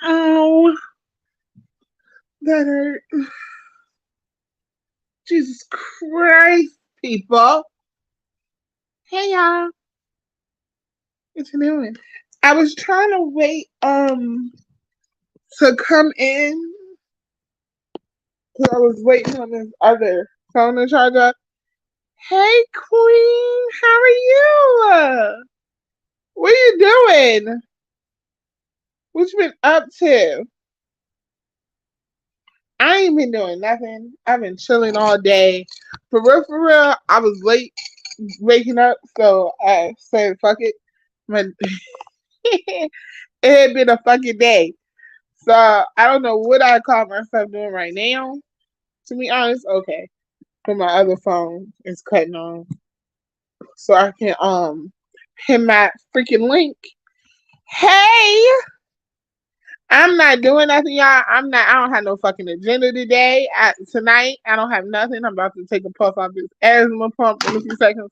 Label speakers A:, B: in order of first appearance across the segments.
A: Oh, that hurt. Jesus Christ, people. Hey, y'all. What you doing? I was trying to wait to come in because I was waiting on this other phone to charge up. Hey, Queen, how are you? What are you doing? What you been up to? I ain't been doing nothing. I've been chilling all day. For real, I was late waking up, so I said, fuck it. But it had been a fucking day. So I don't know what I call myself doing right now. To be honest, okay. But my other phone is cutting on. So I can pin my freaking link. Hey! I'm not doing nothing, y'all. I don't have no fucking agenda today. Tonight, I don't have nothing. I'm about to take a puff off this asthma pump in a few seconds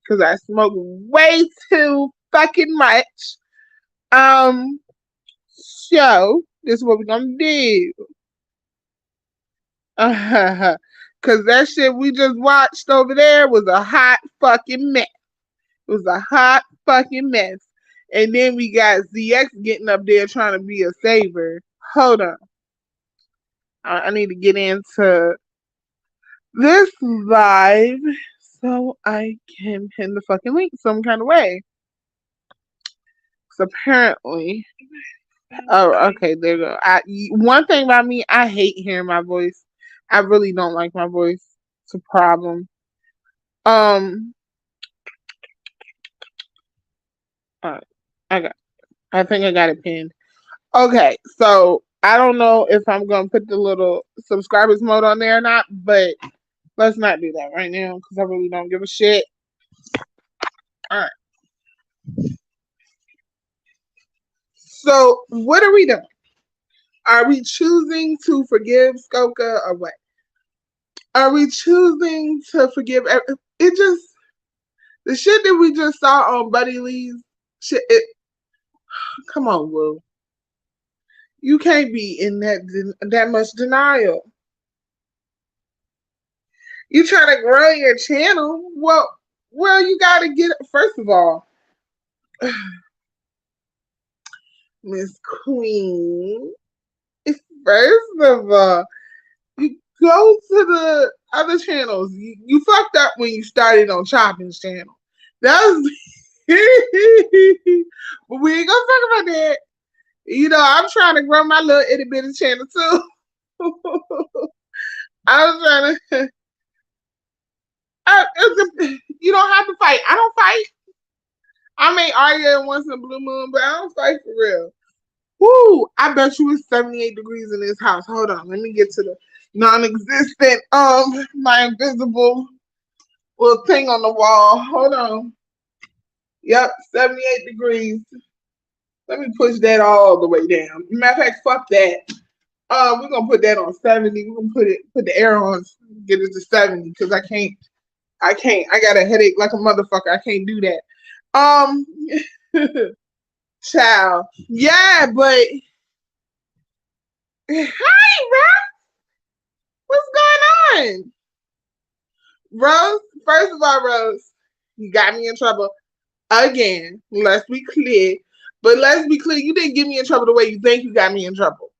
A: because I smoke way too fucking much. Um, so this is what we're gonna do. Cause that shit we just watched over there was a hot fucking mess. It was a hot fucking mess. And then we got ZX getting up there trying to be a saver. Hold on. I need to get into this live so I can pin the fucking link some kind of way. So apparently, oh, okay, there you go. One thing about me, I hate hearing my voice. I really don't like my voice. It's a problem. Um, all right, I think I got it pinned. Okay, so I don't know if I'm gonna put the little subscribers mode on there or not, but let's not do that right now because I really don't give a shit. All right. So what are we doing? Are we choosing to forgive Skoka or what? Are we choosing to forgive? It just the shit that we just saw on Buddy Lee's shit. Come on, Will. You can't be in that much denial. You trying to grow your channel? Well, you gotta get first of all, Miss Queen. First of all, you go to the other channels. You fucked up when you started on Chopping's channel. That was, but we ain't gonna talk about that. You know, I'm trying to grow my little itty bitty channel too. I'm trying to. You don't have to fight. I don't fight. I may argue once in a blue moon, but I don't fight for real. Woo! I bet you it's 78 degrees in this house. Hold on, let me get to the non-existent my invisible little thing on the wall. Hold on. Yep, 78 degrees. Let me push that all the way down. Matter of fact, fuck that. We're gonna put that on 70. We're gonna put the air on, get it to 70 because I can't. I got a headache like a motherfucker. I can't do that. Um, child. Yeah, but hi, Rose. What's going on, Rose? First of all, Rose, you got me in trouble again. Let's be clear. But let's be clear. You didn't get me in trouble the way you think you got me in trouble.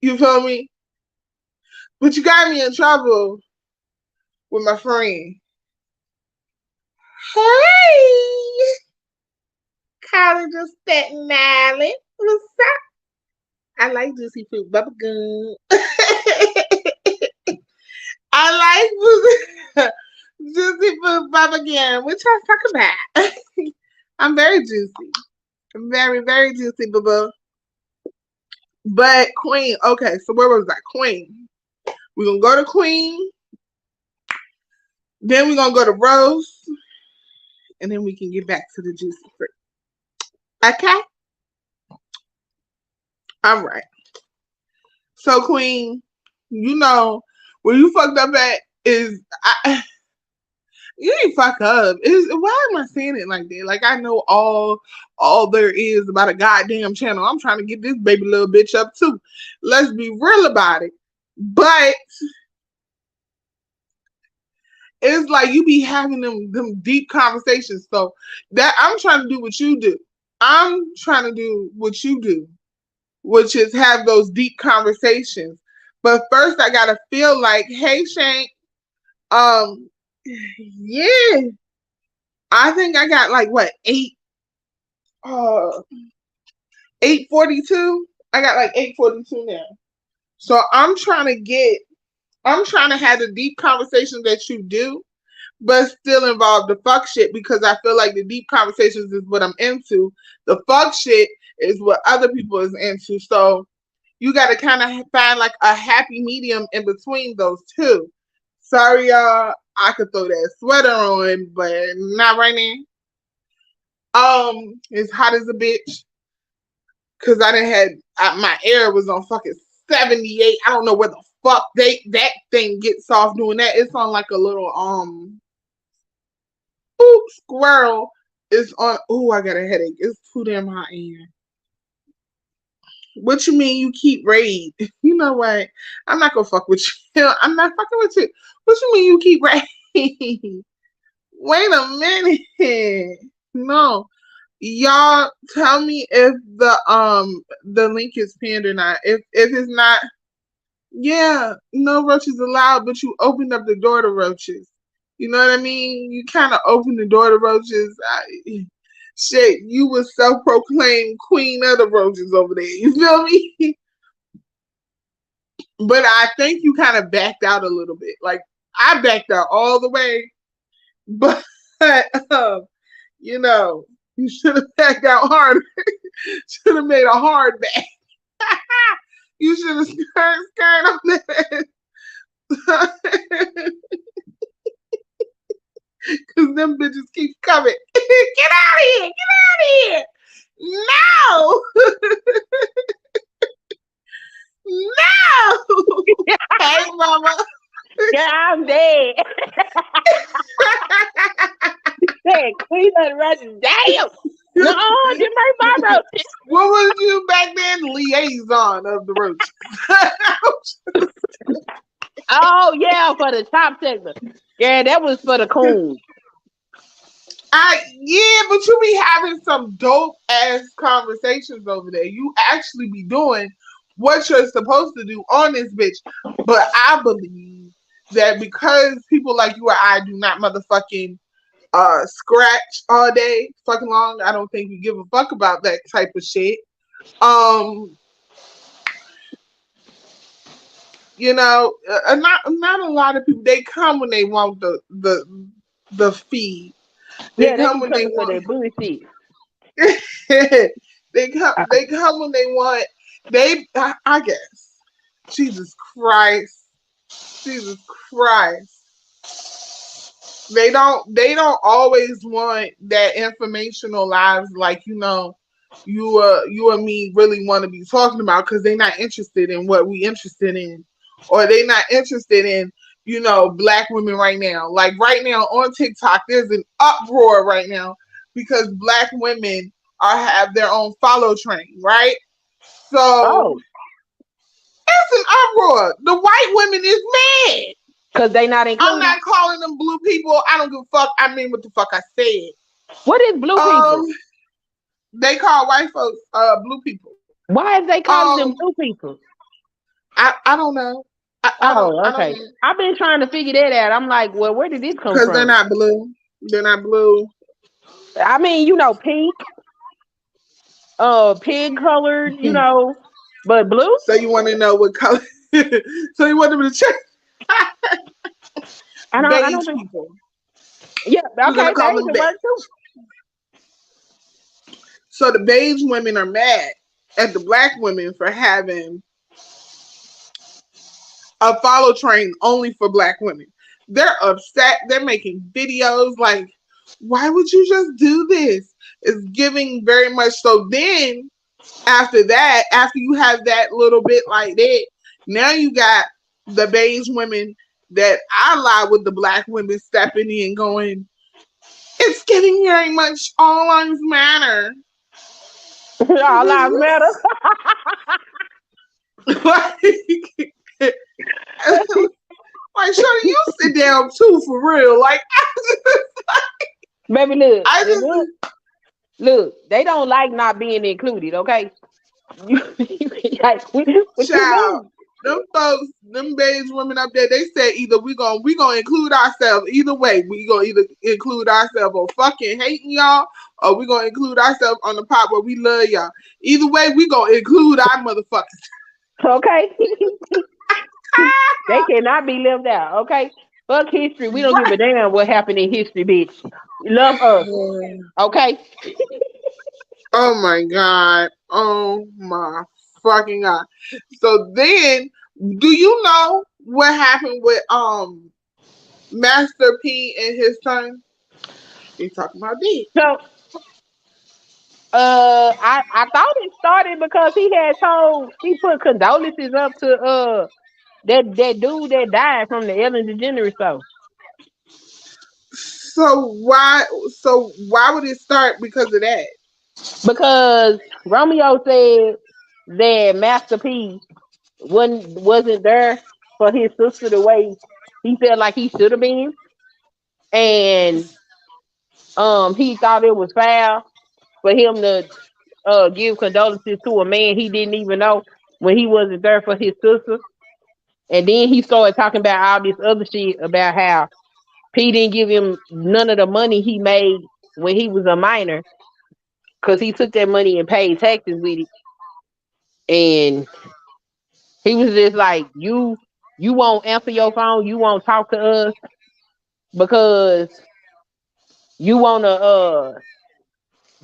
A: You feel me? But you got me in trouble with my friend. Hey, College of Staten Island. What's up? I like juicy fruit bubble gum. I like juicy fruit bubble gum. What y'all talk about? I'm very juicy. Very, very juicy, boo boo. But Queen, okay, so where was that? Queen. We're gonna go to Queen, then we're gonna go to Rose, and then we can get back to the juicy fruit. Okay? All right. So Queen, you know where you fucked up at is You ain't fuck up. Why am I saying it like that? Like I know all there is about a goddamn channel. I'm trying to get this baby little bitch up too. Let's be real about it. But it's like you be having them deep conversations. So that I'm trying to do what you do. I'm trying to do what you do, which is have those deep conversations. But first I gotta feel like, hey Shank, um, yeah. I think I got like what 842. I got like 842 now. So I'm trying to have the deep conversations that you do, but still involve the fuck shit because I feel like the deep conversations is what I'm into. The fuck shit is what other people is into. So you got to kind of find like a happy medium in between those two. Sorry, y'all. I could throw that sweater on, but not right now. It's hot as a bitch because I didn't had my air was on fucking 78. I don't know where the fuck that thing gets off doing that. It's on like a little squirrel. It's on. Oh, I got a headache. It's too damn hot in here. What you mean you keep raid? You know what? I'm not gonna fuck with you. I'm not fucking with you. What you mean you keep raid? Wait a minute. No. Y'all tell me if the link is pinned or not. If it's not, yeah, no roaches allowed, but you opened up the door to roaches. You know what I mean? You kind of opened the door to roaches. Shit, you was self-proclaimed queen of the roaches over there. You feel me? But I think you kind of backed out a little bit. Like I backed out all the way, but you know, you should have backed out harder. Should have made a hard back. You should have skirt on that. Because them bitches keep coming. Get out of here! Get out of here! No! No! Hey, mama.
B: Yeah, I'm dead. Hey, queen of the roaches. Damn. No, get my roaches.
A: What was you back then? Liaison of the roaches.
B: Oh yeah, for the top segment. Yeah, that was for the coon.
A: Yeah, but you be having some dope ass conversations over there. You actually be doing what you're supposed to do on this bitch. But I believe that because people like you or I do not motherfucking scratch all day fucking long, I don't think we give a fuck about that type of shit. You know, not a lot of people. They come when they want the feed. They come when they want
B: their booty seat.
A: They come when they want. I guess. Jesus Christ. They don't always want that informational lives like you and me really want to be talking about because they're not interested in what we interested in, or they not interested in black women right now. Like right now on TikTok, there's an uproar right now because black women have their own follow train, right? So it's an uproar. The white women is mad.
B: Because they not included.
A: I'm not calling them blue people. I don't give a fuck. I mean what the fuck I said.
B: What is blue people?
A: They call white folks blue people.
B: Why is they calling them blue people?
A: I don't know.
B: Okay. I don't know. I've been trying to figure that out. I'm like, well, where did this come from?
A: Because they're not blue. They're not blue.
B: I mean, pink, pig colored, but blue.
A: So you want to know what color? So you want them to check?
B: I don't know.
A: People.
B: Yeah, okay, beige work too.
A: So the beige women are mad at the black women for having a follow train only for black women. They're upset. They're making videos like, why would you just do this? It's giving very much. So then after that, after you have that little bit like that, now you got the beige women that ally with the black women stepping in going, it's getting very much all lives matter.
B: All lives matter.
A: like, like, Shorty, you sit down too for real. Like,
B: Baby, look,
A: I
B: look,
A: just,
B: look, they don't like not being included, okay? Like, what you
A: child,
B: mean?
A: them folks, them beige women up there, they said either we gonna include ourselves. Either way, we gonna either include ourselves or fucking hating y'all, or we gonna include ourselves on the part where we love y'all. Either way, we gonna include our motherfuckers.
B: Okay? They cannot be left out, okay? Fuck history. We don't give a damn what happened in history, bitch. Love us,
A: Right.
B: okay?
A: Oh my god. Oh my fucking god. So then, do you know what happened with Master P and his son? He talking about this.
B: So, I thought it started because he put condolences up to that dude that died from the Ellen DeGeneres show.
A: So why would it start because of that?
B: Because Romeo said that Master P wasn't there for his sister the way he felt like he should have been, and he thought it was foul for him to give condolences to a man he didn't even know when he wasn't there for his sister. And then he started talking about all this other shit about how P didn't give him none of the money he made when he was a minor because he took that money and paid taxes with it. And he was just like, you won't answer your phone, you won't talk to us because you wanna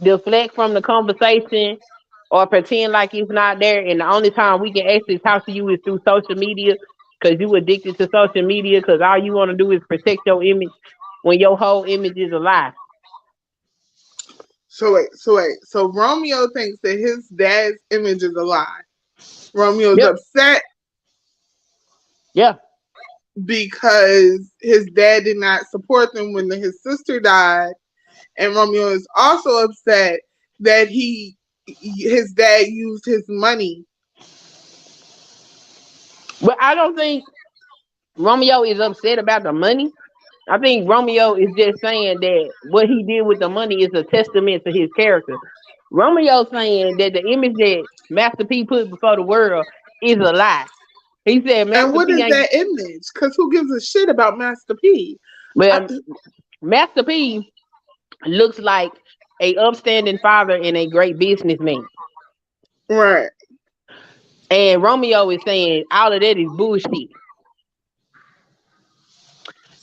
B: deflect from the conversation or pretend like it's not there. And the only time we can actually talk to you is through social media because you addicted to social media because all you want to do is protect your image when your whole image is a lie.
A: So Romeo thinks that his dad's image is a lie. Romeo's
B: Yep.
A: upset
B: Yeah.
A: because his dad did not support them when his sister died, and Romeo is also upset that his dad used his money.
B: But I don't think Romeo is upset about the money. I think Romeo is just saying that what he did with the money is a testament to his character. Romeo saying that the image that Master P put before the world is a lie. He said
A: And
B: Master
A: what
B: P
A: is
B: ain't
A: that image? Because who gives a shit about Master P? I,
B: well. Master P looks like a upstanding father and a great businessman.
A: right.
B: And Romeo is saying all of that is bullshit.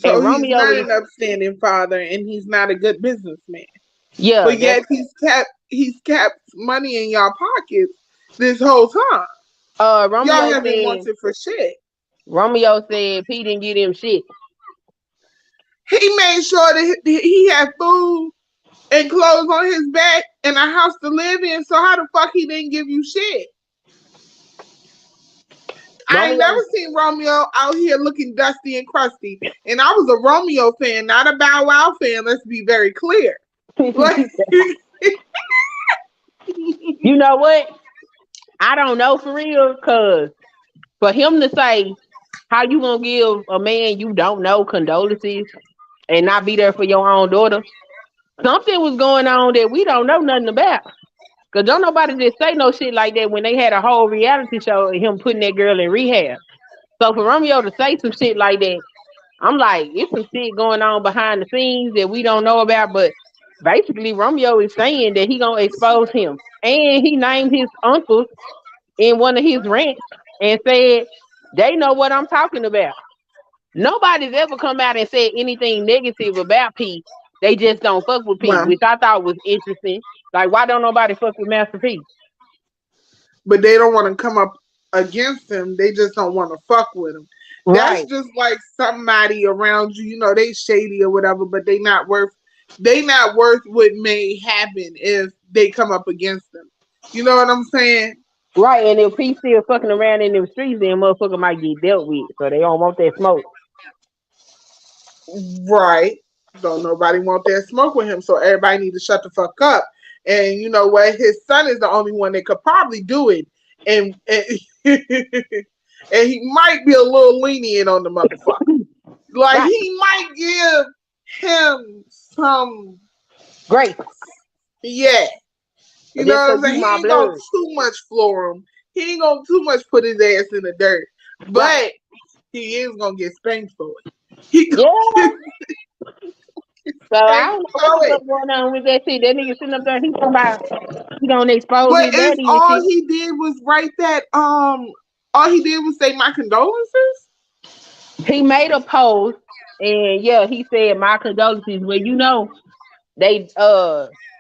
B: And
A: So he's
B: Romeo
A: not
B: is
A: an upstanding father, and he's not a good businessman.
B: yeah,
A: But
B: that's
A: yet he's kept money in y'all pockets this whole time. Y'all
B: Romeo
A: haven't
B: said
A: wanted for shit.
B: Romeo said P didn't get him shit.
A: He made sure that he had food and clothes on his back and a house to live in. So how the fuck he didn't give you shit? I ain't never
B: Romeo
A: seen Romeo out here looking dusty and crusty. And I was a Romeo fan, not a Bow Wow fan. Let's be very clear. Like,
B: You know what? I don't know for real, cause for him to say how you gonna give a man you don't know condolences and not be there for your own daughter, something was going on that we don't know nothing about. Cause don't nobody just say no shit like that when they had a whole reality show of him putting that girl in rehab. So for Romeo to say some shit like that, I'm like, it's some shit going on behind the scenes that we don't know about. But basically, Romeo is saying that he gonna expose him, and he named his uncles in one of his rants and said they know what I'm talking about. Nobody's ever come out and said anything negative about P. They just don't fuck with P,
A: well,
B: which I thought was interesting. Like, why don't nobody fuck with Master P?
A: but they don't want to come up against him. They just don't want to fuck with him. That's
B: Right,
A: just like somebody around you, they shady or whatever, but they not worth what may happen if they come up against them. You know what I'm saying?
B: right. And if P still fucking around in them streets, then motherfucker might get dealt with. So they don't want that smoke.
A: Right. Don't nobody want that smoke with him, so everybody need to shut the fuck up. And you know what? His son is the only one that could probably do it, and and he might be a little lenient on the motherfucker. Like
B: Right.
A: he might give him some,
B: Great.
A: yeah. You know
B: Just
A: what I'm
B: because
A: saying?
B: you
A: He
B: my
A: ain't gonna
B: blood.
A: too much floor him. He ain't gonna too much put his ass in the dirt,
B: Right.
A: but he is gonna get spanked for it. He gonna
B: Yeah.
A: get
B: So I
A: spanked
B: don't know what the
A: for it.
B: fuck going on with that shit. That nigga sitting up there, he talking about he gonna expose
A: But
B: his
A: it's
B: daddy and
A: all
B: shit.
A: he did was write that all he did was say my condolences.
B: He made a post and yeah, he said my condolences. Well, you know, they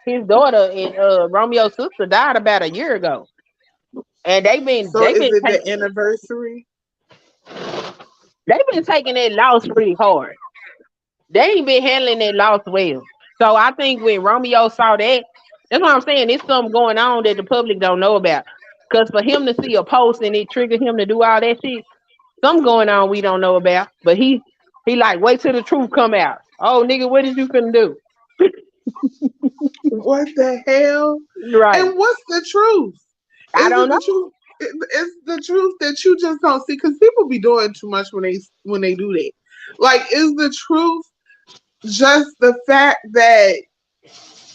B: his daughter and Romeo's sister died about a year ago. And
A: So
B: they've
A: is
B: been
A: it the
B: taking
A: anniversary?
B: they've been taking that loss pretty hard. They ain't been handling that loss well. So I think when Romeo saw that, that's what I'm saying. There's something going on that the public don't know about. Because for him to see a post and it triggered him to do all that shit, something going on we don't know about. But he like wait till the truth come out. Oh nigga, what did you finna do?
A: What the hell?
B: Right.
A: And what's the truth?
B: I
A: Is
B: don't
A: it
B: know.
A: the truth? It's the truth that you just don't see because people be doing too much when they do that. Like, is the truth just the fact that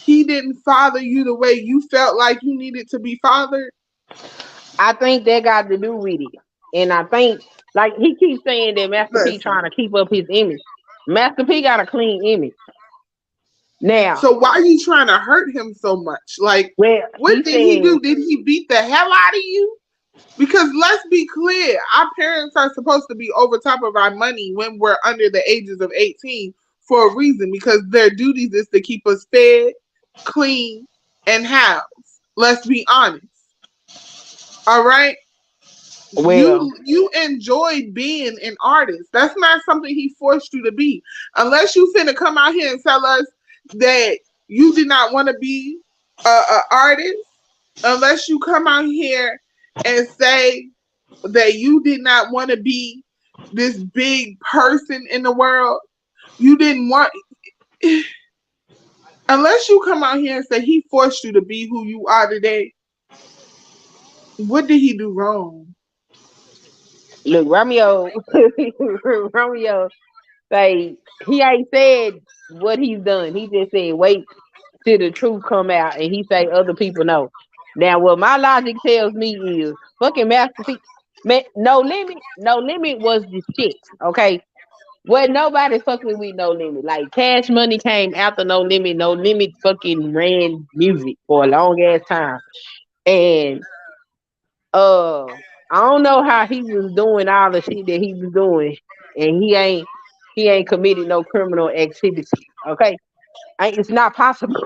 A: he didn't father you the way you felt like you needed to be fathered?
B: I think that got to do with it. And I think like he keeps saying that Master P
A: Listen.
B: trying to keep up his image. Master P got a clean image. Now,
A: So why are you trying to hurt him so much? Like,
B: well,
A: what
B: he
A: did he
B: said,
A: do? Did he beat the hell out of you? Because let's be clear, our parents are supposed to be over top of our money when we're under the ages of 18 for a reason because their duties is to keep us fed, clean, and housed. Let's be honest. All right?
B: well,
A: You enjoyed being an artist. That's not something he forced you to be. Unless you finna come out here and tell us that you did not want to be a artist, unless you come out here and say that you did not want to be this big person in the world. You didn't want, unless you come out here and say he forced you to be who you are today. What did he do wrong?
B: look, Romeo, Romeo, say he ain't said what he's done. He just said, wait till the truth come out, and he say other people know. Now, what my logic tells me is fucking Master P. Man, no limit was the shit. Okay, well, nobody fucking with No Limit. Like Cash Money came after No Limit. No Limit fucking ran music for a long ass time, and uh, I don't know how he was doing all the shit that he was doing, and he ain't committed no criminal activity. Okay, it's not possible.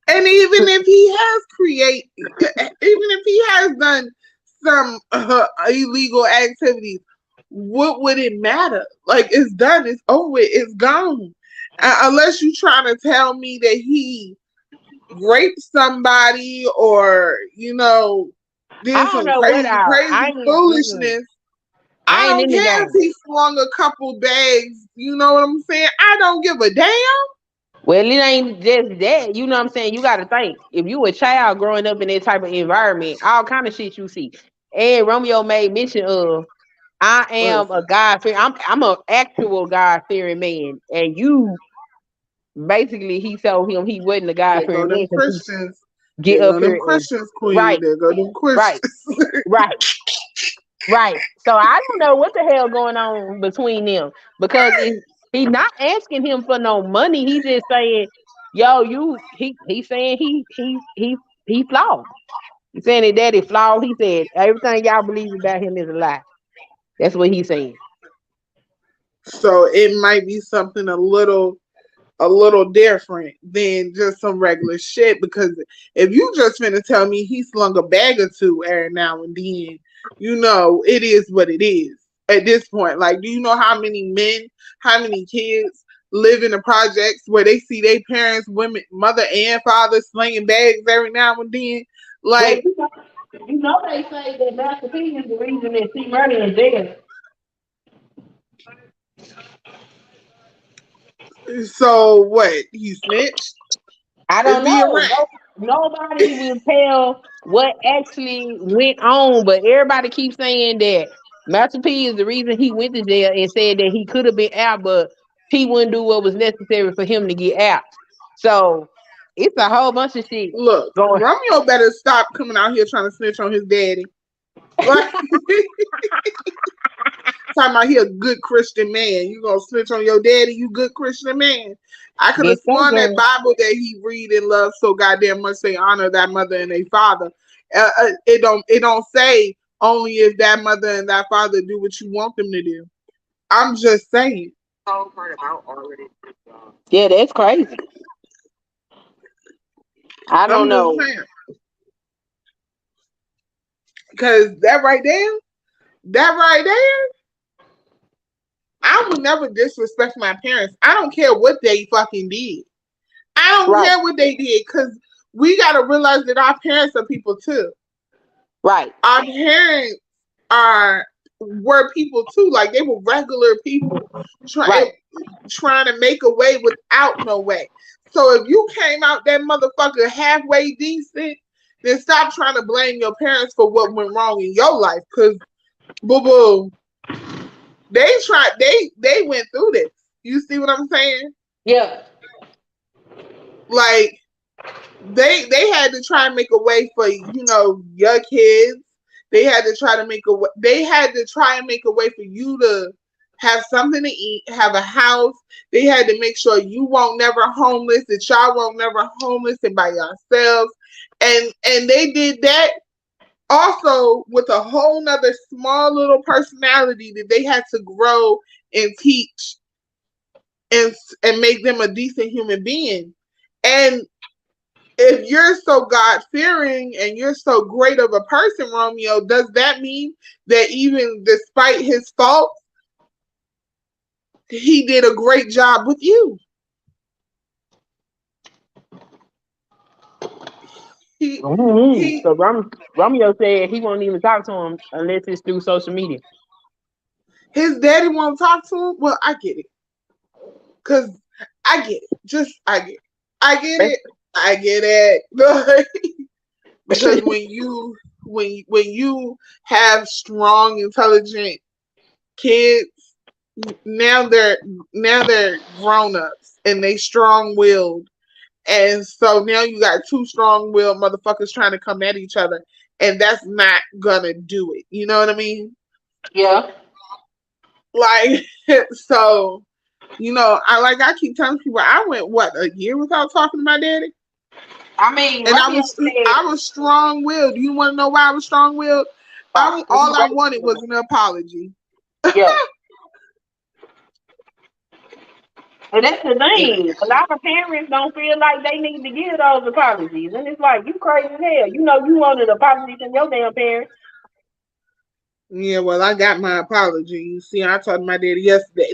A: And even if he has even if he has done some illegal activities, what would it matter? Like it's done, it's over, it's gone. Unless you trying to tell me that he raped somebody or
B: I
A: did
B: don't
A: some
B: know what
A: crazy,
B: I. I
A: crazy
B: ain't.
A: foolishness. I
B: I ain't
A: don't
B: in the
A: care if
B: game.
A: he slung a couple bags. You know what I'm saying? I don't give a damn.
B: Well, it ain't just that. You know what I'm saying? You got to think. If you a child growing up in that type of environment, all kind of shit you see. And Romeo made mention of, I am a
A: Listen,
B: God fearing. I'm an actual God fearing man, and you basically he told him he wasn't a God
A: there go
B: fearing man
A: them
B: because he
A: Christians.
B: get
A: There
B: up
A: go them
B: here and
A: Christians, Queen.
B: right,
A: There go them
B: right,
A: Christians.
B: right. Right. So I don't know what the hell going on between them because he not asking him for no money. He just saying, "Yo, he saying he flawed. He saying his daddy flawed. He said everything y'all believe about him is a lie. That's what he's saying.
A: So it might be something a little different than just some regular shit. Because if you just finna tell me he slung a bag or two every now and then, it is what it is at this point. Like, do you know how many men, how many kids live in the projects where they see their parents, women, mother and father slinging bags every now and then?
B: Well,
A: Like,
B: you know they say that Master P is the reason that C Money is dead.
A: So what? He snitched?
B: I
A: Is
B: don't
A: he a
B: know.
A: rat?
B: No, nobody will tell what actually went on, but everybody keeps saying that Master P is the reason he went to jail and said that he could have been out, but P wouldn't do what was necessary for him to get out. So it's a whole bunch of shit
A: Look,
B: going.
A: Romeo better stop coming out here trying to snitch on his daddy. Like talking about he a good Christian man. You gonna snitch on your daddy, you good Christian man. I could have
B: Guess so,
A: sworn that
B: girl.
A: Bible that he read and love so goddamn much they honor that mother and their father. It don't say only if that mother and that father do what you want them to do. I'm just saying.
B: Yeah, that's crazy. I don't
A: I'm just
B: know.
A: saying. Cause that right there, I would never disrespect my parents. I don't care what they fucking did. I don't
B: Right,
A: care what they did because we got to realize that our parents are people too.
B: right,
A: Our parents are were people too. Like they were regular people trying
B: right.
A: trying to make a way without no way. So if you came out that motherfucker halfway decent, then stop trying to blame your parents for what went wrong in your life. Cause boo boo, they went through this. You see what I'm saying?
B: Yeah,
A: Like they had to try and make a way for your kids. They had to try to make a way. They had to try and make a way for you to have something to eat, have a house. They had to make sure you won't never homeless, that y'all won't never homeless and by yourselves. And they did that also with a whole nother small little personality that they had to grow and teach and and make them a decent human being. And if you're so God fearing and you're so great of a person, Romeo, does that mean that even despite his faults, he did a great job with you? He
B: mm-hmm.
A: he
B: So Romeo said he won't even talk to him unless it's through social media.
A: his daddy won't talk to him. Well, I get it. Cause I get it. I get it. I get it. I get it. Because when you have strong, intelligent kids, now they're grown ups and they strong willed. And so now you got two strong willed motherfuckers trying to come at each other. And that's not gonna do it. You know what I mean?
B: Yeah.
A: Like so, I keep telling people I went what, a year without talking to my daddy?
B: I mean,
A: And I
B: Romeo
A: was
B: said,
A: I was strong willed. You wanna know why I was strong willed? All I wanted was an apology.
B: yeah. And that's the
A: Yeah.
B: thing. A lot of parents don't feel like they need to give those apologies. And it's like, you crazy as hell. You know you wanted an apology from your damn parents.
A: Yeah, well, I got my apology. You see, I talked to my daddy yesterday.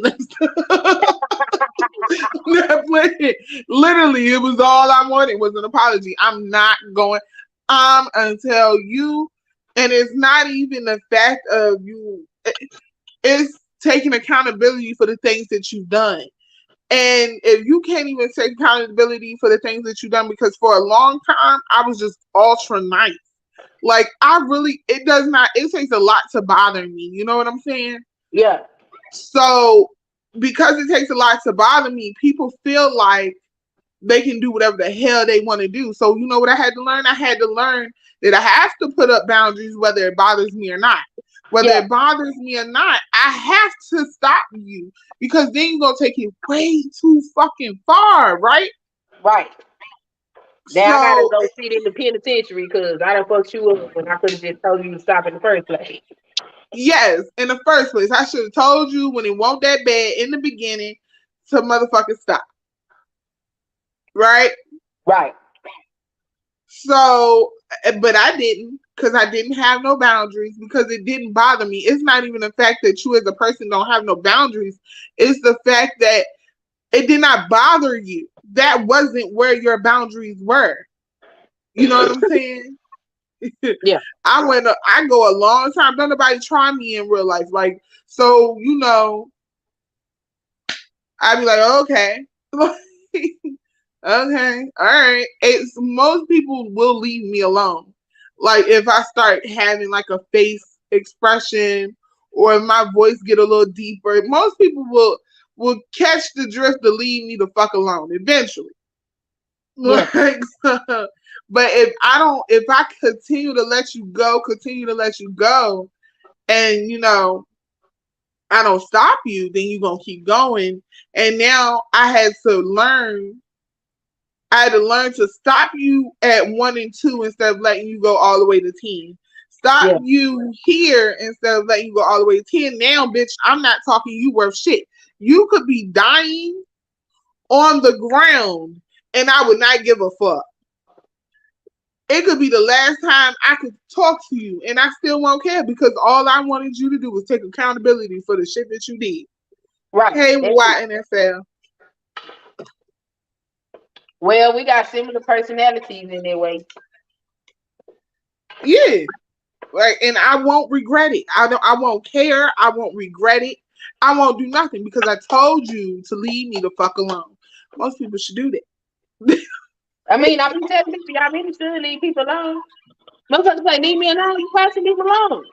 A: Literally, it was all I wanted was an apology. I'm not going until you, and it's not even the fact of you. It's taking accountability for the things that you've done. And if you can't even take accountability for the things that you've done, because for a long time I was just ultra nice. Like it takes a lot to bother me. You know what I'm saying?
B: Yeah.
A: So because it takes a lot to bother me, people feel like they can do whatever the hell they want to do. So you know what I had to learn? I had to learn that I have to put up boundaries whether it bothers me or not. Whether
B: Yeah.
A: it bothers me or not, I have to stop you because then you're gonna take it way too fucking far, right?
B: Right. Now I gotta
A: So
B: go sit in the penitentiary because I done fucked you up when I could have just told you to stop in the first place.
A: yes, in the first place, I should have told you when it won't that bad in the beginning to motherfucking stop. Right?
B: Right.
A: So, but I didn't because I didn't have no boundaries because it didn't bother me. It's not even the fact that you as a person don't have no boundaries. It's the fact that it did not bother you. That wasn't where your boundaries were. You know what I'm saying?
B: Yeah.
A: I go a long time. Don't nobody try me in real life. Like, so, I'd be like, okay. Okay, all right. It's most people will leave me alone. Like if I start having like a face expression or if my voice get a little deeper, most people will catch the drift to leave me the fuck alone eventually.
B: Yeah.
A: Like, but if I continue to let you go, and I don't stop you, then you're gonna keep going. And now I had to learn to stop you at 1 and 2 instead of letting you go all the way to 10. Stop
B: Yeah.
A: you here instead of letting you go all the way to 10. Now, bitch, I'm not talking you worth shit. You could be dying on the ground and I would not give a fuck. It could be the last time I could talk to you and I still won't care because all I wanted you to do was take accountability for the shit that you did.
B: Right.
A: Hey,
B: That's it.
A: why NFL?
B: Well, we got similar personalities in that way.
A: Yeah. Like, and I won't regret it. I won't care. I won't regret it. I won't do nothing because I told you to leave me the fuck alone. Most people should do that.
B: I mean, I've been telling people, y'all really should leave people alone. Motherfuckers say, leave me alone. You probably should leave me alone.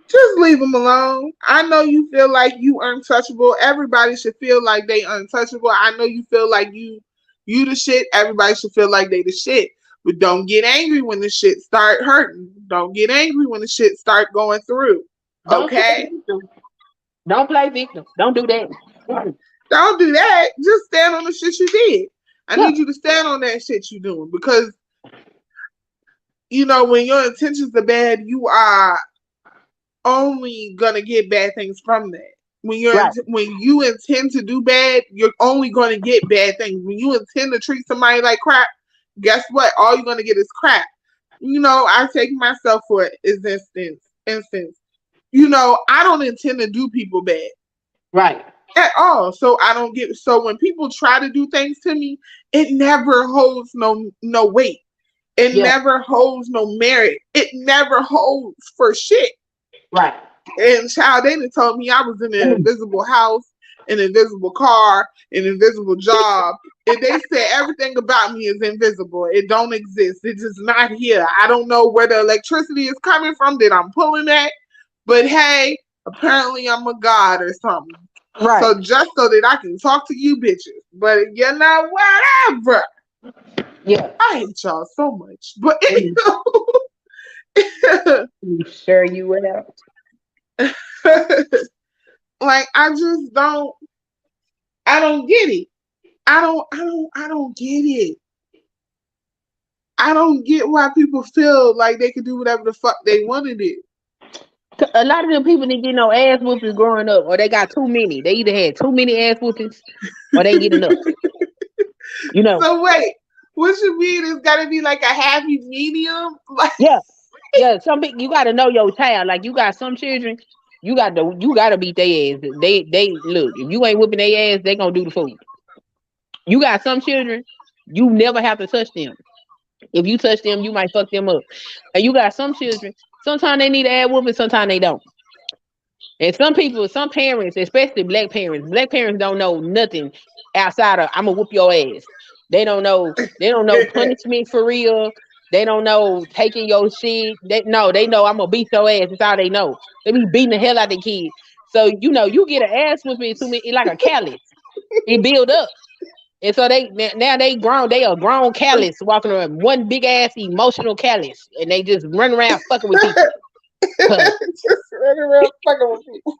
A: Just leave them alone. I know you feel like you untouchable. Everybody should feel like they untouchable. I know you feel like you the shit. Everybody should feel like they the shit. But don't get angry when the shit start hurting. Don't get angry when the shit start going through.
B: Don't play
A: Okay?
B: victim. Don't play victim. Don't do that.
A: Don't do that. Just stand on the shit you did. I
B: Yeah.
A: need you to stand on that shit you doing because when your intentions are bad, you are only gonna get bad things from that.
B: Right.
A: When you intend to do bad, you're only gonna get bad things. When you intend to treat somebody like crap, guess what? All you're gonna get is crap. I take myself for instance. I don't intend to do people bad
B: Right.
A: at all. So I don't get so when people try to do things to me, it never holds no weight. It
B: Yeah.
A: never holds no merit. It never holds for shit.
B: Right.
A: And child, they done told me I was in an invisible house, an invisible car, an invisible job. And they said everything about me is invisible. It don't exist. It's just not here. I don't know where the electricity is coming from that I'm pulling at. But hey, apparently I'm a god or something.
B: Right.
A: So just so that I can talk to you bitches. But whatever.
B: Yeah.
A: I hate y'all so much. But
B: Sure you will.
A: like I don't get it. I don't get it. I don't get why people feel like they can do whatever the fuck they want to do.
B: A lot of them people didn't get no ass whoopings growing up, or they got too many. They either had too many ass whoopings, or they get enough.
A: So wait, what you mean? It's got to be like a happy medium. Like,
B: Yeah, yeah. Some people you got to know your child. Like you got some children, you got to beat their ass. They look. If you ain't whooping their ass, they gonna do the food. You got some children, you never have to touch them. If you touch them, you might fuck them up. And you got some children. Sometimes they need ass whooping, sometimes they don't. And some parents, especially black parents don't know nothing outside of I'm gonna whoop your ass. They don't know punishment for real. They don't know taking your shit. They know I'm gonna beat your ass. That's all they know. They be beating the hell out of the kid. So you get an ass whooping to me, it's like a callus. It build up. And so now they grown, they a grown callus walking around one big ass emotional callus. And they just run around fucking with people.
A: just running around fucking with people.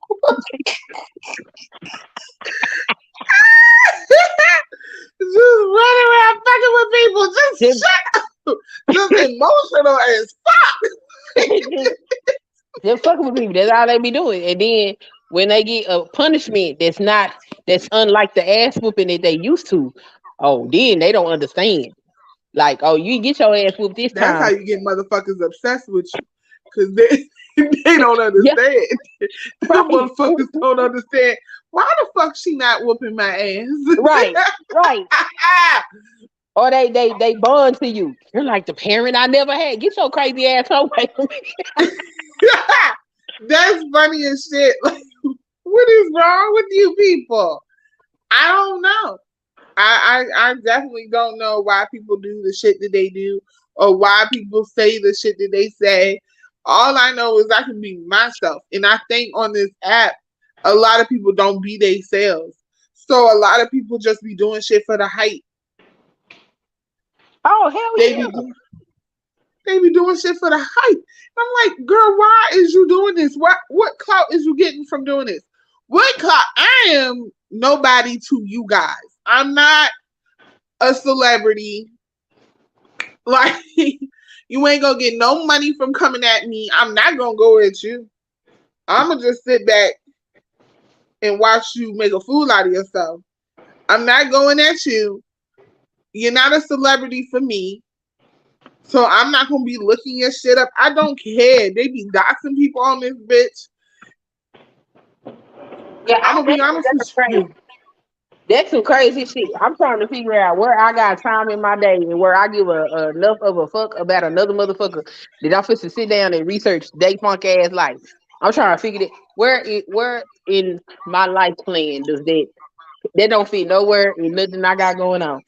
A: Just running around fucking with people. Just shut up. Just emotional as fuck.
B: They're fucking with people. That's all they be doing. And then when they get a punishment that's unlike the ass whooping that they used to, oh, then they don't understand. Like, oh, you get your ass whooped this
A: That's how
B: time.
A: you get motherfuckers obsessed with you. Because they don't
B: Yeah,
A: understand. Them
B: right,
A: motherfuckers don't understand. Why the fuck she not whooping my
B: right, right.
A: ass?
B: Or they bond to you. You're like the parent I never had. Get your crazy ass away from me.
A: That's funny as shit. Like, what is wrong with you people? I don't know. I definitely don't know why people do the shit that they do or why people say the shit that they say. All I know is I can be myself. And I think on this app, a lot of people don't be themselves. So a lot of people just be doing shit for the hype.
B: Oh hell
A: They be
B: yeah!
A: they be doing shit for the hype. I'm like, girl, why is you doing this? What clout is you getting from doing this? What clout? I am nobody to you guys. I'm not a celebrity. Like you ain't gonna get no money from coming at me. I'm not gonna go at you. I'm gonna just sit back and watch you make a fool out of yourself. I'm not going at you. You're not a celebrity for me. So I'm not gonna be looking your shit up. I don't care. They be doxing people on this bitch.
B: Yeah,
A: I'm gonna be honest
B: that's
A: with
B: crazy.
A: you.
B: That's some crazy shit. I'm trying to figure out where I got time in my day and where I give a enough of a fuck about another motherfucker that I'm supposed to sit down and research they punk ass life. I'm trying to figure that where in my life plan does that don't fit nowhere in nothing I got going on.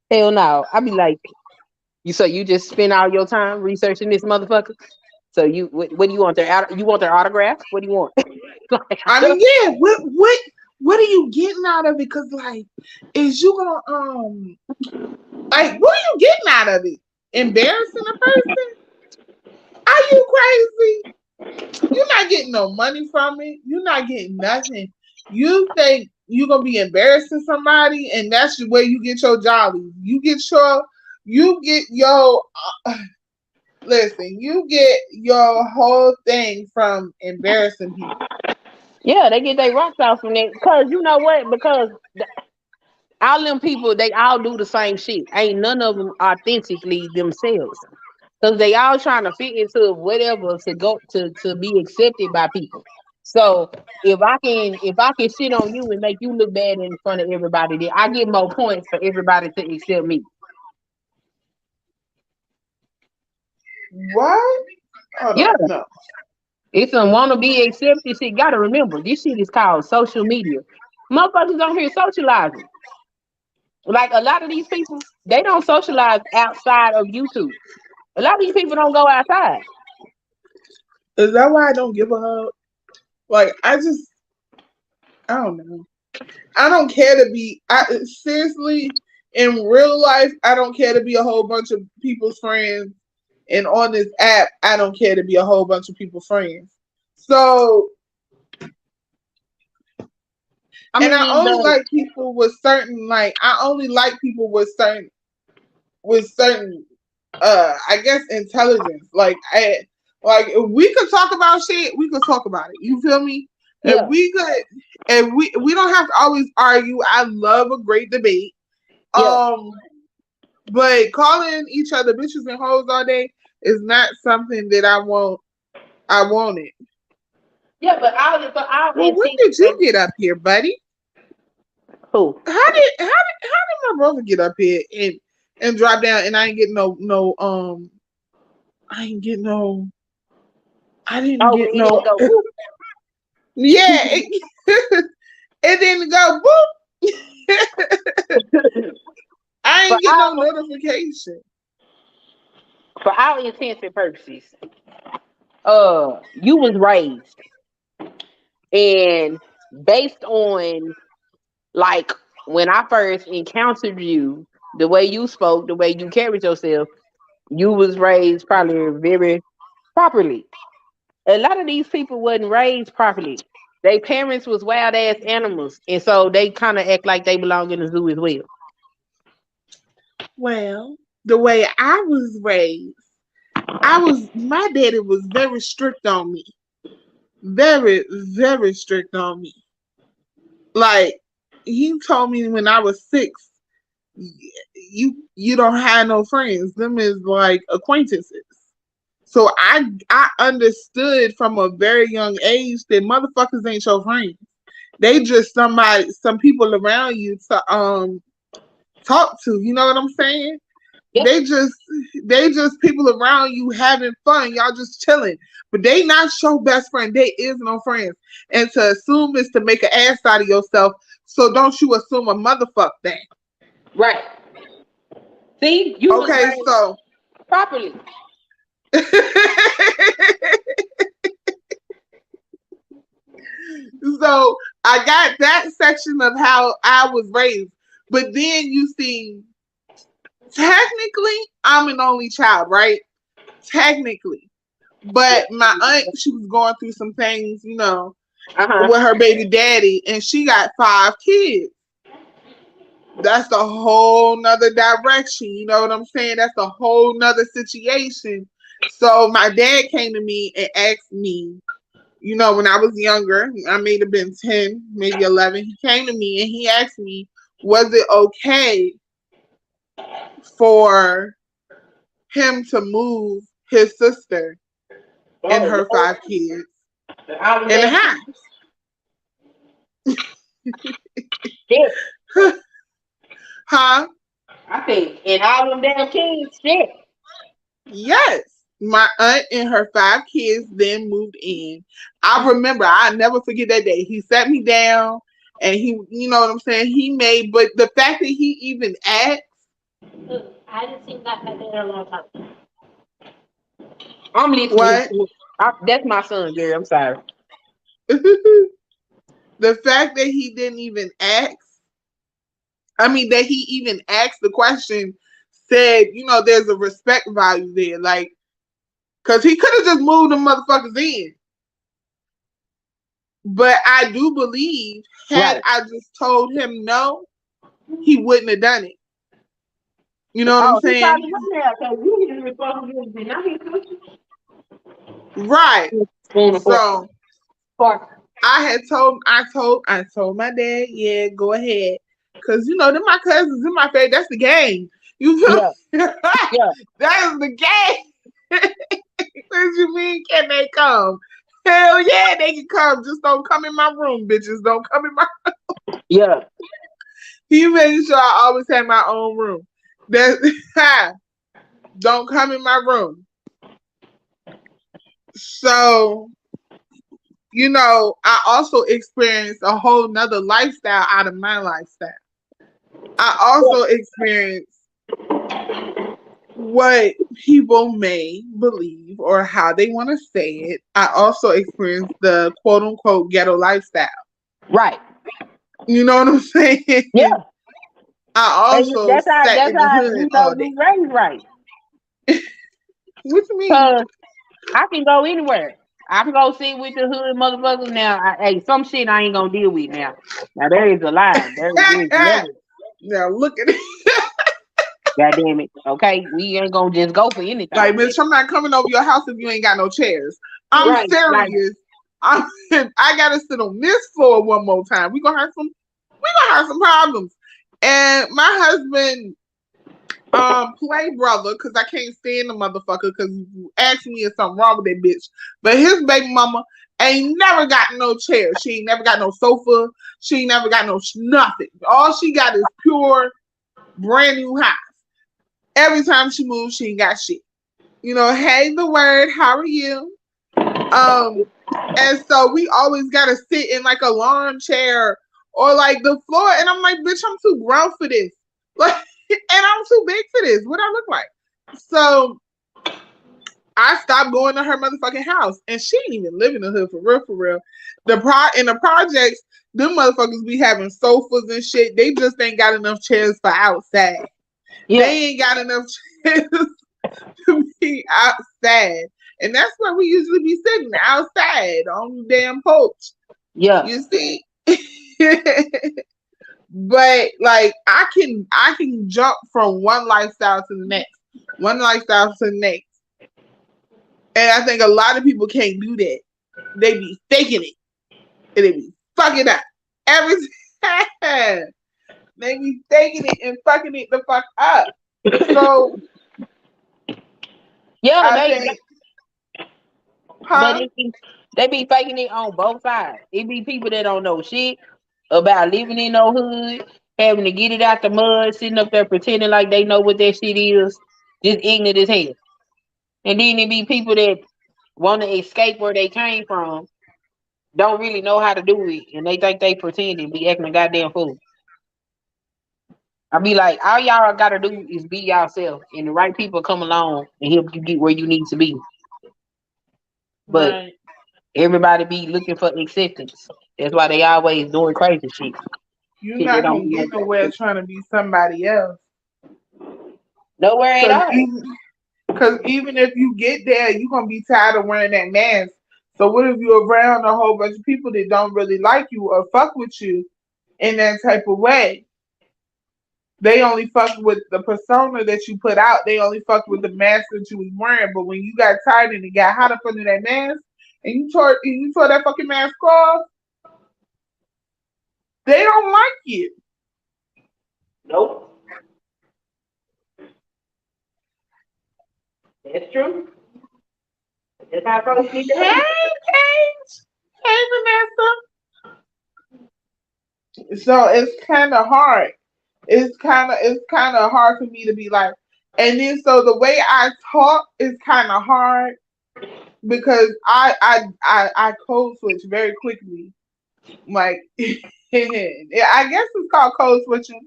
B: Hell no. I be like, you just spend all your time researching this motherfucker. So what do you want you want their autograph? What do you want? Like,
A: I mean, yeah. What are you getting out of it? Because like, is you gonna like what are you getting out of it? Embarrassing a person? Are you crazy? You're not getting no money from it. You're not getting nothing. You think you're gonna be embarrassing somebody, and that's where you get your jollies. You get your listen. You get your whole thing from embarrassing people.
B: yeah, they get their rocks off from that. Cause you know what? Because all them people, they all do the same shit. Ain't none of them authentically themselves. Cause they all trying to fit into whatever to go to be accepted by people. So if I can shit on you and make you look bad in front of everybody, then I get more points for everybody to accept me.
A: What? Hold
B: Yeah,
A: on, no.
B: it's a wanna be accepted shit. Gotta remember, this shit is called social media. Motherfuckers on here socializing. Like a lot of these people, they don't socialize outside of YouTube. A lot of these people don't go outside.
A: Is that why I don't give a hug? Like I don't know. I don't care to be. I seriously, in real life, I don't care to be a whole bunch of people's friends, and on this app, I don't care to be a whole bunch of people's friends. So,
B: I
A: and I
B: mean,
A: only
B: the
A: like people with certain like I only like people with certain I guess intelligence. Like if we could talk about shit, we could talk about it. You feel me? If
B: yeah,
A: we could if we don't have to always argue. I love a great debate.
B: yeah,
A: Um but calling each other bitches and hoes all day is not something that I wanted.
B: yeah. But I'll
A: Well, when
B: intention
A: did you get up here, buddy?
B: who?
A: How did my brother get up here and drop down and I ain't get no I ain't get no I didn't
B: Oh,
A: get
B: when he
A: no
B: didn't go whoop.
A: yeah it didn't go boop. I
B: for
A: ain't get no
B: all
A: notification.
B: for all intents and purposes, you was raised and based on like when I first encountered you, the way you spoke, the way you carried yourself, you was raised probably very properly. A lot of these people wasn't raised properly. Their parents was wild ass animals, and so they kind of act like they belong in the zoo as well.
A: Well, the way I was raised, my daddy was very strict on me. Very, very strict on me. Like he told me when I was 6, you don't have no friends. Them is like acquaintances. So I understood from a very young age that motherfuckers ain't your friends. They just some people around you to talk to. You know what I'm saying?
B: Yeah,
A: They just they just people around you having fun. Y'all just chilling. But they not your best friend. They is no friends. And to assume is to make an ass out of yourself So don't you assume a motherfuck thing.
B: Right. See, you was
A: Okay,
B: raised
A: so
B: properly.
A: so I got that section of how I was raised. But then you see, technically, I'm an only child, right? Technically.
B: Yeah.
A: But my aunt, she was going through some things,
B: Uh-huh.
A: with her baby daddy, and she got 5 kids. That's a whole nother direction. You know what I'm saying? That's a whole nother situation. So my dad came to me and asked me, when I was younger, I may have been 10, maybe 11. He came to me and he asked me, was it okay for him to move his sister and
B: Oh,
A: her
B: Lord.
A: 5 kids
B: I was
A: in the
B: damn
A: house?
B: shit.
A: Huh?
B: I think, and all them damn kids, shit.
A: Yes. My aunt and her 5 kids then moved in. I remember, I never forget that day. He sat me down and he, you know what I'm saying? He made, but the fact that he even asked,
B: I haven't seen that in a long time. I'm listening
A: what?
B: to it. That's my son, Gary. I'm sorry.
A: The fact that he didn't even ask, that he even asked the question said, there's a respect value there. Like, because he could have just moved the motherfuckers in. But I do believe, had
B: Right.
A: I just told him no, he wouldn't have done it. You know what I'm
B: Oh, he
A: saying?
B: probably wouldn't have, because you his responsibility, not his
A: Right.
B: spoon and fork.
A: So
B: Fork.
A: I told my dad, yeah, go ahead. Cause they're my cousins in my face. That's the game. You feel
B: Yeah,
A: me?
B: yeah,
A: That is the game. What you mean can they come? Hell yeah, they can come. Just don't come in my room, bitches. Don't come in my
B: yeah.
A: He made sure I always had my own room. That don't come in my room. So, I also experienced a whole nother lifestyle out of my lifestyle. I also experienced what people may believe or how they want to say it. I also experienced the quote unquote ghetto lifestyle.
B: Right.
A: You know what I'm saying?
B: Yeah.
A: I
B: And
A: also sat
B: that's
A: in the
B: how
A: hood
B: you
A: all
B: know
A: day.
B: you raised right.
A: What you mean?
B: Cause I can go anywhere. I can go sit with the hood motherfuckers now. Hey, some shit I ain't gonna deal with now. Now there is a line. There is level.
A: Now look at it.
B: God damn it. Okay, we ain't gonna just go for
A: Like,
B: anything.
A: bitch, I'm not coming over your house if you ain't got no chairs. I'm
B: Right, right.
A: serious. I gotta sit on this floor one more time. We gonna have some problems. And my husband, play brother, cause I can't stand the motherfucker. Cause you ask me if something wrong with that bitch. But his baby mama ain't never got no chair. She ain't never got no sofa. She ain't never got no nothing. All she got is pure brand new house. Every time she moves, she ain't got shit. Hey, the word, how are you? Um, and so we always gotta sit in like a lawn chair or like the floor. And I'm like, bitch, I'm too grown for this. Like, and I'm too big for this. What I look like? So I stopped going to her motherfucking house. And she ain't even live in the hood for real, for real. In the projects, them motherfuckers be having sofas and shit. They just ain't got enough chairs for outside.
B: Yeah,
A: They ain't got enough chairs to be outside. And that's where we usually be sitting outside on the damn porch.
B: yeah.
A: You see? But like I can jump from one lifestyle to the next. One lifestyle to the next. And I think a lot of people can't do that. They be faking it. And they be fucking up. Every time. They be faking it and fucking it the fuck up. So
B: Yeah,
A: I
B: they
A: think,
B: but
A: huh?
B: they be faking it on both sides. It be people that don't know shit about living in no hood, having to get it out the mud, sitting up there pretending like they know what that shit is, just ignorant as hell. And then it be people that want to escape where they came from don't really know how to do it, and they think they pretending, be acting a goddamn fool. I be like, all y'all gotta do is be yourself, and the right people come along and help you get where you need to be. But
A: Right.
B: everybody be looking for acceptance. That's why they always doing crazy shit.
A: You're
B: Shit they
A: not
B: don't
A: gonna
B: be
A: get nowhere trying to be somebody else.
B: nowhere at
A: Cause
B: all.
A: even, cause even if you get there, you're gonna be tired of wearing that mask. So what if you're around a whole bunch of people that don't really like you or fuck with you in that type of way? They only fuck with the persona that you put out. They only fuck with the mask that you was wearing. But when you got tired and it got hot up under that mask, and you tore that fucking mask off, they don't like you.
B: Nope. That's true. That's how folks get
A: Hey,
B: down.
A: Paige. Hey, Vanessa. So it's kind of hard. It's kind of hard for me to be like, and then so the way I talk is kind of hard because I code switch very quickly. Like, yeah, I guess it's called code switching.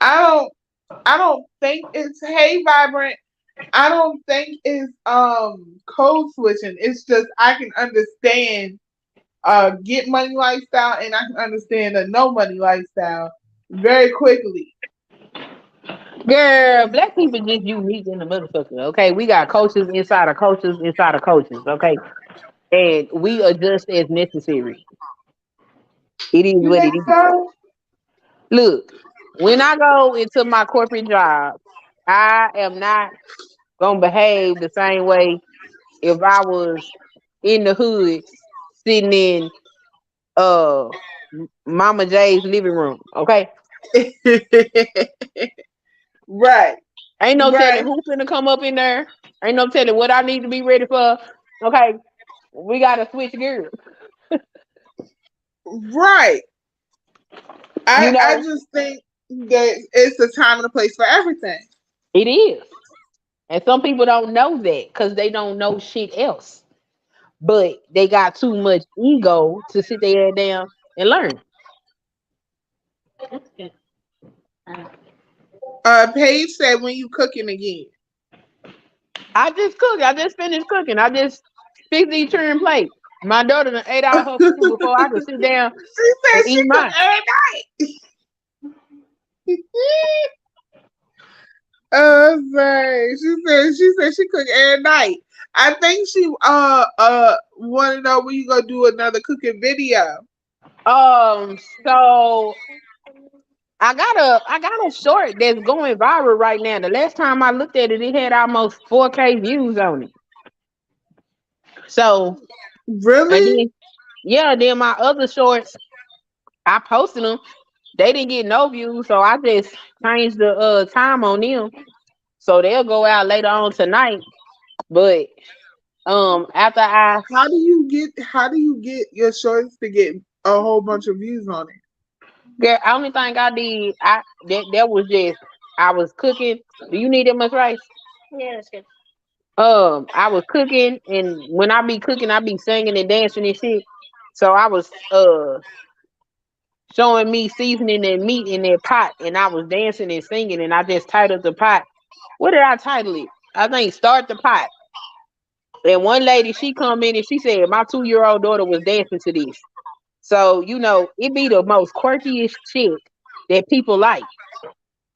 A: I don't I don't think it's hey vibrant. I don't think it's code switching. It's just I can understand get money lifestyle and I can understand a no money lifestyle very quickly.
B: Girl, black people just unique in the motherfucker. Okay, we got coaches inside of coaches inside of coaches. Okay, and we adjust as necessary. It is
A: You
B: what it
A: think
B: is.
A: so?
B: Look, when I go into my corporate job, I am not gonna behave the same way if I was in the hood sitting in uh Mama J's living room. Okay,
A: Right,
B: ain't no telling
A: right,
B: who's gonna come up in there. Ain't no telling what I need to be ready for. Okay, we gotta switch gears.
A: right.
B: You
A: I
B: know,
A: just think that it's a time and a place for everything.
B: it is. And some people don't know that because they don't know shit else. But they got too much ego to sit there down and learn.
A: Paige said when you cooking again.
B: I just cooked. I just finished cooking. I just fixed these turn plate. My daughter done ate out her food before I could sit down
A: She said
B: and
A: she
B: eat
A: cook
B: mine.
A: every night. Oh, sorry. She said she cook every night. I think she want to know when you gonna do another cooking video.
B: So I got a short that's going viral right now. The last time I looked at it, it had almost 4K views on it. So and
A: Really?
B: then yeah, then my other shorts, I posted them. They didn't get no views, so I just changed the time on them. So they'll go out later on tonight. But after I
A: How do you get your shorts to get a whole bunch of views on it?
B: the only thing I did, that was just I was cooking. Do you need that much rice? Yeah, that's good. I was cooking, and when I be cooking, I be singing and dancing and shit. So I was showing me seasoning and meat in that pot, and I was dancing and singing, and I just titled the pot. What did I title it? I think "Start the Pot." And one lady, she come in and she said my 2-year-old daughter was dancing to this. So it be the most quirkiest shit that people like.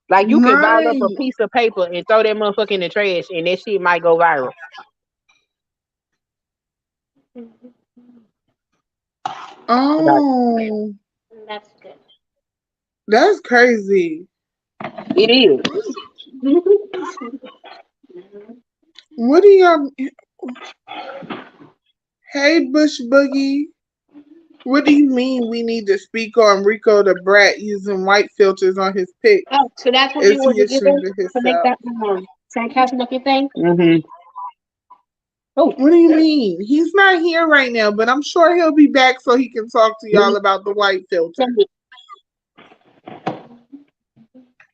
B: Like you could ball up a
A: Right.
B: piece of paper and throw that motherfucker in the trash, and that shit might go viral. Right.
A: Oh,
B: That's good.
A: that's crazy.
B: It is.
A: What do y'all? Hey, Bush Boogie. What do you mean we need to speak on Rico the Brat using white filters on his pics?
B: Oh, so that's what you
A: Is
B: were
A: he
B: using
A: ashamed of
B: to make
A: himself?
B: that sarcasm looking thing? Mm-hmm. Oh,
A: What do you mean? He's not here right now, but I'm sure he'll be back so he can talk to y'all about the white filter.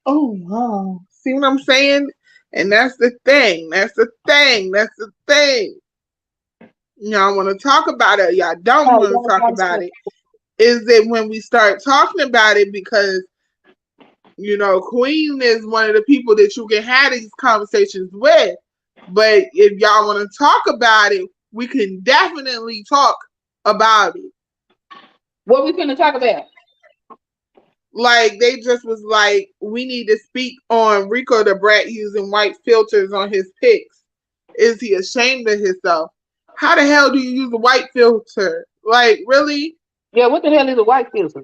A: Oh wow. See what I'm saying? And that's the thing. That's the thing. That's the thing. Y'all want to talk about it, y'all don't
B: Oh,
A: want to talk about it. Is it when we start talking about it because Queen is one of the people that you can have these conversations with. But if y'all want to talk about it, we can definitely talk about it.
B: what we finna talk about?
A: Like they just was like, we need to speak on Rico the Brat using white filters on his pics. Is he ashamed of himself? How the hell do you use a white filter? Like, really?
B: Yeah, what the hell is a white filter?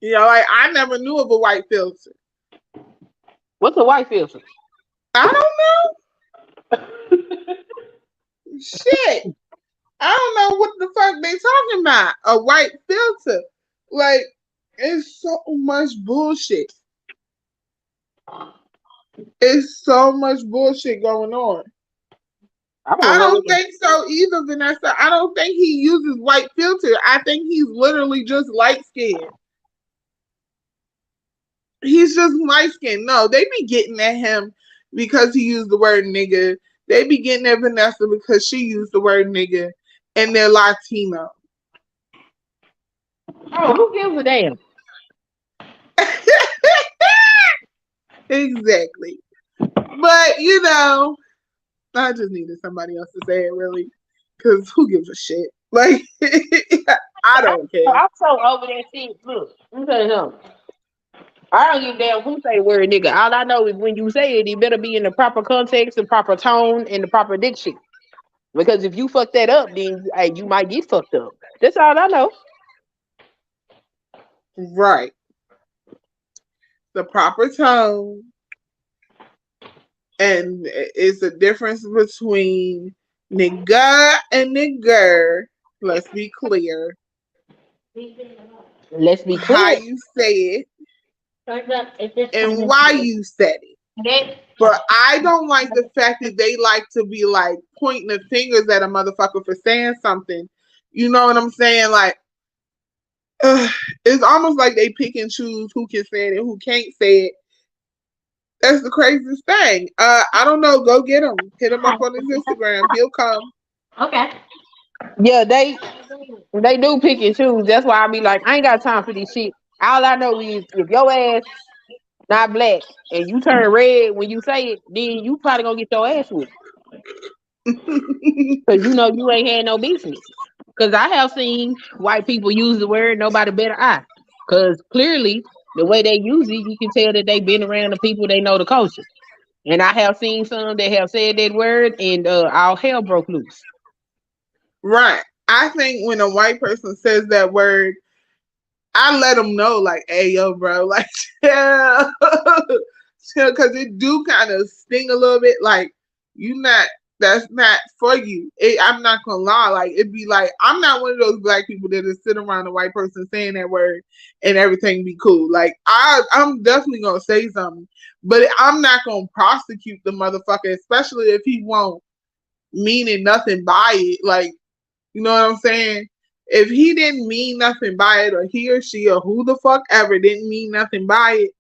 A: Like I never knew of a white filter.
B: What's a white filter?
A: I don't know. Shit. I don't know what the fuck they talking about. A white filter. Like, it's so much bullshit. It's so much bullshit going on.
B: I
A: I
B: don't know
A: don't
B: what the
A: think so either, Vanessa. I don't think he uses white filter. I think he's literally just light skinned. He's just light skinned. No, they be getting at him because he used the word nigga. They be getting at Vanessa because she used the word nigga and they're Latino.
B: Oh, who gives a damn?
A: Exactly. But, I just needed somebody else to say it, really. Because who gives a shit? Like, I don't care.
B: I'm so over that shit. Look, let me tell you something. I don't give a damn who say the word nigga. All I know is when you say it, it better be in the proper context, the proper tone, and the proper diction. Because if you fuck that up, then hey, you might get fucked up. That's all I know.
A: Right. The proper tone. And it's a difference between nigga and nigger. Let's be clear.
B: Let's be
A: How
B: clear.
A: you say it and why you said it. But I don't like the fact that they like to be like pointing the fingers at a motherfucker for saying something. You know what I'm saying? Like, it's almost like they pick and choose who can say it and who can't say it. That's the craziest thing. I don't know. Go get him. Hit him up on his Instagram. He'll come.
B: Okay. Yeah, they do pick and choose. That's why I be like, I ain't got time for this shit. All I know is if your ass not black and you turn red when you say it, then you probably gonna get your ass whooped. Cause you know you ain't had no business. Cause I have seen white people use the word nobody better I. Cause clearly the way they use it, you can tell that they been around the people they know the culture. And I have seen some that have said that word and all hell broke loose.
A: Right. I think when a white person says that word, I let them know, like, hey, yo, bro, like, chill. Chill, because it do kind of sting a little bit. Like, you not, that's not for you. I'm not going to lie. Like, it'd be like, I'm not one of those black people that just sit around a white person saying that word and everything be cool. Like, I'm definitely going to say something, but I'm not going to prosecute the motherfucker, especially if he won't meaning nothing by it. Like, you know what I'm saying? If he didn't mean nothing by it, or he or she or who the fuck ever didn't mean nothing by it,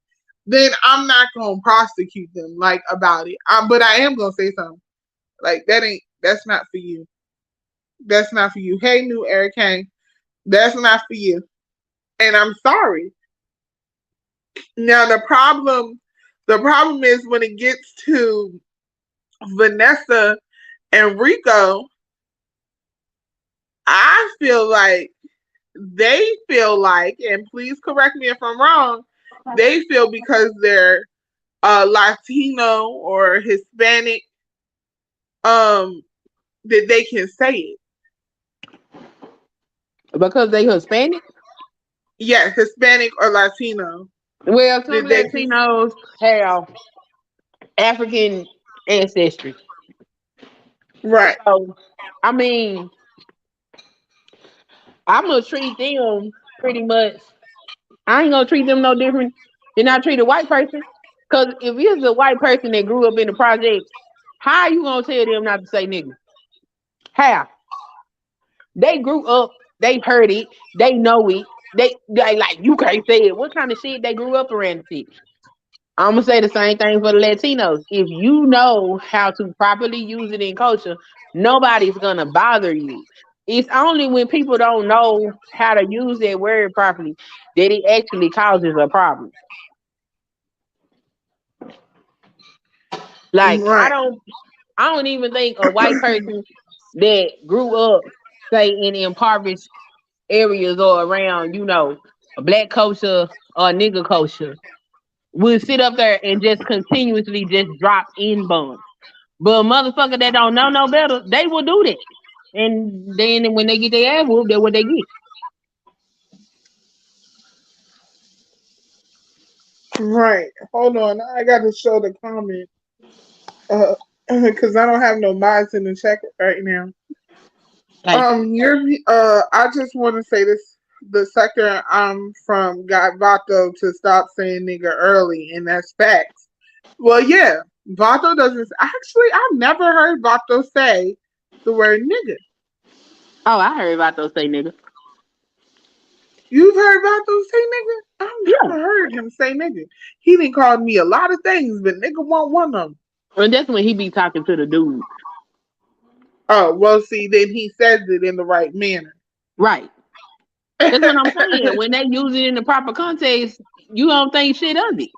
A: then I'm not gonna prosecute them like about it. But I am gonna say something. Like that's not for you. That's not for you. Hey, new Eric Kane, that's not for you. And I'm sorry. Now the problem is when it gets to Vanessa and Rico, I feel like they feel like, and please correct me if I'm wrong, they feel because they're Latino or Hispanic, that they can say it.
B: Because they Hispanic?
A: Yeah, Hispanic or Latino.
B: Well, some
A: That they can.
B: Latinos have African ancestry.
A: Right.
B: So, I mean, I'm gonna treat them pretty much. I ain't gonna treat them no different than I treat a white person. Cause if it's a white person that grew up in the projects, how you gonna tell them not to say nigga? How? They grew up, they heard it, they know it. They like you can't say it. What kind of shit they grew up around? The shit? I'm gonna say the same thing for the Latinos. If you know how to properly use it in culture, nobody's gonna bother you. It's only when people don't know how to use that word properly that it actually causes a problem. Like
A: Right.
B: I don't even think a white person that grew up, say, in impoverished areas or around, a black culture or a nigger culture would sit up there and just continuously just drop in bombs. But a motherfucker that don't know no better, they will do that. And then when they get their ass whooped, that's what they get.
A: Right. Hold on. I got to show the comment. Because I don't have no mods in the chat right now.
B: Like,
A: I just want to say this. The sector I'm from got Vato to stop saying nigga early, and that's facts. Well, yeah, Vato doesn't. Actually, I've never heard Vato say the word nigga.
B: oh, I heard about those say nigga.
A: You've heard Vato say nigga? I've
B: Yeah.
A: never heard him say nigga. He didn't call me a lot of things, but nigga wasn't one of them.
B: And that's when he be talking to the dude.
A: Oh, well, see, then he says it in the right manner.
B: Right. That's what I'm saying. When they use it in the proper context, you don't think shit of it.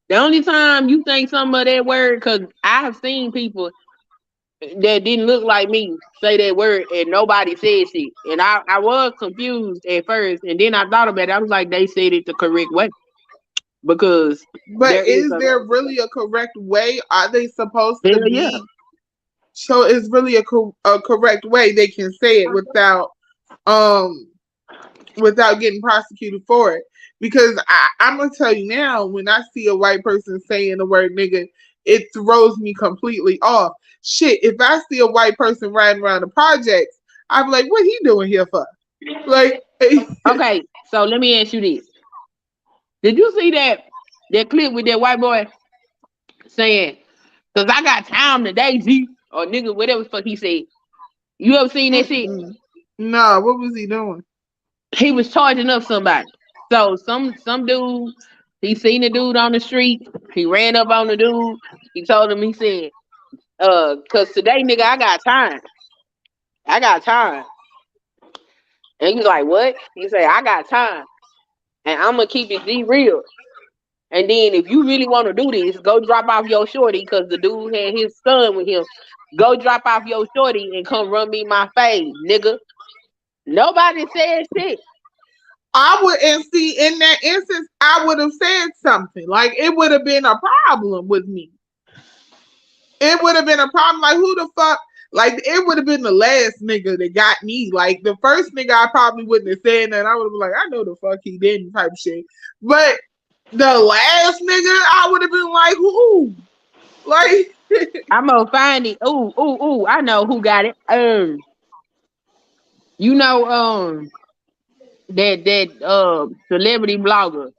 B: The only time you think some of that word, because I have seen people that didn't look like me say that word and nobody said shit. And I was confused at first. And then I thought about it. I was like, they said it the correct way. Because
A: But
B: there is
A: is
B: a
A: there really a correct way? Are they supposed to
B: hell yeah.
A: be? So it's really a correct way they can say it um without getting prosecuted for it. Because I'm gonna tell you now, when I see a white person saying the word nigga, it throws me completely off. Shit, if I see a white person riding around the projects, I'm like, what he doing here for? Like,
B: Okay, so let me ask you this. Did you see that clip with that white boy saying, cause I got time today, G, or nigga, whatever the fuck he said. You ever seen that shit?
A: no, what was he doing?
B: He was charging up somebody. So some dude, he seen the dude on the street. He ran up on the dude. He told him, he said, cause today, nigga, I got time. I got time. And he was like, what? He said, I got time. And I'm gonna keep it G real. And then if you really want to do this, go drop off your shorty because the dude had his son with him. Go drop off your shorty and come run me my fade, nigga. Nobody said shit.
A: I would, and see, in that instance, I would have said something. Like, it would have been a problem with me. It would have been a problem. Like, who the fuck? Like, it would have been the last nigga that got me. Like, the first nigga, I probably wouldn't have said that. I would have been like, I know the fuck he didn't type shit. But the last nigga, I would have been like, who? Like,
B: I'm gonna find it. Ooh, ooh, ooh. I know who got it. You know, that celebrity blogger,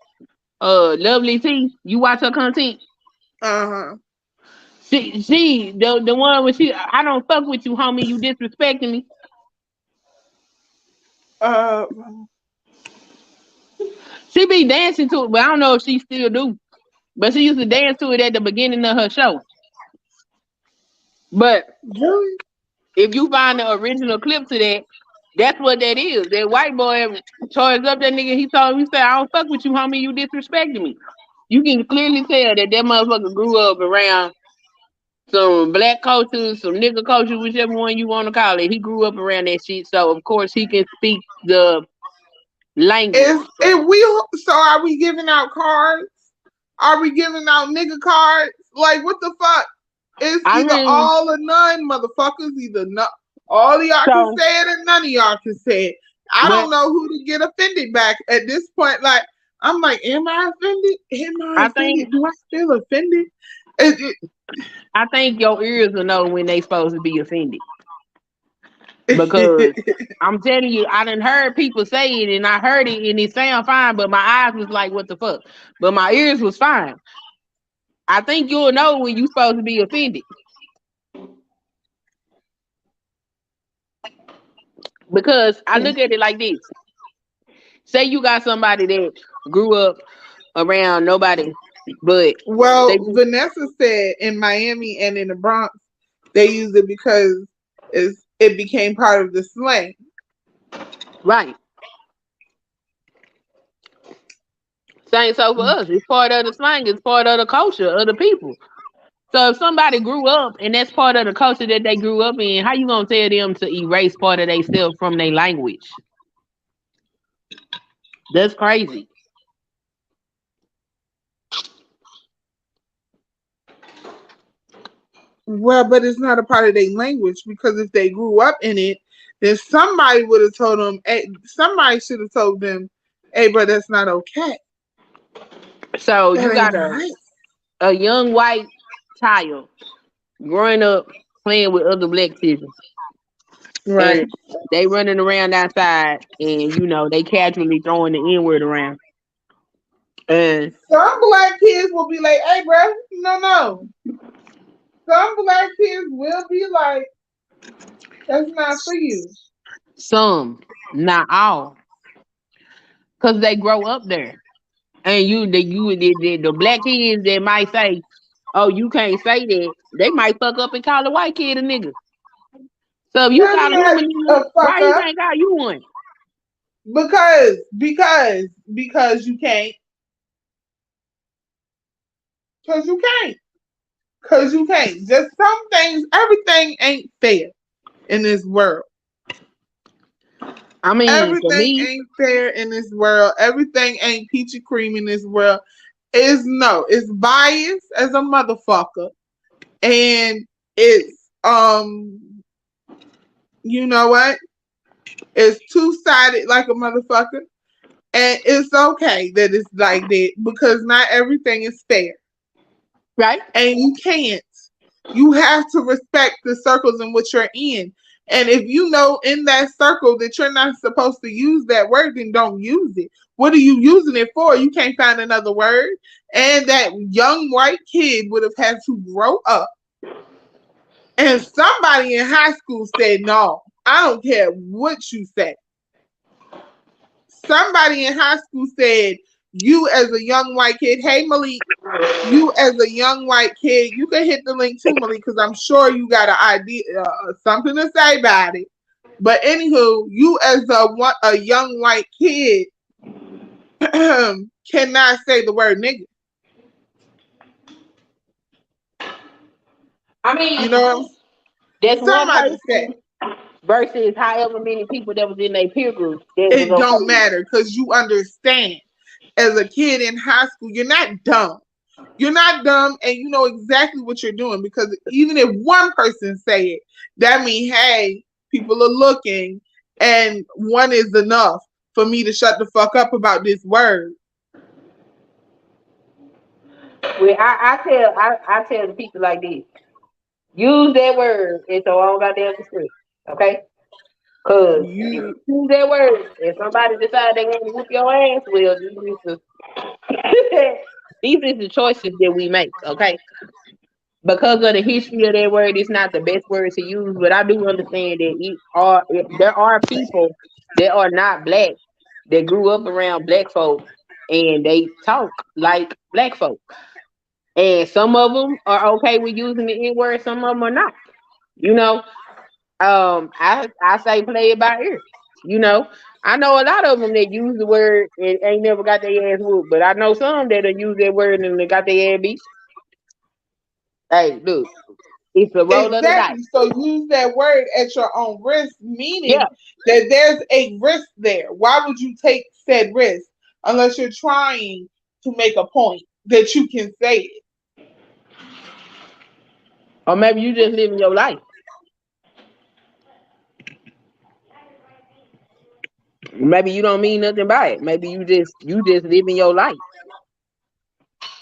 B: Lovely T. You watch her content.
A: uh-huh.
B: She the one where she, I don't fuck with you, homie. You disrespecting me.
A: Uh,
B: She be dancing to it, but I don't know if she still do. But she used to dance to it at the beginning of her show. But
A: really?
B: if you find the original clip to that, that's what that is. That white boy charged up that nigga. He told him, he said, I don't fuck with you, homie. You disrespecting me. You can clearly tell that motherfucker grew up around some black culture, some nigga culture, whichever one you want to call it. He grew up around that shit. So, of course, he can speak the language.
A: Is if we so are we giving out cards? Are we giving out nigga cards? Like, what the fuck? It's
B: I
A: either
B: mean,
A: all or none, motherfuckers. Either not, all of y'all can
B: so,
A: say it and none of y'all can say it. I
B: but
A: don't know who to get offended back at this point. Like, I'm like, am I offended? Am I
B: I
A: offended?
B: think
A: Do I feel offended? It,
B: I think your ears will know when they supposed to be offended. Because
A: it,
B: I'm telling you, I done heard people say it and I heard it and it sound fine, but my eyes was like, what the fuck? But my ears was fine. I think you'll know when you supposed to be offended. Because I look at it like this. Say you got somebody that grew up around nobody. But they
A: Well, Vanessa said in Miami and in the Bronx, they use it because it became part of the slang.
B: right. Same so for us. It's part of the slang, it's part of the culture of the people. So if somebody grew up and that's part of the culture that they grew up in, how you gonna tell them to erase part of themselves from their language? That's crazy.
A: Well, but it's not a part of their language because if they grew up in it, then somebody would have told them. Hey, somebody should have told them, "Hey, bro, that's not okay.
B: So
A: That
B: you
A: ain't
B: got
A: right."
B: a young white child growing up playing with other black children,
A: Right.
B: and they running around outside, and they casually throwing the N word around. And
A: Some black kids will be like, "Hey, bro, no, no." Some black kids will be like, "That's not for you."
B: some, not all, because they grow up there. And the black kids that might say, "Oh, you can't say that," they might fuck up and call a white kid a nigga. So if you
A: That's
B: calling him
A: not
B: a nigga,
A: a fuck
B: why he
A: up
B: can't call you one?
A: because you can't, because you can't, because you can't. Just some things, everything ain't fair in this world.
B: I mean, for
A: Everything
B: me,
A: ain't fair in this world. Everything ain't peachy cream in this world. It's biased as a motherfucker, and it's you know what? It's two sided like a motherfucker, and it's okay that it's like that because not everything is fair,
B: right?
A: and you can't. You have to respect the circles in which you're in. And if you know in that circle that you're not supposed to use that word, then don't use it. What are you using it for? You can't find another word. And that young white kid would have had to grow up. And somebody in high school said, "No, I don't care what you say." Somebody in high school said, "You as a young white kid, hey Malik, you as a young white kid, you can hit the link too, Malik, because I'm sure you got an idea, something to say about it. But anywho, you as a young white kid cannot say the word nigga.
B: I
A: You
B: mean,
A: know what
B: that's one
A: somebody said?
B: person versus however many people that was in their peer group that was
A: It don't
B: okay.
A: matter because you understand. As a kid in high school, you're not dumb. You're not dumb, and you know exactly what you're doing because even if one person say it, that means hey, people are looking, and one is enough for me to shut the fuck up about this word.
B: Well, I tell the people like this: use that word and so I don't got damn script, okay? Cause if
A: You
B: you use that word and somebody decide they want to whoop your ass, well, these is the choices that we make, okay? Because of the history of that word, it's not the best word to use, but I do understand that there are people that are not black that grew up around black folk and they talk like black folk. And some of them are okay with using the N word, some of them are not. You know, I say play it by ear. You know, I know a lot of them that use the word and ain't never got their ass whooped, but I know some that use that word and they got their ass beat. Hey, look, it's a roll of the dice.
A: exactly so use that word at your own risk,
B: Yeah.
A: meaning that there's a risk there. Why would you take said risk unless you're trying to make a point that you can say it?
B: Or maybe you just living your life. Maybe you don't mean nothing by it. Maybe you just living your life.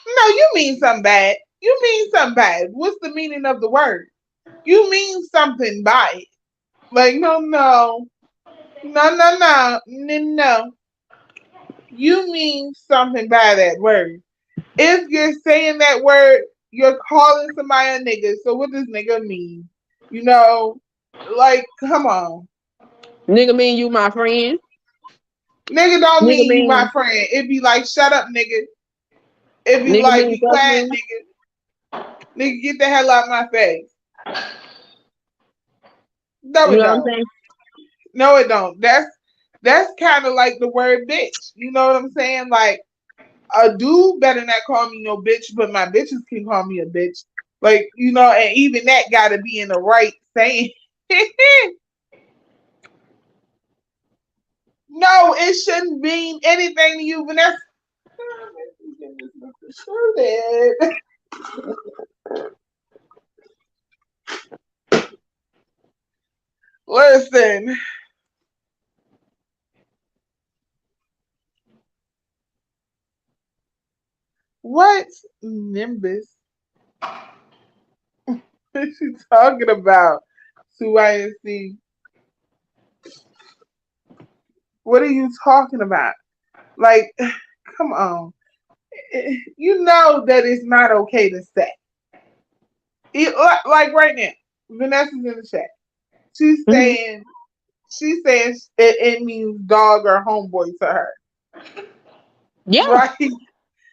A: No, you mean something bad. You mean something bad. What's the meaning of the word? You mean something by it. Like, no, no, no, no, no, no, no. You mean something by that word. If you're saying that word, you're calling somebody a nigga. So what does nigga mean? You know, like, come on.
B: Nigga mean you my friend.
A: Nigga don't
B: Nigga
A: mean you my
B: mean
A: friend. It'd be like, shut up, nigga. It be
B: Nigga
A: like,
B: mean
A: be
B: fuck
A: quiet,
B: you.
A: nigga. Nigga, get the hell out my face. No,
B: You
A: it
B: know what I'm
A: don't.
B: saying?
A: No, it don't. That's kind of like the word bitch. You know what I'm saying? Like a dude better not call me no bitch, but my bitches can call me a bitch. Like, you know, and even that gotta be in the right saying. No, it shouldn't mean anything to you, Vanessa. Listen, what Nimbus is she talking about? CYNC. What are you talking about? Like, come on. You know that it's not okay to say. Like right now, Vanessa's in the chat. She's
B: Mm-hmm.
A: saying it means dog or homeboy to her.
B: Yeah.
A: Right?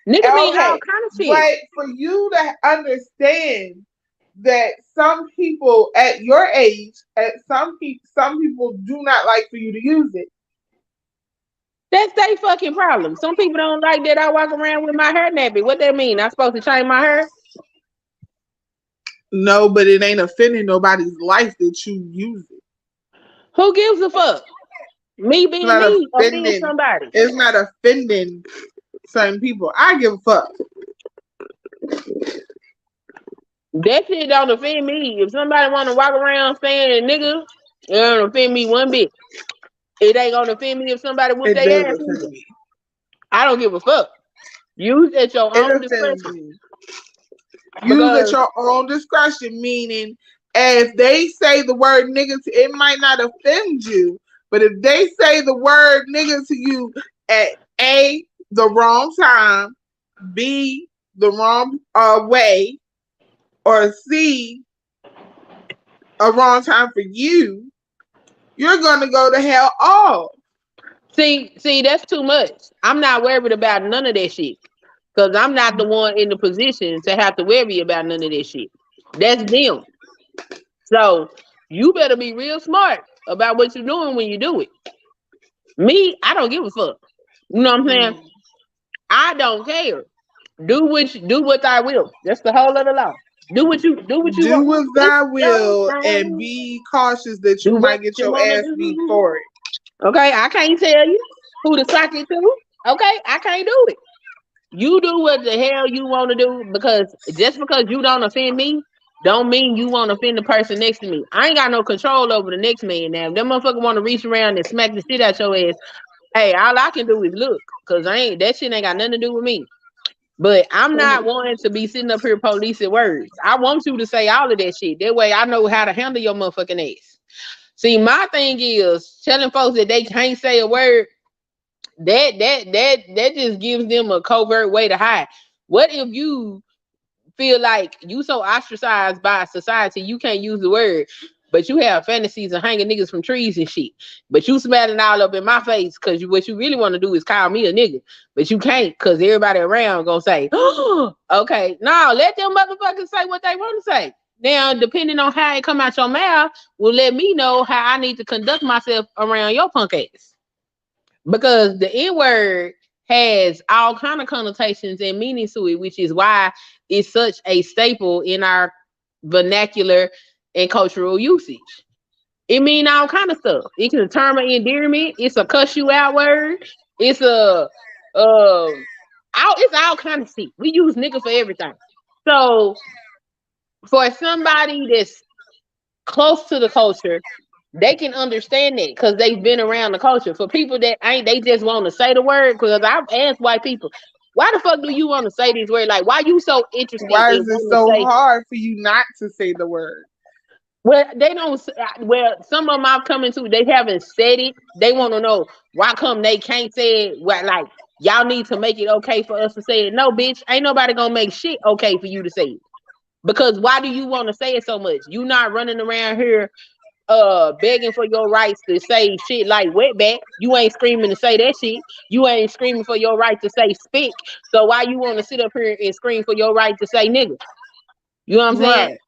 B: Nigga mean all
A: Okay.
B: kind of shit.
A: But for you to understand that some people at your age, some people do not like for you to use it.
B: That's their fucking problem. Some people don't like that I walk around with my hair nappy. What that mean? I supposed to change my hair?
A: No, but it ain't offending nobody's life that you use it.
B: Who gives a fuck? Me
A: It's
B: being
A: not
B: me offend
A: offending.
B: somebody.
A: It's not offending certain people. I give a fuck.
B: That shit don't offend me. If somebody want to walk around saying nigga, it don't offend me one bit. It ain't gonna offend me if somebody whoop
A: It
B: their
A: does
B: ass
A: offend
B: either.
A: me.
B: I don't give a fuck. Use at your
A: It
B: own
A: offends
B: discretion.
A: me. Use at
B: Because
A: your own discretion, meaning if they say the word nigga, it might not offend you, but if they say the word nigga to you at A, the wrong time, B, the wrong way, or C, a wrong time for you, you're gonna go to hell all.
B: see, that's too much. I'm not worried about none of that shit. Cause I'm not the one in the position to have to worry about none of that shit. That's them. So you better be real smart about what you're doing when you do it. Me, I don't give a fuck. You know what I'm saying?
A: Mm.
B: I don't care. Do what I will. That's the whole of the law. Do what you
A: Do
B: want.
A: what
B: Do
A: thy
B: your
A: will and
B: thing.
A: be cautious that you
B: Do what
A: might get
B: you
A: your
B: wanna
A: ass beat
B: do.
A: for it.
B: Okay, I can't tell you who to sock it to. Okay, I can't do it. You do what the hell you want to do because just because you don't offend me, don't mean you won't offend the person next to me. I ain't got no control over the next man now. If that motherfucker want to reach around and smack the shit out your ass, hey, all I can do is look, cause that shit ain't got nothing to do with me. But I'm not wanting to be sitting up here policing words. I want you to say all of that shit. That way I know how to handle your motherfucking ass. See, my thing is telling folks that they can't say a word, that just gives them a covert way to hide. What if you feel like you so ostracized by society you can't use the word, but you have fantasies of hanging niggas from trees and shit, but you smelling all up in my face because what you really want to do is call me a nigga, but you can't because everybody around gonna say, oh, okay, no, let them motherfuckers say what they want to say. Now, depending on how it come out your mouth, will let me know how I need to conduct myself around your punk ass. Because the N word has all kind of connotations and meanings to it, which is why it's such a staple in our vernacular and cultural usage. It mean all kind of stuff. It can term of endearment. It's a cuss you out word. It's a it's all kind of shit. We use nigga for everything. So for somebody that's close to the culture, they can understand that because they've been around the culture. For people that ain't, they just want to say the word. Because I've asked white people, why the fuck do you want to say these words? Like, why you so interested
A: Why
B: in
A: is it
B: wanting to
A: so
B: say?
A: hard for you not to say the word?
B: Well, they don't. Well, some of them I've come into, they haven't said it. They want to know why come they can't say it. What, like, y'all need to make it okay for us to say it. No, bitch, ain't nobody gonna make shit okay for you to say it. Because why do you want to say it so much? You not running around here begging for your rights to say shit like wetback. You ain't screaming to say that shit. You ain't screaming for your right to say spick. So why you want to sit up here and scream for your right to say nigga? You know what I'm saying?
A: Right.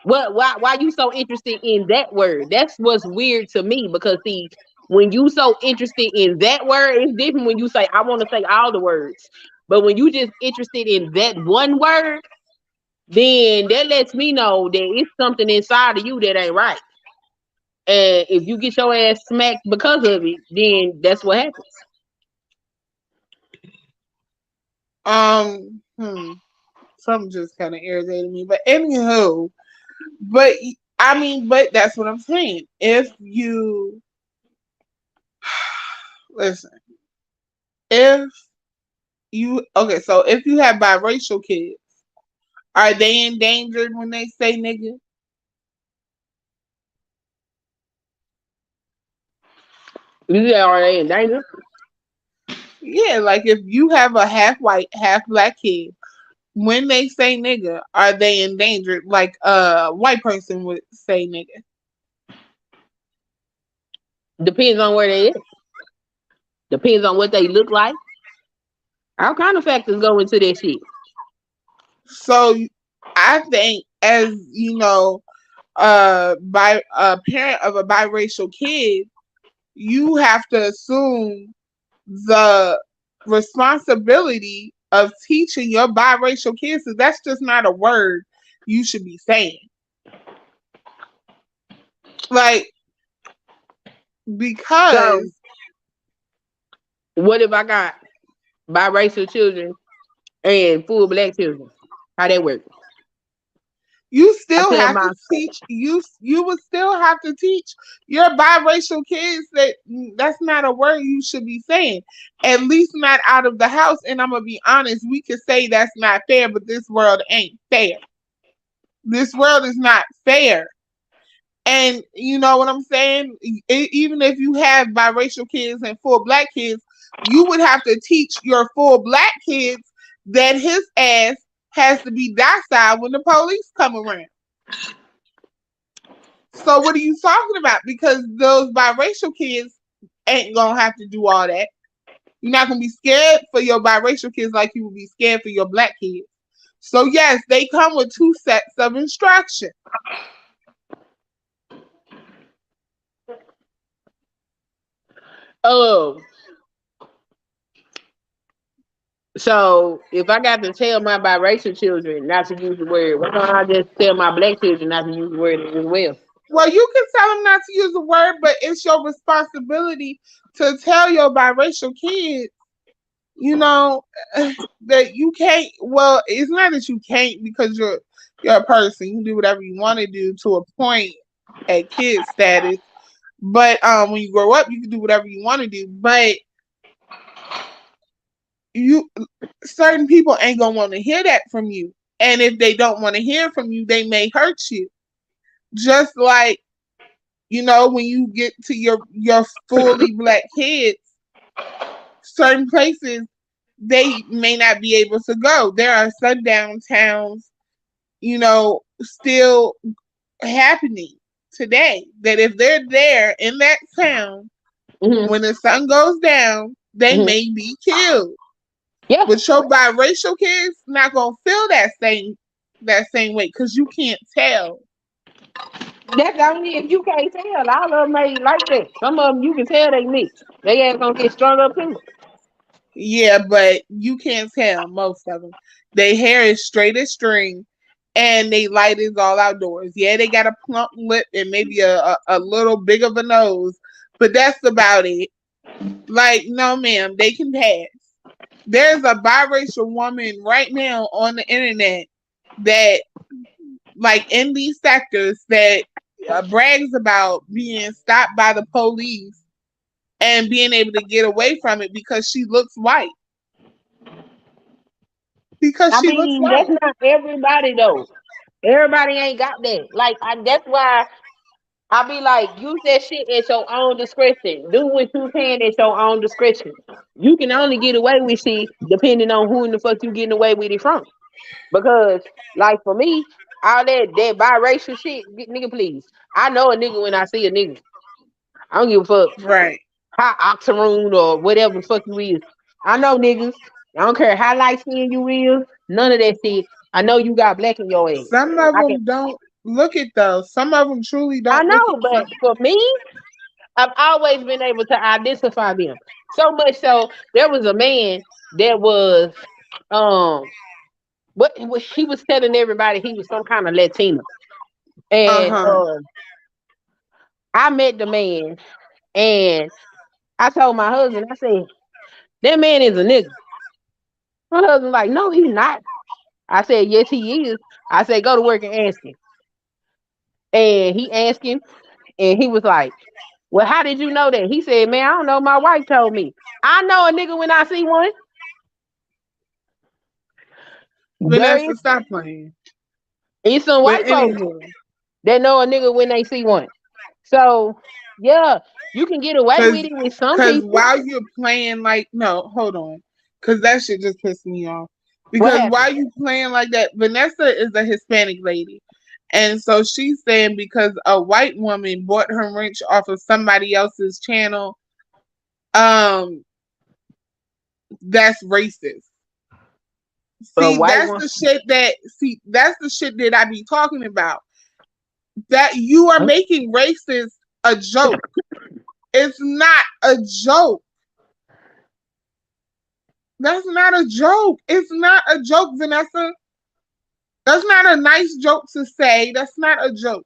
B: What? Why you so interested in that word? That's what's weird to me because see, when you so interested in that word, it's different when you say I want to say all the words. But when you just interested in that one word, then that lets me know that it's something inside of you that ain't right. And if you get your ass smacked because of it, then that's what happens.
A: Um. Hmm. Something just kind of irritated me, but anywho, but I mean, but that's what I'm saying. If you listen, if you okay, so if you have biracial kids, are they endangered when they say nigga?
B: You say, are they in danger?
A: Yeah, like if you have a half white, half black kid, when they say nigga, are they endangered like a white person would say nigga?
B: Depends on where they is. Depends on what they look like. All kind of factors go into that shit.
A: So I think as you know, by a parent of a biracial kid, you have to assume the responsibility of teaching your biracial kids that that's just not a word you should be saying. Like,
B: So
A: because
B: what if I got biracial children and full black children? How that work?
A: you
B: I
A: still
B: tell
A: have to
B: my
A: teach you would still have to teach your biracial kids that that's not a word you should be saying, at least not out of the house. And I'm gonna be honest, we could say that's not fair, but this world ain't fair. This world is not fair. And you know what I'm saying? Even if you have biracial kids and full black kids, you would have to teach your full black kids that his ass has to be docile when the police come around. So what are you talking about? Because those biracial kids ain't gonna have to do all that. You're not gonna be scared for your biracial kids like you would be scared for your black kids. So yes, they come with two sets of instruction.
B: oh, so if I got to tell my biracial children not to use the word, why don't I just tell my black children not to use the word as well?
A: Well, you can tell them not to use the word, but it's your responsibility to tell your biracial kids, you know, that you can't. Well, it's not that you can't because you're a person. You can do whatever you want to do to a point at kid status. But when you grow up, you can do whatever you want to do. But you, certain people ain't gonna want to hear that from you. And if they don't want to hear from you, they may hurt you. Just like when you get to your fully black kids, certain places they may not be able to go. There are sundown towns, still happening today. That if they're there in that town
B: Hmm.
A: when the sun goes down, they
B: Hmm.
A: may be killed.
B: Yeah,
A: But your biracial kids not gonna feel that same way because you can't tell.
B: that's only if you can't tell. All of them ain't like that. Some of them you can tell they mixed. They ain't gonna get strung up too.
A: Yeah, but you can't tell most of them. Their hair is straight as string, and they light is all outdoors. Yeah, they got a plump lip and maybe a little big of a nose, but that's about it. Like, no, ma'am, they can pass. There's a biracial woman right now on the internet that, like, in these sectors that brags about being stopped by the police and being able to get away from it because she looks white. Because
B: I
A: she looks
B: mean,
A: white.
B: that's not everybody though. Everybody ain't got that. That's why I be like, use that shit at your own discretion. Do what you can at your own discretion. You can only get away with shit depending on who in the fuck you getting away with it from. Because, like for me, All that biracial shit, nigga, please. I know a nigga when I see a nigga. I don't give a fuck
A: Right.
B: how octoroon or whatever the fuck you is. I know niggas. I don't care how light skinned you is. None of that shit. I know you got black in your ass.
A: Some of
B: I can.
A: them don't look it though. Some of them truly
B: I
A: don't look it.
B: know, but for me, I've always been able to identify them. So much so, there was a man that was, um, he was telling everybody he was some kind of Latino,
A: Uh
B: and
A: huh.
B: I met the man, and I told my husband, I said, that man is a nigga. My husband like, no, he's not. I said, yes, he is. I said, go to work and ask him. And he asked him, and he was like, well, how did you know that? He said, man, I don't know. My wife told me. I know a nigga when I see one. There
A: Vanessa, stop playing.
B: is some
A: But
B: white folks
A: anywho,
B: that know a nigga when they see one. So, yeah, you can get away
A: cause
B: with it with some
A: cause
B: people.
A: while you're playing like no, hold on, cause that shit just pissed me off.
B: What
A: Because
B: happened?
A: while you playing like that, Vanessa is a Hispanic lady, and so she's saying because a white woman bought her wrench off of somebody else's channel, um, that's racist.
B: A
A: See,
B: white one.
A: that's the shit that I be talking about. That you are
B: Huh?
A: making racist a joke. It's not a joke. That's not a joke. It's not a joke, Vanessa. That's not a nice joke to say. That's not a joke.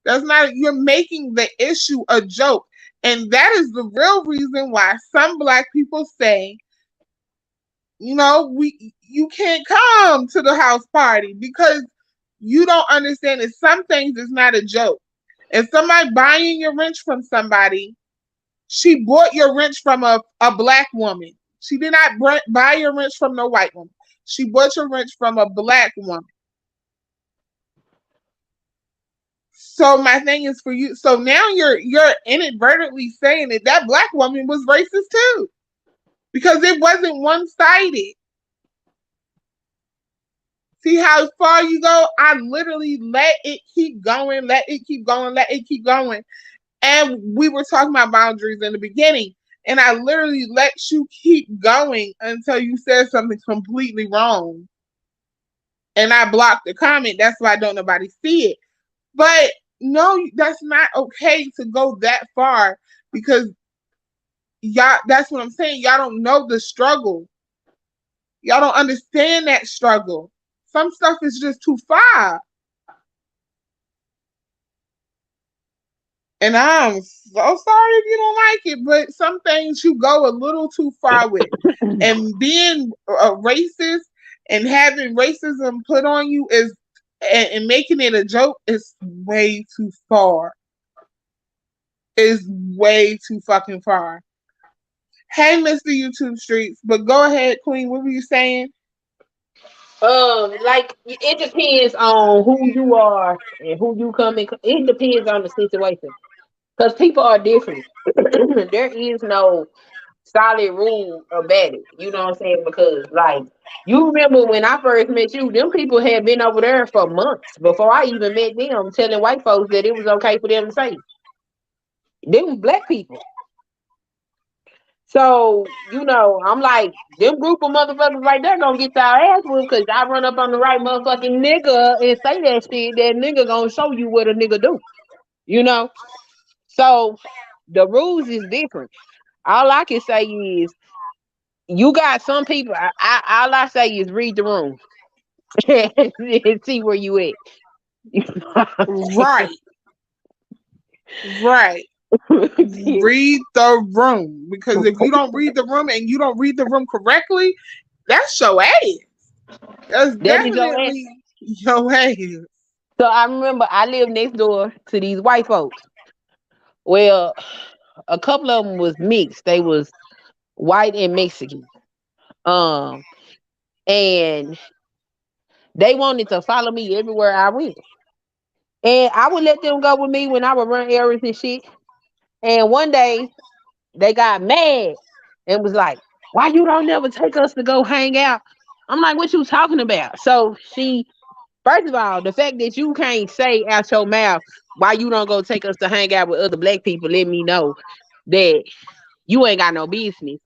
A: That's not, you're making the issue a joke. And that is the real reason why some black people say, you can't come to the house party because you don't understand that some things is not a joke. If somebody buying your wrench from somebody, she bought your wrench from a black woman. She did not buy your wrench from no white woman. She bought your wrench from a black woman. So my thing is for you. So now you're inadvertently saying that that black woman was racist too, because it wasn't one sided. See how far you go? I literally let it keep going, let it keep going, let it keep going. And we were talking about boundaries in the beginning. And I literally let you keep going until you said something completely wrong. And I blocked the comment. That's why don't nobody see it. But no, that's not okay to go that far because y'all, that's what I'm saying. Y'all don't know the struggle. Y'all don't understand that struggle. Some stuff is just too far. And I'm so sorry if you don't like it, but some things you go a little too far with. And being a racist and having racism put on you is and making it a joke is way too far. Is way too fucking far. Hey, Mr. YouTube Streets, but go ahead, Queen. What were you saying?
B: Like it depends on who you are and who you come in. It depends on the situation because people are different. There is no solid rule about it. You know what I'm saying? Because like you remember when I first met you, them people had been over there for months before I even met them, telling white folks that it was okay for them to say. Them was black people. So, I'm like, them group of motherfuckers right there gonna get y'all ass whooped because y'all run up on the right motherfucking nigga and say that shit. That nigga gonna show you what a nigga do, you know? So, the rules is different. All I can say is, you got some people, all I say is read the room and see where you at. You know what I'm
A: Right, right.
B: saying?
A: Read the room. Because if you don't read the room and you don't read the room correctly, that's your ass. That's
B: That is your ass.
A: definitely your ass.
B: So, I remember I lived next door to these white folks. Well, a couple of them was mixed. They was white and Mexican. Um, and they wanted to follow me everywhere I went. And I would let them go with me when I would run errands and shit. And one day they got mad and was like, why you don't never take us to go hang out? I'm like, what you talking about? So First of all, the fact that you can't say out your mouth why you don't go take us to hang out with other black people, let me know that you ain't got no business.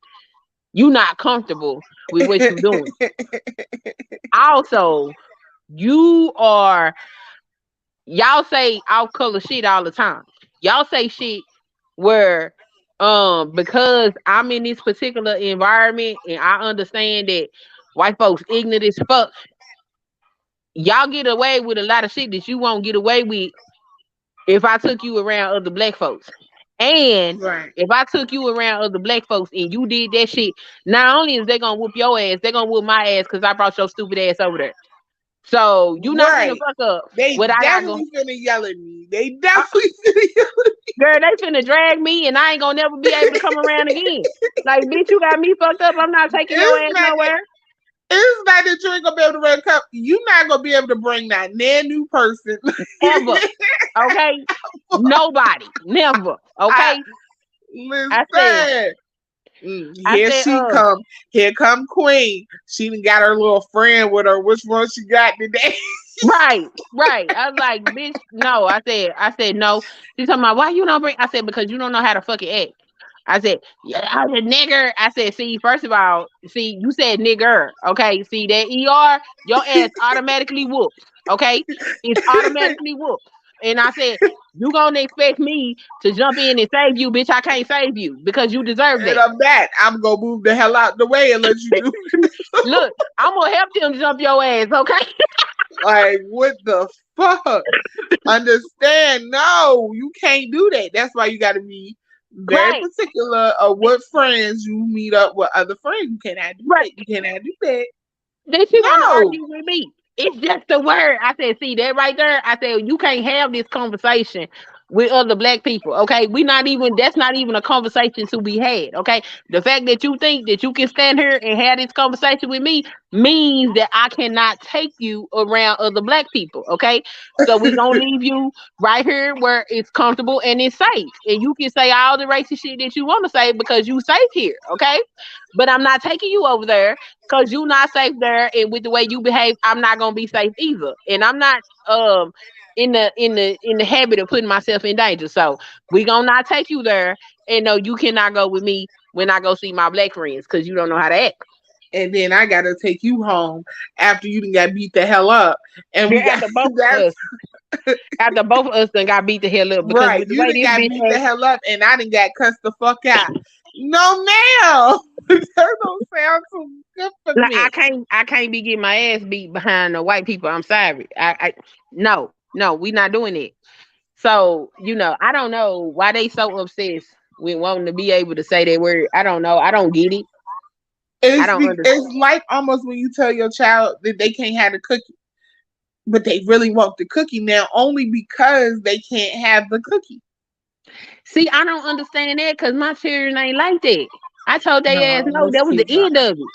B: You not comfortable with what you doing. Also, you are y'all say off color shit all the time. Y'all say shit where because I'm in this particular environment and I understand that white folks ignorant as fuck, y'all get away with a lot of shit that you won't get away with if I took you around other black folks. And
A: Right.
B: if I took you around other black folks and you did that shit, not only is they gonna whoop your ass, they gonna whoop my ass because I brought your stupid ass over there. So you not finna
A: Right.
B: fuck up
A: They
B: what I got going.
A: definitely finna yell at me. They definitely finna yell at
B: Girl, they finna drag me and I ain't gonna never be able to come around again. Like, bitch, you got me fucked up. I'm not
A: me.
B: taking your ass nowhere.
A: It's not that you ain't gonna be able to run cup. You not gonna be able to bring that new person.
B: Ever. Okay? Nobody. Never.
A: I,
B: Okay? I said,
A: listen.
B: I
A: Here
B: said,
A: she come. Here come Queen. She done got her little friend with her. Which one she got today?
B: right, right. I was like, bitch, no. I said no. She talking about why you don't bring I said, because you don't know how to fucking act. I said, yeah, I said nigger. I said, see, first of all, see, you said nigger. Okay. See that ER, your ass automatically whoops. Okay. It's automatically whoops. And I said, you gonna expect me to jump in and save you, bitch. I can't save you because you deserve
A: And
B: that.
A: I'm back. I'm gonna move the hell out the way and let you do it.
B: Look, I'm gonna help them jump your ass, okay?
A: Like, what the fuck? Understand? No, you can't do that. That's why you got to be very
B: Right.
A: particular of what friends you meet up with other friends. You cannot do
B: Right.
A: that. You cannot do that.
B: Then she want to
A: No.
B: argue with me. It's just a word. I said, see that right there? I said, you can't have this conversation with other black people. Okay. That's not even a conversation to be had. Okay. The fact that you think that you can stand here and have this conversation with me means that I cannot take you around other black people. Okay. So we gonna leave you right here where it's comfortable and it's safe. And you can say all the racist shit that you want to say because you safe here. Okay. But I'm not taking you over there because you not safe there, and with the way you behave, I'm not gonna be safe either. And I'm not in the habit of putting myself in danger. So we gonna not take you there. And no, you cannot go with me when I go see my black friends because you don't know how to act.
A: And then I got to take you home after you done got beat the hell up. And we
B: Yeah,
A: got, that's
B: after both of us done got beat the hell up because
A: right.
B: with the
A: You
B: way
A: done
B: this
A: got
B: bitch
A: beat the
B: acts,
A: hell up and I done got cussed the fuck out. No, ma'am. That don't sound too good for
B: like
A: me.
B: I can't be getting my ass beat behind the white people. I'm sorry. No, we not doing it. So, I don't know why they so obsessed with wanting to be able to say that word. I don't know. I don't get it. I don't understand.
A: It's like almost when you tell your child that they can't have the cookie, but they really want the cookie now only because they can't have the cookie.
B: See, I don't understand that because my children ain't like that. I told they ass
A: No,
B: no,
A: most
B: that was the
A: kids are.
B: end of it.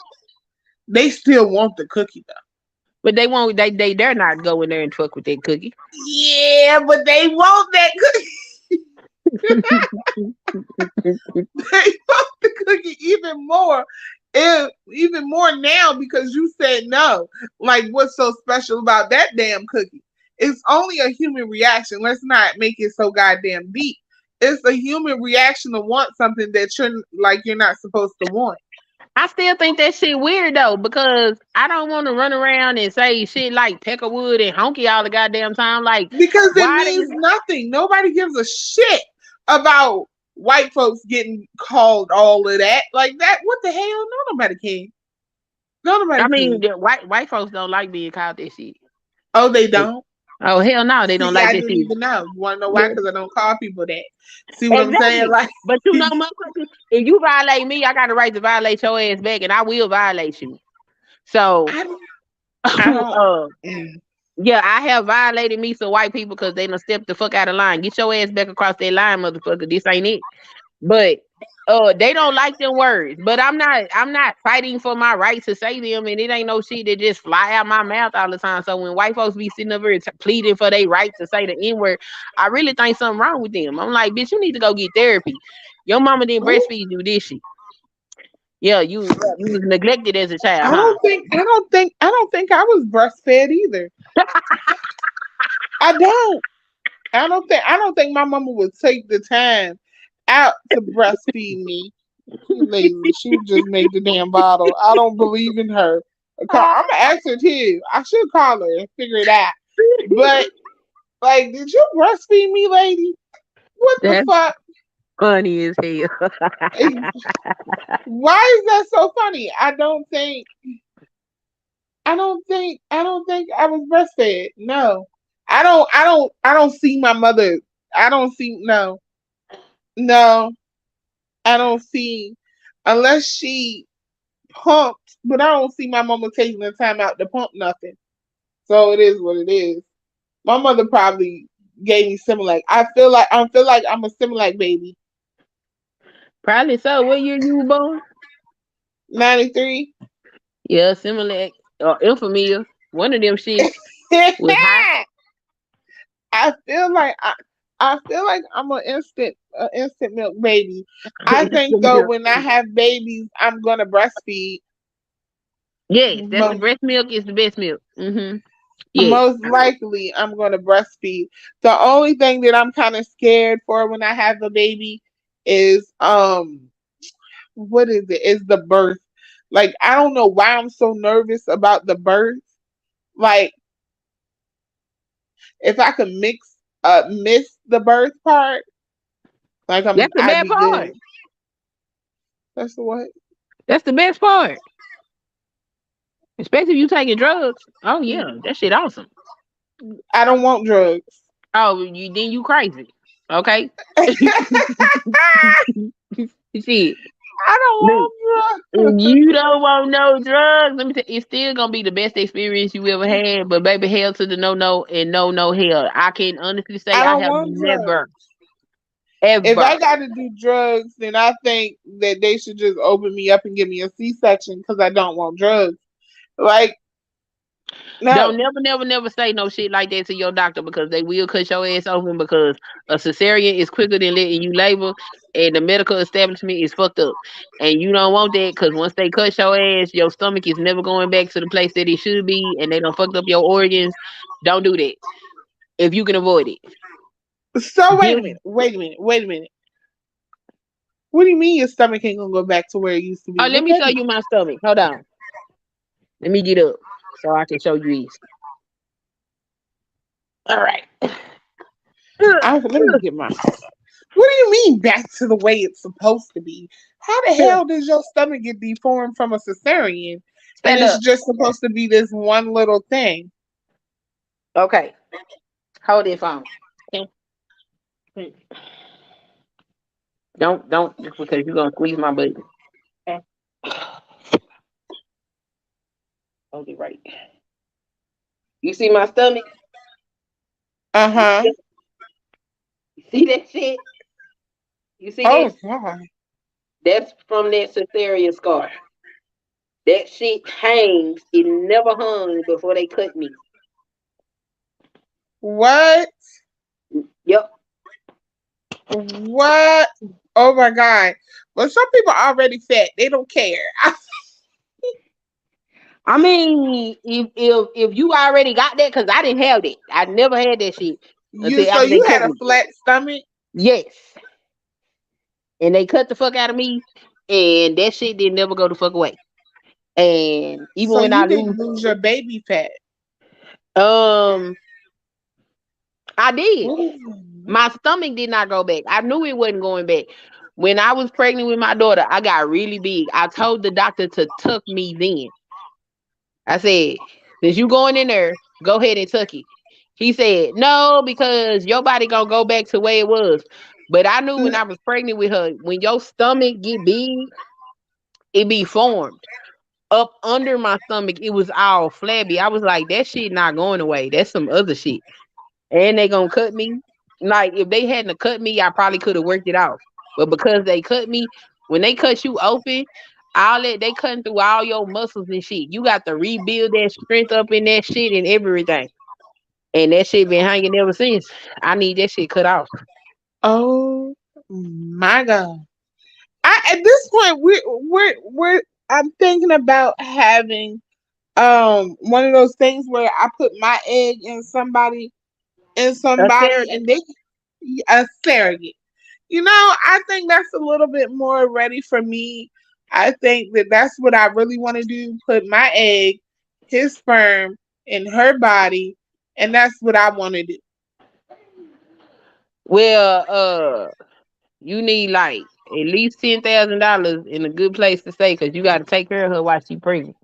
A: They still want the cookie though.
B: But they won't. They dare not go in there and fuck with that cookie.
A: Yeah, but they want that cookie. They want the cookie even more. And even more now because you said no. Like, what's so special about that damn cookie? It's only a human reaction. Let's not make it so goddamn deep. It's a human reaction to want something that you're not supposed to want.
B: I still think that shit weird though because I don't want to run around and say shit like Peckerwood and Honky all the goddamn time. Like,
A: Because it
B: why
A: means
B: they?
A: nothing. Nobody gives a shit about white folks getting called all of that. Like that, what the hell? No, nobody can. No,
B: I
A: nobody
B: mean,
A: can.
B: the white folks don't like being called that shit.
A: Oh, they don't?
B: Oh hell no, they don't
A: See,
B: like
A: I
B: that
A: didn't
B: shit.
A: even know. You want to know why?
B: Yeah,
A: Because I don't call people that. See what I'm saying?
B: exactly.
A: Like,
B: But motherfuckers, if you violate me, I got the right to violate your ass back, and I will violate you. So,
A: I don't, I don't,
B: uh,
A: mm.
B: yeah, I have violated me some white people because they done stepped the fuck out of line. Get your ass back across that line, motherfucker. This ain't it. But they don't like them words. But I'm not fighting for my right to say them, and it ain't no shit that just fly out my mouth all the time. So when white folks be sitting up here pleading for their right to say the N word, I really think something wrong with them. I'm like, bitch, you need to go get therapy. Your mama didn't
A: Ooh,
B: breastfeed you, did she? Yeah, you was neglected as a child, huh?
A: I was breastfed either. I don't. I don't think my mama would take the time out to breastfeed me. She lazy. She would just make the damn bottle. I don't believe in her. I'm gonna ask her too. I should call her and figure it out. But like, did you breastfeed me, lady? What the
B: That's
A: fuck?
B: funny as hell.
A: Eh, why is that so funny? I don't think I was breastfed. No. I don't see my mother. I don't see no. No. I don't see unless she pumped, but I don't see my mama taking the time out to pump nothing. So it is what it is. My mother probably gave me Similac. I feel like I'm a Similac baby.
B: Probably so. What year you were born?
A: 93.
B: Yeah, Similac or Infamil. One of them shits was hot.
A: I feel like I feel like I'm an instant milk baby. I think though when I have babies, I'm gonna breastfeed.
B: Yes, that's the
A: Most,
B: breast milk is the best milk. Yes.
A: most likely, I'm gonna breastfeed. The only thing that I'm kind of scared for when I have a baby is what is it? Is the birth. Like I don't know why I'm so nervous about the birth. Like if I could miss the birth part,
B: That's the
A: I'd
B: bad
A: be good.
B: part.
A: That's what.
B: That's the best part. Especially if you taking drugs. Oh yeah, that shit awesome.
A: I don't want drugs.
B: Oh, you crazy. Okay. Shit.
A: I don't
B: Look,
A: want
B: if
A: drugs.
B: you don't want no drugs, let me tell you, it's still gonna be the best experience you ever had. But baby, hell to the no and no hell. I can honestly say
A: I
B: I
A: don't
B: have
A: want drugs.
B: never,
A: If I
B: ever.
A: got to do drugs, then I think that they should just open me up and give me a C-section because I don't want drugs. Like,
B: Don't
A: no.
B: never say no shit like that to your doctor because they will cut your ass open because a cesarean is quicker than letting you labor and the medical establishment is fucked up. And you don't want that because once they cut your ass, your stomach is never going back to the place that it should be and they don't fucked up your organs. Don't do that if you can avoid it.
A: So wait a
B: Give
A: minute. Wait a minute. Wait a minute. What do you mean your stomach ain't gonna go back to where it used to be?
B: let
A: What
B: me
A: that
B: show
A: mean?
B: you my stomach. Hold on. Let me get up so I can show you this. All right.
A: Let me get my. What do you mean back to the way it's supposed to be? How the hell does your stomach get deformed from a cesarean, and
B: Stand
A: it's
B: up.
A: just supposed to be this one little thing?
B: Okay. Hold it phone. Okay. Don't just because you're gonna squeeze my butt. Okay. Hold it right. You see my stomach?
A: Uh huh.
B: You see that shit? You see
A: Oh
B: that?
A: God.
B: That's from that cesarean scar. That shit hangs. It never hung before they cut me.
A: What?
B: Yep.
A: What? Oh my God. Well, some people are already fat. They don't care.
B: I mean, if you already got that, cause I didn't have that. I never had that shit until
A: So
B: after they
A: you had
B: cut
A: a
B: me.
A: flat stomach.
B: Yes, and they cut the fuck out of me, and that shit didn't never go the fuck away. And even
A: So
B: when I
A: you
B: lose,
A: didn't lose your baby fat.
B: um, I did.
A: What is
B: My stomach did not go back. I knew it wasn't going back. When I was pregnant with my daughter, I got really big. I told the doctor to tuck me then. I said, since you going in there, go ahead and tuck it. He said, no, because your body gonna go back to where it was. But I knew when I was pregnant with her, when your stomach get big, it be formed. Up under my stomach, it was all flabby. I was like, that shit not going away. That's some other shit. And they gonna cut me. Like if they hadn't have cut me, I probably could have worked it out. But because they cut me, when they cut you open, all that they cutting through all your muscles and shit. You got to rebuild that strength up in that shit and everything. And that shit been hanging ever since. I need that shit cut off.
A: Oh my God. At this point we're I'm thinking about having one of those things where I put my egg in
B: A
A: somebody
B: surrogate.
A: and they a surrogate. You know, I think that's a little bit more ready for me. I think that that's what I really want to do. Put my egg, his sperm, in her body, and that's what I want to do.
B: Well, you need like at least $10,000 in a good place to stay because you got to take care of her while she pregnant.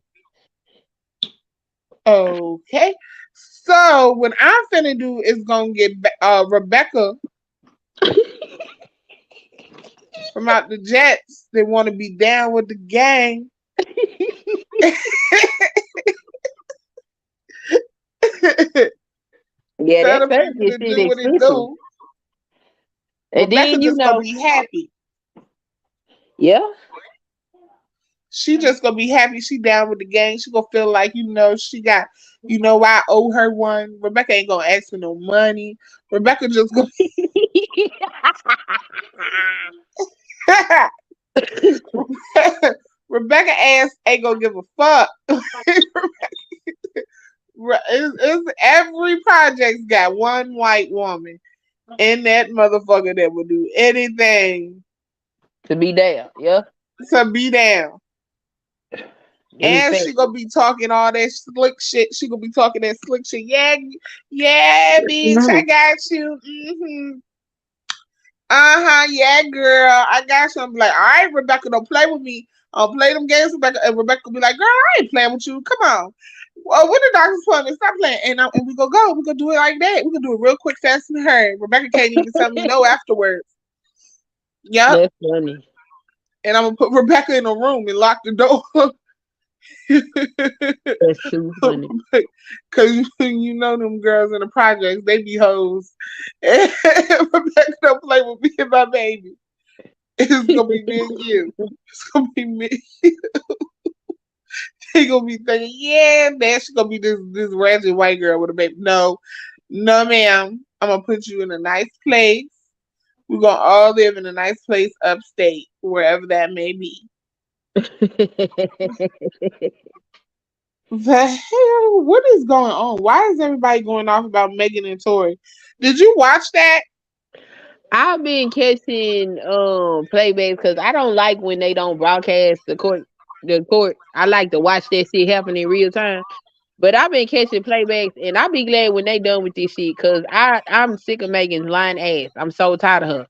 A: Okay. So what I'm finna do is gonna get Rebecca from out the Jets. They want to be down with the gang.
B: Yeah,
A: Tell
B: that
A: the people
B: surrogate
A: to
B: shit
A: do what it
B: expensive.
A: do.
B: And
A: Rebecca
B: then
A: just gonna be happy.
B: yeah,
A: She just gonna be happy she down with the gang. She gonna feel like, she got, I owe her one. Rebecca ain't gonna ask for no money. Rebecca just gonna Rebecca ass ain't gonna give a fuck. It's every project's got one white woman in that motherfucker that will do anything
B: to be there. Yeah,
A: to be down.
B: them is
A: And
B: fat.
A: she gonna be talking all that slick shit. She gonna be talking that slick shit. Yeah, yeah, bitch, I
B: Mhm.
A: got you. Uh-huh, yeah, girl, I got you. I'm like, all right, Rebecca, don't play with me. I'll play them games, Rebecca. And Rebecca will be like, girl, I ain't playing with you. Come on. Well, when the doctor's appointment, stop playing. And we go. We gonna do it like that. We gonna do it real quick, fast and hurry. Rebecca can't even tell me no afterwards. Yep.
B: That's funny.
A: And I'm gonna put Rebecca in a room and lock the door.
B: That's too funny.
A: Cause you know them girls in the projects, they be hoes. And Rebecca don't play with me and my baby. It's gonna be me and you. It's gonna be me. He gonna be thinking, yeah, man, she's gonna be this ratchet white girl with a baby. No, no, ma'am. I'm gonna put you in a nice place. We're gonna all live in a nice place upstate, wherever that may be. The hell? What is going on? Why is everybody going off about Megan and Tori? Did you watch that?
B: I've been catching playbacks because I don't like when they don't broadcast the court. The court. I like to watch that shit happen in real time. But I've been catching playbacks, and I'll be glad when they done with this shit because I'm sick of Megan's lying ass. I'm so tired of her.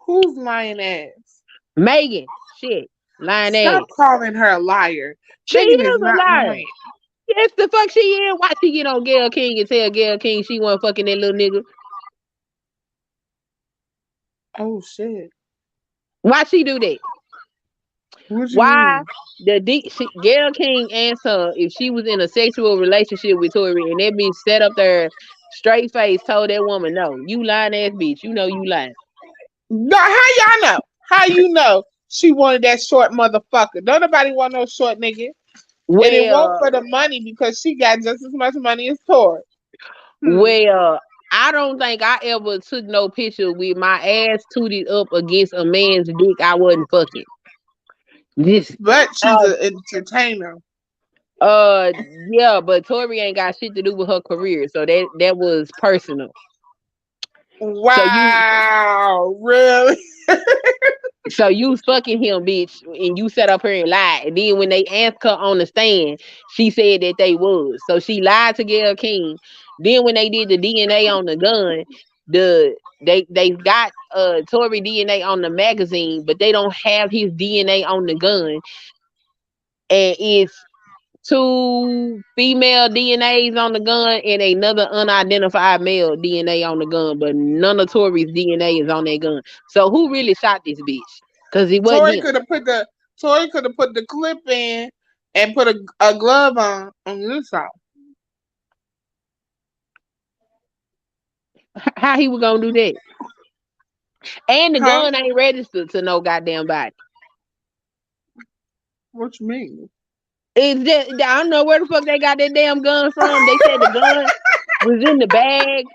A: Who's lying ass?
B: Megan, shit, lying
A: Stop
B: ass.
A: calling her a liar.
B: She
A: Megan is
B: is a
A: not
B: liar.
A: lying.
B: Yes, the fuck she is. Why she get on Gail King and tell Gail King she wasn't fucking that little nigga?
A: Oh shit.
B: Why she do that?
A: What you
B: Why
A: mean?
B: Gail King asked her if she was in a sexual relationship with Tori, and that bitch sat up there, straight face, told that woman, "No, you lying ass bitch. You know you lying."
A: No, how y'all know? How you know she wanted that short motherfucker? Don't nobody want no short nigga. And it won't
B: Well,
A: for the money because she got just as much money as Tori. Hmm.
B: well, I don't think I ever took no picture with my ass tooted up against a man's dick I wasn't fucking. This,
A: But she's
B: uh,
A: an entertainer.
B: uh, yeah, but Tori ain't got shit to do with her career, so that was personal. So you,
A: Wow, really?
B: so you was fucking him, bitch, and you sat up here and lied. And then when they asked her on the stand, she said that they was. So she lied to Gail King. Then when they did the DNA on the gun, they got Tory DNA on the magazine, but they don't have his DNA on the gun. And it's two female DNAs on the gun and another unidentified male DNA on the gun, but none of Tory's DNA is on that gun. So who really shot this bitch? Because it wasn't
A: Tori
B: him.
A: could have put the Tori could have put the clip in and put a glove on this side.
B: How he was gonna do that? And the
A: Huh?
B: gun ain't registered to no goddamn body.
A: What you mean?
B: It's just, I don't know where the fuck they got that damn gun from. They said the gun was in the bag.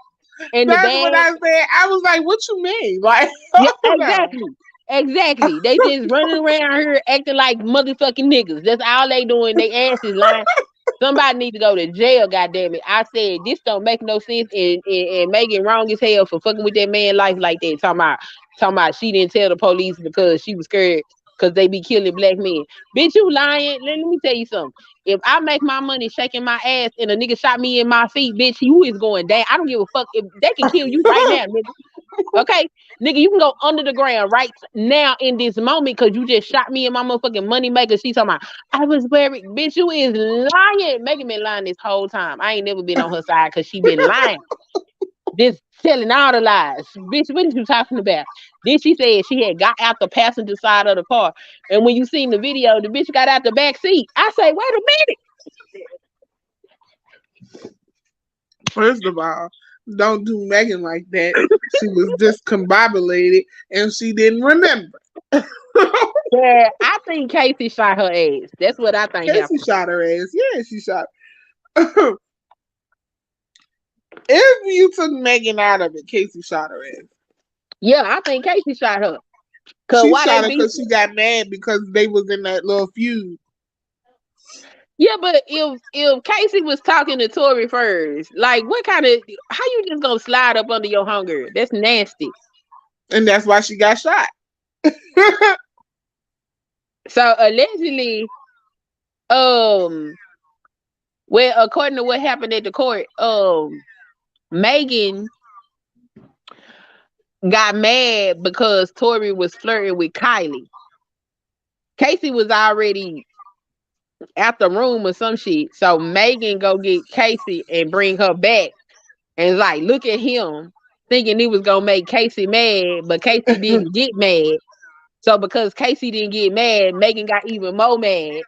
B: in the
A: That's what
B: bag.
A: I said. I was like, what you mean? Like,
B: Yeah,
A: hold on.
B: exactly. Exactly. They just running around here acting like motherfucking niggas. That's all they doing. They ass is lying. Somebody need to go to jail, goddamn it. I said this don't make no sense and Megan wrong as hell for fucking with that man life like that. Talking about she didn't tell the police because she was scared because they be killing black men. Bitch, you lying. Let me tell you something. If I make my money shaking my ass and a nigga shot me in my feet, bitch, you is going down. I don't give a fuck if they can kill you right now, nigga. Okay, nigga, you can go under the ground right now in this moment because you just shot me in my motherfucking money maker. She talking about I was worried, bitch. You is lying. Megan been lying this whole time. I ain't never been on her side because she been lying, just telling all the lies. Bitch, what are you talking about? Then she said she had got out the passenger side of the car, and when you seen the video, the bitch got out the back seat. I say, wait a minute.
A: First of all, don't do Megan like that. She was discombobulated and she didn't remember.
B: Yeah, I think Casey shot her ass. That's what I think
A: Casey
B: happened.
A: shot her ass. Yeah, she shot. If you took Megan out of it, Casey shot her ass.
B: Yeah, I think Casey shot her. Cause
A: She
B: why they
A: shot her
B: beef?
A: because she got mad because they was in that little feud.
B: Yeah, but if Casey was talking to Tori first, like what kind of how you just gonna slide up under your hunger? That's nasty.
A: And that's why she got shot.
B: So allegedly, um, well, according to what happened at the court, Megan got mad because Tori was flirting with Kylie. Casey was already out the room or some shit. So Megan go get Casey and bring her back and like look at him thinking he was gonna make Casey mad, but Casey didn't get mad. So because Casey didn't get mad, Megan got even more mad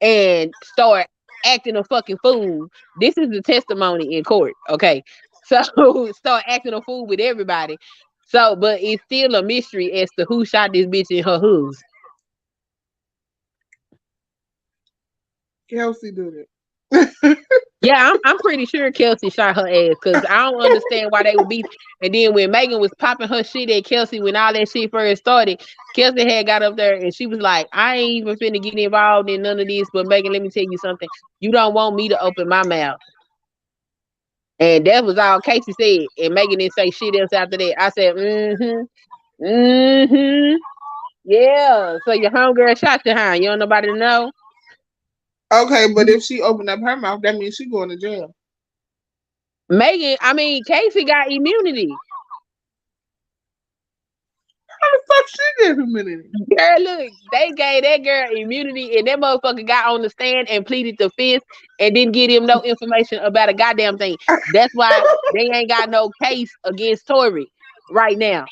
B: and started acting a fucking fool. This is the testimony in court, okay? So start acting a fool with everybody. So, but it's still a mystery as to who shot this bitch in her hooves.
A: Kelsey did it.
B: Yeah, I'm pretty sure Kelsey shot her ass because I don't understand why they would be. And then when Megan was popping her shit at Kelsey when all that shit first started, Kelsey had got up there and she was like, I ain't even finna get involved in none of this, but Megan, let me tell you something. You don't want me to open my mouth. And that was all Casey said. And Megan didn't say shit else after that. I said, mm-hmm, mm-hmm. Yeah. So your homegirl shot your hand. You don't nobody to know?
A: Okay, but if she opened up her mouth, that means she going to jail.
B: Casey got immunity.
A: How the fuck she get immunity?
B: Girl, look, they gave that girl immunity, and that motherfucker got on the stand and pleaded the fifth and didn't give him no information about a goddamn thing. That's why they ain't got no case against Tory right now.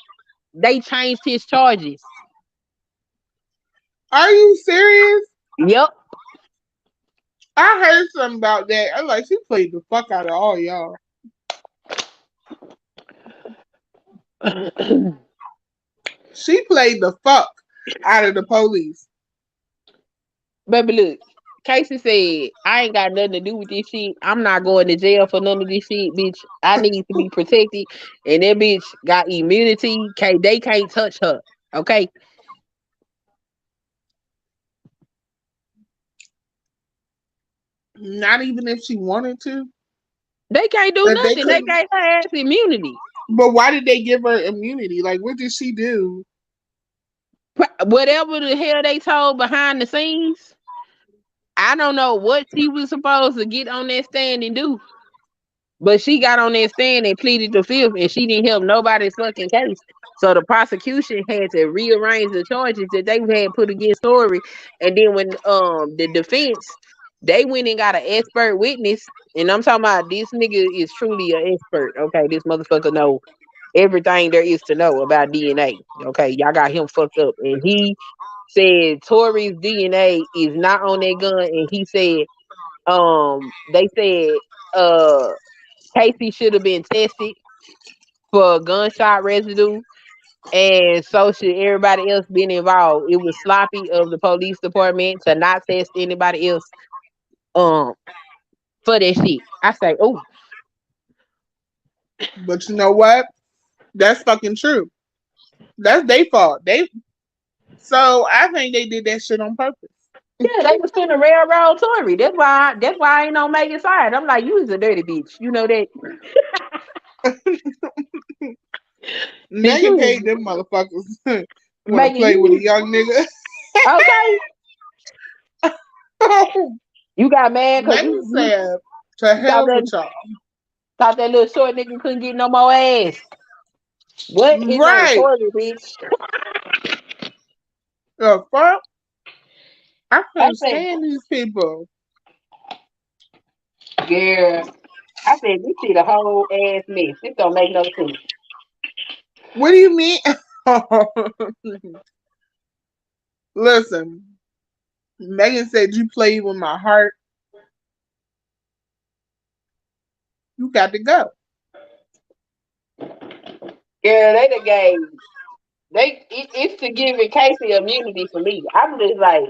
B: They changed his charges.
A: Are you serious?
B: Yep.
A: I heard something about that. I'm like, she played the fuck out of all y'all. She played the fuck out of the police.
B: Baby, look, Casey said, I ain't got nothing to do with this shit. I'm not going to jail for none of this shit, bitch. I need to be protected. And that bitch got immunity. They can't touch her. Okay?
A: Not even if she wanted to.
B: They can't do
A: But they
B: nothing. They
A: couldn't.
B: gave her ass immunity.
A: But why did they give her immunity? Like, what did she do?
B: Whatever the hell they told behind the scenes, I don't know what she was supposed to get on that stand and do. But she got on that stand and pleaded the fifth, and she didn't help nobody's fucking case. So the prosecution had to rearrange the charges that they had put against Tory. And then when the defense, they went and got an expert witness, and I'm talking about this nigga is truly an expert. Okay, this motherfucker know everything there is to know about DNA. Okay, y'all got him fucked up, and he said Tory's DNA is not on that gun, and he said they said Casey should have been tested for gunshot residue, and so should everybody else being involved. It was sloppy of the police department to not test anybody else um for that shit. I say, oh,
A: But you know what? That's fucking true. That's their fault. So I think they did that shit on purpose.
B: Yeah, they was finna railroad Tory. That's why I ain't on Megan's side. I'm like, you is a dirty bitch. You know that. Bitch,
A: Megan
B: you
A: paid them motherfuckers want to
B: Megan,
A: play with a
B: you
A: young nigga.
B: okay. You got mad because
A: Megan said, "To
B: you thought
A: hell
B: that
A: with y'all."
B: thought that little short nigga couldn't get no more ass. What is on
A: Right.
B: Tory, bitch?
A: The fuck? I
B: I
A: can't
B: said,
A: stand these people.
B: girl, I said, this shit a whole ass mess. This don't make no sense.
A: What do you mean? Listen, Megan said you played with my heart. You got to go.
B: Girl, they the game. It's to give Casey immunity for me. I'm just like,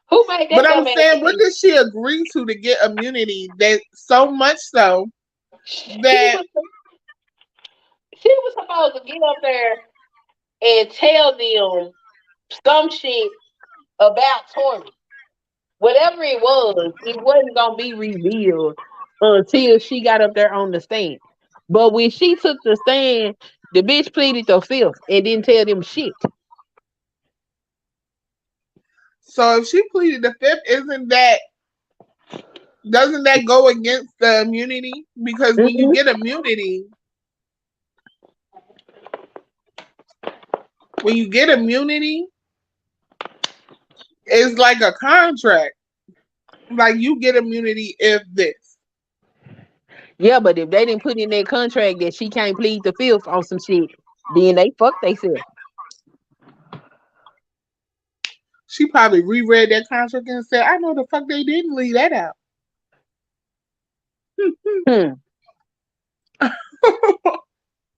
B: who made
A: But
B: that
A: I'm
B: dumb ass
A: saying, what
B: decision?
A: did she agree to get immunity? That so much so
B: She
A: that
B: was she was supposed to get up there and tell them some shit about Tory. Whatever it wasn't gonna be revealed until she got up there on the stand. But when she took the stand, the bitch pleaded the fifth and didn't tell them shit.
A: so if she pleaded the fifth, isn't that doesn't that go against the immunity? Because
B: Mm-mm.
A: when you get immunity, it's like a contract. Like you get immunity if this.
B: Yeah, but if they didn't put in their contract that she can't plead the fifth on some shit, then they fuck theyself.
A: She probably reread that contract and said, "I know the fuck they didn't leave that out."
B: Hmm.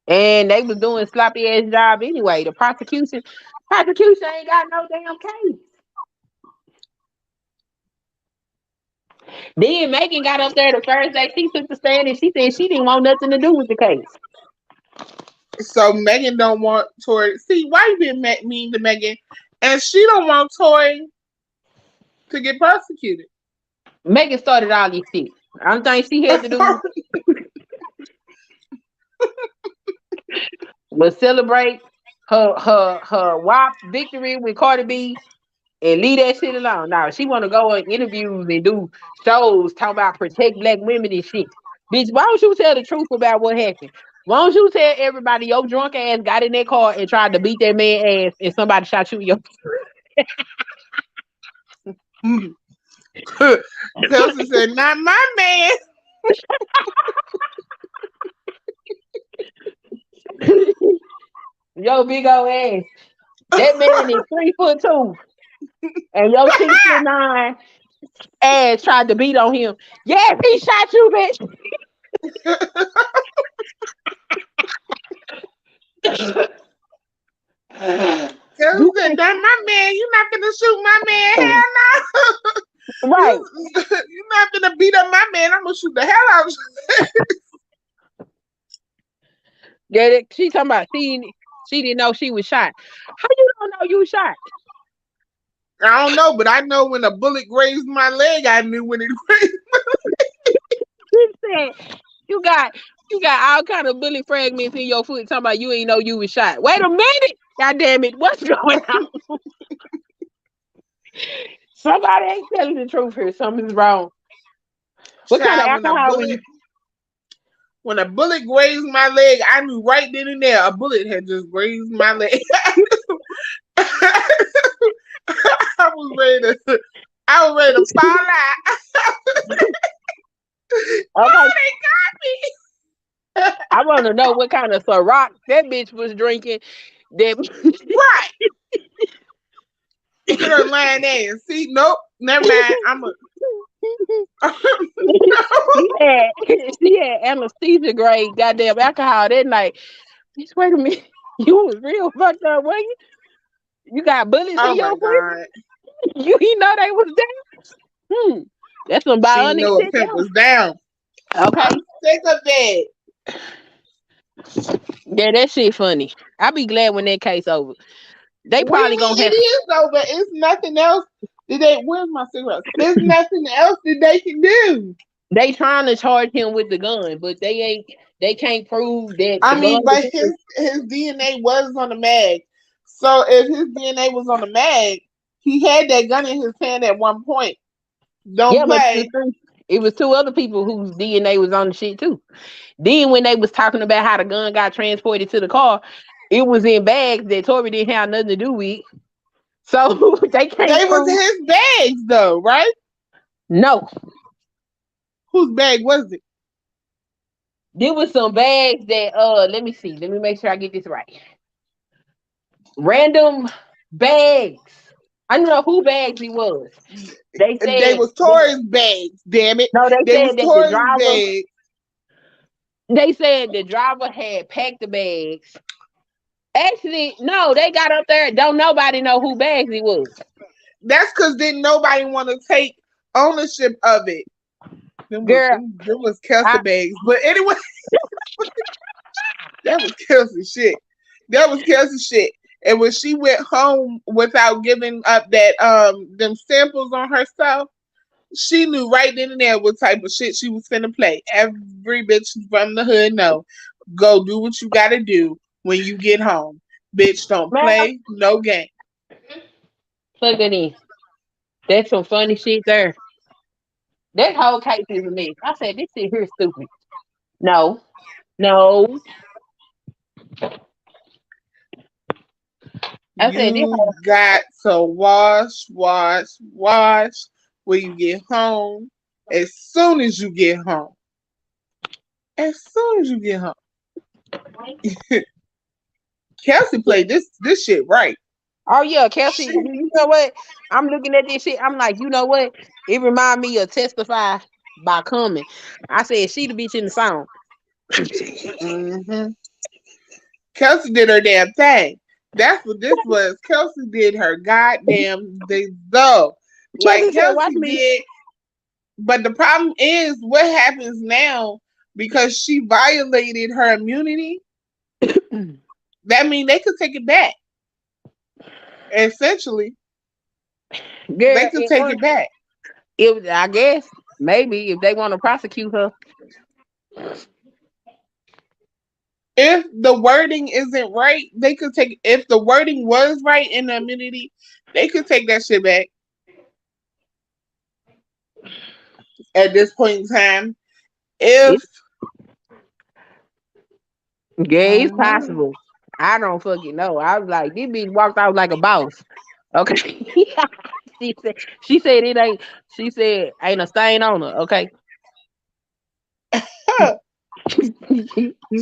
B: And they was doing sloppy ass job anyway. The prosecution ain't got no damn case. Then Megan got up there the first day she took the stand and she said she didn't want nothing to do with the case.
A: So Megan don't want Tori. See, why you being mean to Megan? And she don't want Tori to get prosecuted.
B: Megan started all this shit. I don't think she had to do was celebrate her WAP victory with Cardi B and leave that shit alone. Now she want to go on interviews and do shows talking about protect black women and shit. Bitch, why don't you tell the truth about what happened? Why don't you tell everybody your drunk ass got in that car and tried to beat that man ass and somebody shot you in your
A: Kelsey said, "Not my man."
B: your big old ass. That man is 3'2" and your 6'9" ass tried to beat on him. Yes, he shot you, bitch.
A: Kelsey
B: You
A: said, "Not my man. You not gonna shoot my man. Hell no.
B: right.
A: You not gonna beat up my man. I'm gonna shoot the hell out of you."
B: She talking about she didn't know she was shot. How you don't know you shot?
A: I don't know, but I know when a bullet grazed my leg, I knew when it grazed.
B: She said you got all kind of bullet fragments in your foot talking about you ain't know you was shot. Wait a minute. God damn it. What's going on? Somebody ain't telling the truth here. Something's wrong. What kind of
A: Child,
B: alcohol were you?
A: when a bullet grazed my leg, I knew right then and there a bullet had just grazed my leg. I was ready to fall out.
B: Okay.
A: Oh, they got me.
B: I want to know what kind of Ciroc that bitch was drinking. That
A: Right. Put her lying there. See, nope, never mind. I'm a
B: she had she had anesthesia grade goddamn alcohol that night. Bitch, wait a minute. You was real fucked up, were you? You got bullets in
A: Oh my
B: your foot?
A: god.
B: You know they was there? That's some
A: She didn't
B: bionic
A: know a
B: shit
A: pimp was down.
B: there.
A: I'm
B: Okay.
A: sick of it.
B: Yeah, that shit funny. I be glad when that case over. They
A: What do you
B: probably
A: mean
B: gonna
A: it
B: have.
A: is though? But it's nothing else. Did they? Where's my cigarettes? There's nothing else that they can do.
B: They trying to charge him with the gun, but they ain't. They can't prove that
A: I
B: the gun
A: mean,
B: was
A: but
B: his.
A: his DNA was on the mag. So if his DNA was on the mag, he had that gun in his hand at one point. Don't
B: Yeah, but the
A: play.
B: thing, it was two other people whose DNA was on the shit too. Then when they was talking about how the gun got transported to the car, it was in bags that Tory didn't have nothing to do with. So they can't
A: They was
B: prove
A: his bags though, right?
B: no.
A: Whose bag was it?
B: There was some bags that let me see. Let me make sure I get this right. Random bags. I don't know who bags it was. They
A: They
B: said
A: was Tory's bags. Damn it,
B: no, they
A: they was
B: said that the
A: Tory's
B: driver
A: bags.
B: they said the driver had packed the bags. Actually, no, they got up there. Don't nobody know who bags it was.
A: That's because didn't nobody want to take ownership of it.
B: Girl,
A: Them was Kelsey
B: I
A: bags. But anyway, that was Kelsey shit. That was Kelsey shit. And when she went home without giving up that them samples on herself, she knew right then and there what type of shit she was finna play. Every bitch from the hood know. Go do what you gotta do when you get home. Bitch, don't
B: man,
A: play no game.
B: look at this. That's some funny shit there. That whole case is a mess. I said this shit here is stupid. No, no. I said this
A: You
B: whole
A: got to wash when you get home. As soon as you get home. As soon as you get home. Kelsey played this shit right.
B: oh yeah, Kelsey,
A: She
B: you know what? I'm looking at this shit. I'm like, you know what? It remind me of Testify by Common. I said she the bitch in the song.
A: hmm Kelsey did her damn thing. That's what this was. Kelsey did her goddamn thing though. Like
B: Kelsey said, "Watch
A: Kelsey
B: me."
A: did, but the problem is what happens now because she violated her immunity. That means they could take it back. Essentially, they
B: Girl,
A: could take it back.
B: I guess maybe if they want to prosecute her,
A: If the wording isn't right, they could take. If the wording was right in the immunity, they could take that shit back at this point in time. If
B: it's yeah,
A: I
B: it's
A: don't know.
B: possible. I don't fucking know. I was like, this bitch walked out like a boss. Okay. she said it ain't she said ain't a stain on her, okay?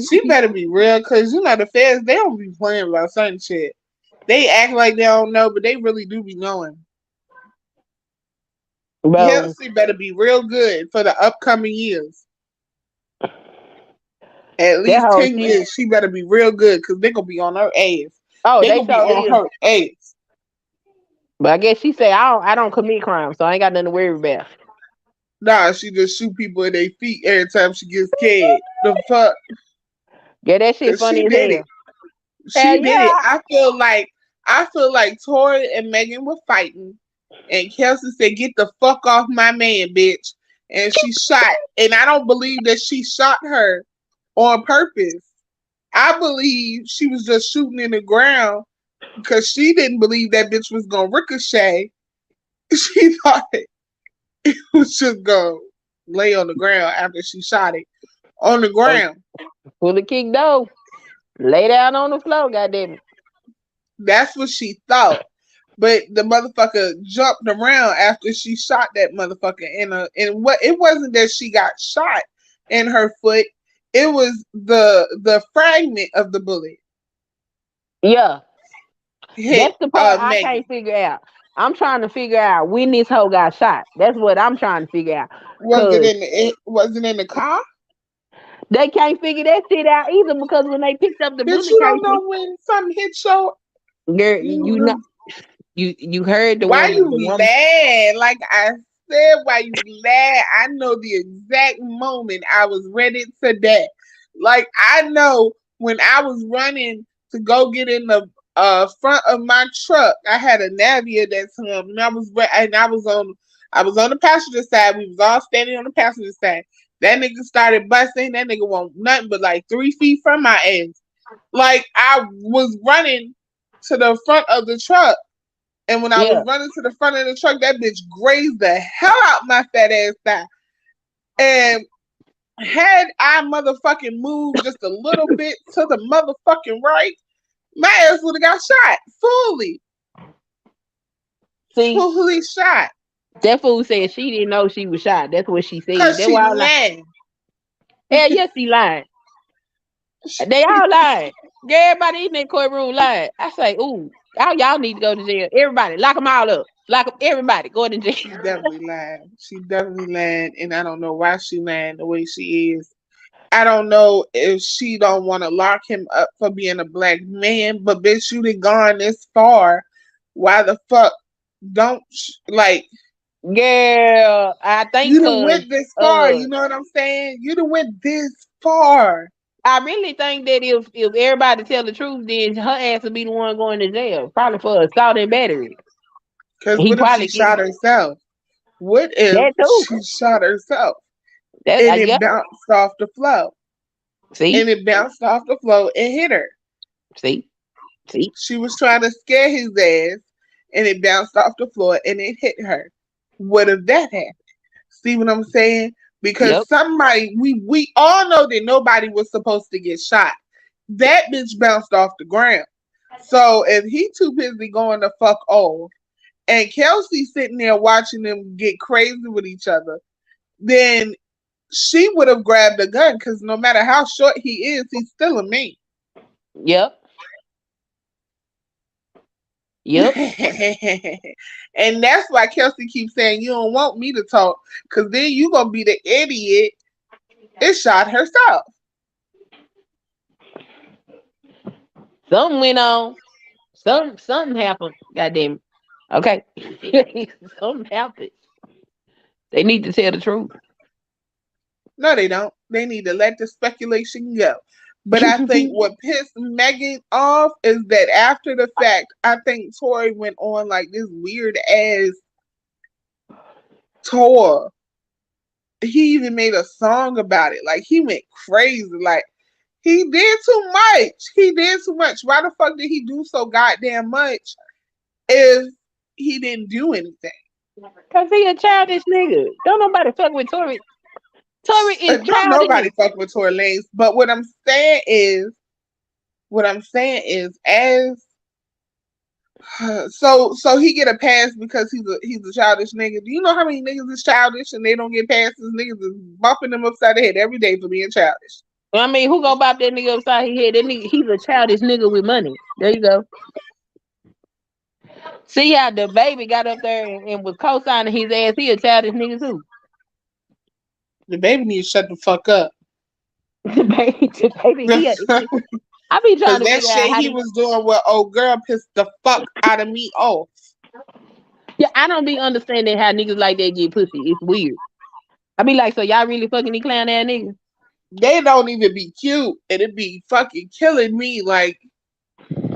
A: She better be real, cause you know the feds they don't be playing about certain shit. They act like they don't know, but they really do be knowing.
B: Bro,
A: Kelsey better be real good for the upcoming years. At
B: that
A: least
B: whole
A: 10 years, she better be real good, cause they gonna be on her ass.
B: oh,
A: They
B: they
A: gonna be
B: so
A: on
B: is.
A: her ass.
B: But I guess she said I don't commit crime, so I ain't got nothing to worry about.
A: Nah, she just shoot people in their feet every time she gets scared. The fuck?
B: Yeah, that shit
A: Cause
B: funny
A: she
B: as
A: did it.
B: hell. Hell
A: She did it.
B: yeah.
A: I feel like Tori and Megan were fighting, and Kelsey said, "Get the fuck off my man, bitch!" And she shot. And I don't believe that she shot her on purpose. I believe she was just shooting in the ground because she didn't believe that bitch was gonna ricochet. She thought it was just gonna lay on the ground after she shot it on the
B: Oh,
A: ground.
B: pull the kick though. Lay down on the floor, goddamn it.
A: That's what she thought. But the motherfucker jumped around after she shot that motherfucker and what it wasn't that she got shot in her foot. It was the fragment of the bullet
B: Yeah.
A: hit
B: That's the part I
A: Megan.
B: can't figure out. I'm trying to figure out when this hoe got shot. That's what I'm trying to figure out. Cause
A: It wasn't in the car?
B: they can't figure that shit out either because when they picked up the
A: Bitch,
B: bullet
A: you don't
B: casing,
A: know when something hit your
B: girl, you know
A: you
B: you heard
A: why
B: the
A: you
B: woman.
A: laugh? Like I said, why you laugh? I know the exact moment I was ready to death. Like I know when I was running to go get in the front of my truck, I had a Navy at that time, and I was on the passenger side. We was all standing on the passenger side. That nigga started busting. That nigga won't nothing but like 3 feet from my ass. Like I was running to the front of the truck, and when I was
B: Yeah.
A: running to the front of the truck, that bitch grazed the hell out my fat ass thigh. And had I motherfucking moved just a little bit to the motherfucking right, my ass would have got shot. Fully.
B: See,
A: Fully shot.
B: that fool said she didn't know she was shot. That's what she said.
A: Cause
B: That's
A: she
B: why I was like,
A: lying.
B: hell yes, he lied. They all lied. Everybody in that courtroom lied. I say, ooh, y'all need to go to jail. Everybody, lock them all up. Lock them, everybody, go to jail.
A: She definitely lied. She definitely lied, and I don't know why she lying the way she is. I don't know if she don't want to lock him up for being a black man, but bitch, you done gone this far. Why the fuck don't like
B: Girl, I think
A: you done
B: cause
A: went this far?
B: uh
A: You know what I'm saying? You done went this far.
B: I really think that if everybody tell the truth, then her ass will be the one going to jail. Probably for assault and battery.
A: Cause
B: He
A: what if she
B: probably get
A: shot herself? What if
B: that too.
A: she shot herself
B: That
A: and it
B: yep.
A: bounced off the floor?
B: See,
A: And it bounced off the floor and hit her.
B: see, see.
A: She was trying to scare his ass and it bounced off the floor and it hit her. What if that happened? See what I'm saying? Because
B: Yep.
A: somebody we all know that nobody was supposed to get shot. That bitch bounced off the ground. So if he too busy going to fuck off and Kelsey sitting there watching them get crazy with each other, then she would have grabbed a gun because no matter how short he is, he's still a man.
B: Yep. Yep.
A: And that's why Kelsey keeps saying you don't want me to talk because then you gonna be the idiot that shot herself.
B: Something went on. Something happened. Goddamn it. Okay. Something happened. They need to tell the truth.
A: No, they don't. They need to let the speculation go. But I think what pissed Megan off is that after the fact, I think Tori went on like this weird ass tour. He even made a song about it. Like he went crazy. Like he did too much. He did too much. Why the fuck did he do so goddamn much if he didn't do anything?
B: Cause he a childish nigga. Don't nobody fuck with Tory. Tory is
A: Don't nobody
B: childish.
A: fuck with Tory Lanez. But what I'm saying is, as so he get a pass because he's a childish nigga. Do you know how many niggas is childish and they don't get passes? Niggas is bumping them upside the head every day for being childish.
B: I mean, who gonna bop that nigga upside his head? That nigga, he's a childish nigga with money. There you go. See how the baby got up there and was co-signing his ass. He a childish nigga too.
A: The baby needs to shut the fuck up.
B: the baby,
A: Cause
B: I be trying to
A: that
B: figure out
A: shit
B: how
A: he
B: these.
A: was doing with old girl pissed the fuck out of me off.
B: Yeah, I don't be understanding how niggas like that get pussy. It's weird. I be like, so y'all really fucking these clown ass niggas?
A: They don't even be cute and it be fucking killing me. Like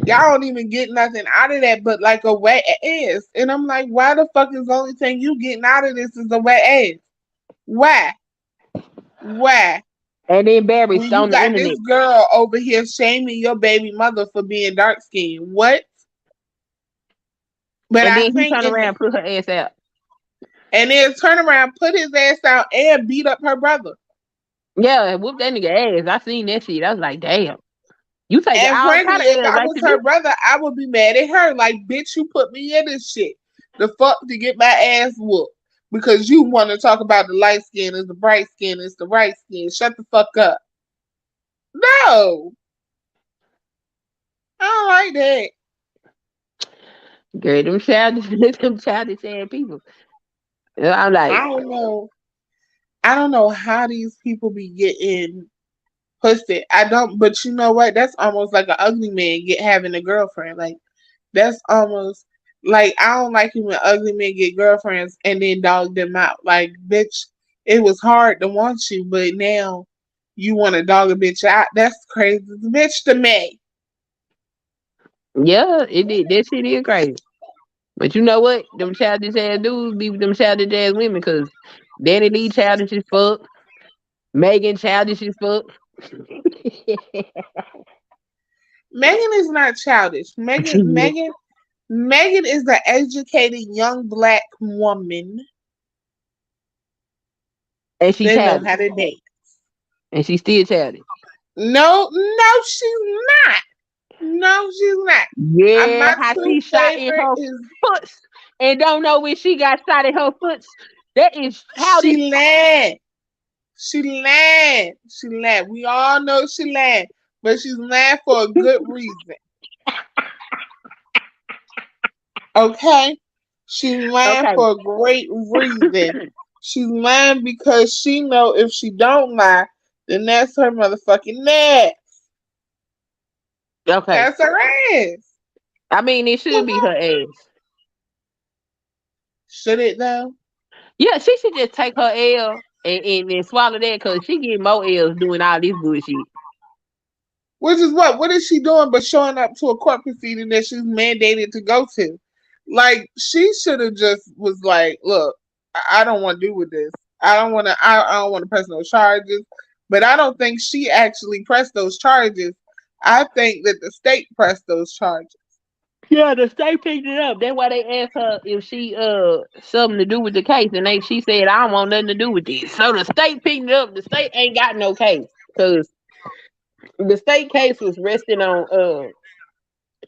A: y'all don't even get nothing out of that but like a wet ass. And I'm like, why the fuck is the only thing you getting out of this is a wet ass? Why? Why?
B: And then
A: When
B: embarrassed
A: you
B: on the
A: got this
B: internet.
A: girl over here shaming your baby mother for being dark skinned. What? But
B: And
A: I
B: then he
A: think
B: turn
A: in
B: around and put her ass out.
A: and then turn around, put his ass out and beat up her brother.
B: Yeah, and whoop that nigga ass. I seen that shit. I was like, damn. You taking
A: And
B: all
A: frankly,
B: kind of
A: if
B: L's
A: I
B: like
A: was
B: you
A: her
B: do.
A: brother, I would be mad at her. Like, bitch, you put me in this shit. The fuck to get my ass whooped. Because you want to talk about the light skin is the bright skin is the right skin. Shut the fuck up. No. I don't like that.
B: Girl, them childish, them childish ass people. I'm
A: I
B: like,
A: don't know. I don't know how these people be getting pussy. I don't, but you know what? That's almost like an ugly man having a girlfriend. Like that's almost like I don't like it when ugly men get girlfriends and then dog them out. Like bitch, it was hard to want you, but now You want to dog a bitch out? That's crazy, bitch to me.
B: Yeah, it did. That shit is crazy. But you know what? Them childish ass dudes be with them childish ass women because Danny Lee childish as fuck. Megan childish as fuck.
A: Megan is not childish. Megan is an educated young black woman
B: And she
A: that know
B: childish.
A: how to date.
B: And she still childish.
A: No, no, she's not. No, she's not.
B: Yeah,
A: My
B: how
A: two
B: she shot in
A: favorite
B: her
A: is
B: foot and don't know when she got shot in her foot. That is childish.
A: she lied. She lied. She lied. We all know she lied, but she's lying for a good reason. Okay? She's lying
B: Okay.
A: for a great reason. She's lying because she know if she don't lie, then that's her motherfucking ass.
B: Okay.
A: That's her ass.
B: I mean, it should be her ass.
A: Should it though?
B: Yeah, she should just take her L and swallow that because she get more L's doing all this bullshit.
A: Which is what? What is she doing but showing up to a court proceeding that she's mandated to go to? Like she should have just was like, look, I don't want to do with this. I don't want to. I don't want to press no charges. But I don't think she actually pressed those charges. I think that the state pressed those charges.
B: Yeah, the state picked it up. That's why they asked her if she something to do with the case, and she said I don't want nothing to do with this. So the state picked it up. The state ain't got no case because the state case was resting on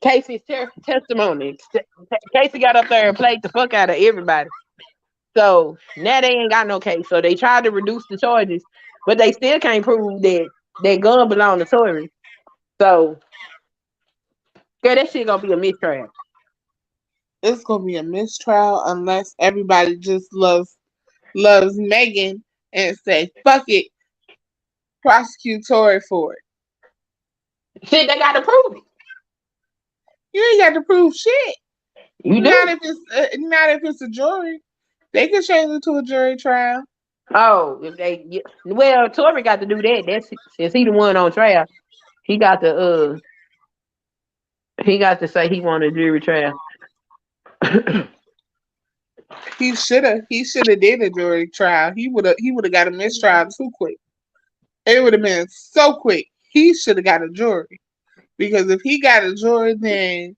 B: Casey's testimony. Casey got up there and played the fuck out of everybody. So now they ain't got no case. So they tried to reduce the charges, but they still can't prove that that gun belonged to Tory. So girl, that shit gonna be a mistrial.
A: It's gonna be a mistrial unless everybody just loves Megan and say fuck it, prosecutory for it.
B: Shit, they gotta prove it.
A: You ain't got to prove shit.
B: You
A: Not
B: do.
A: if it's a jury. They can change it to a jury trial.
B: Oh, if they well, Tory got to do that. That's since he the one on trial. He got to he got to say he wanted a jury trial.
A: He should have did a jury trial. He would have got a mistrial too quick. It would have been so quick. He should have got a jury because if he got a jury, then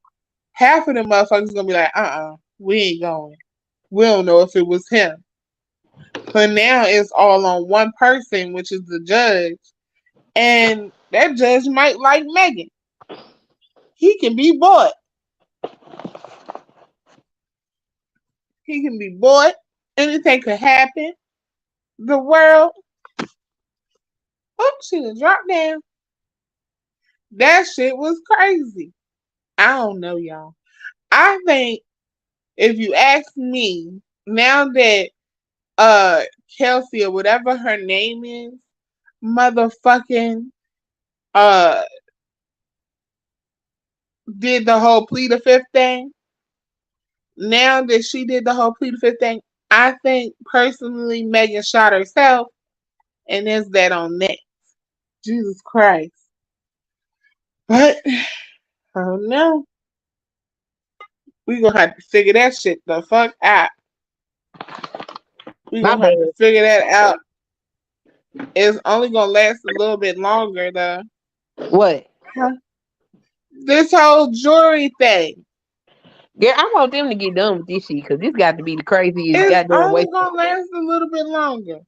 A: half of the motherfuckers gonna be like, we ain't going. We don't know if it was him. But now it's all on one person, which is the judge, and that judge might like Megan. He can be bought. He can be bought. Anything could happen. The world. Oh, she done dropped down. That shit was crazy. I don't know, y'all. I think if you ask me, now that uh Kelsey or whatever her name is, motherfucking uh did the whole plead the fifth thing. Now that she did the whole plead the fifth thing, I think personally Megan shot herself, and there's that on that. Jesus Christ. But oh no, we gonna have to figure that shit the fuck out. We
B: My
A: gonna have to
B: bad.
A: figure that out. It's only gonna last a little bit longer though.
B: What?
A: Huh? This whole jury thing.
B: Girl, I want them to get done with this shit because this got to be the craziest
A: It's
B: goddamn
A: only
B: waste.
A: gonna last a little bit longer.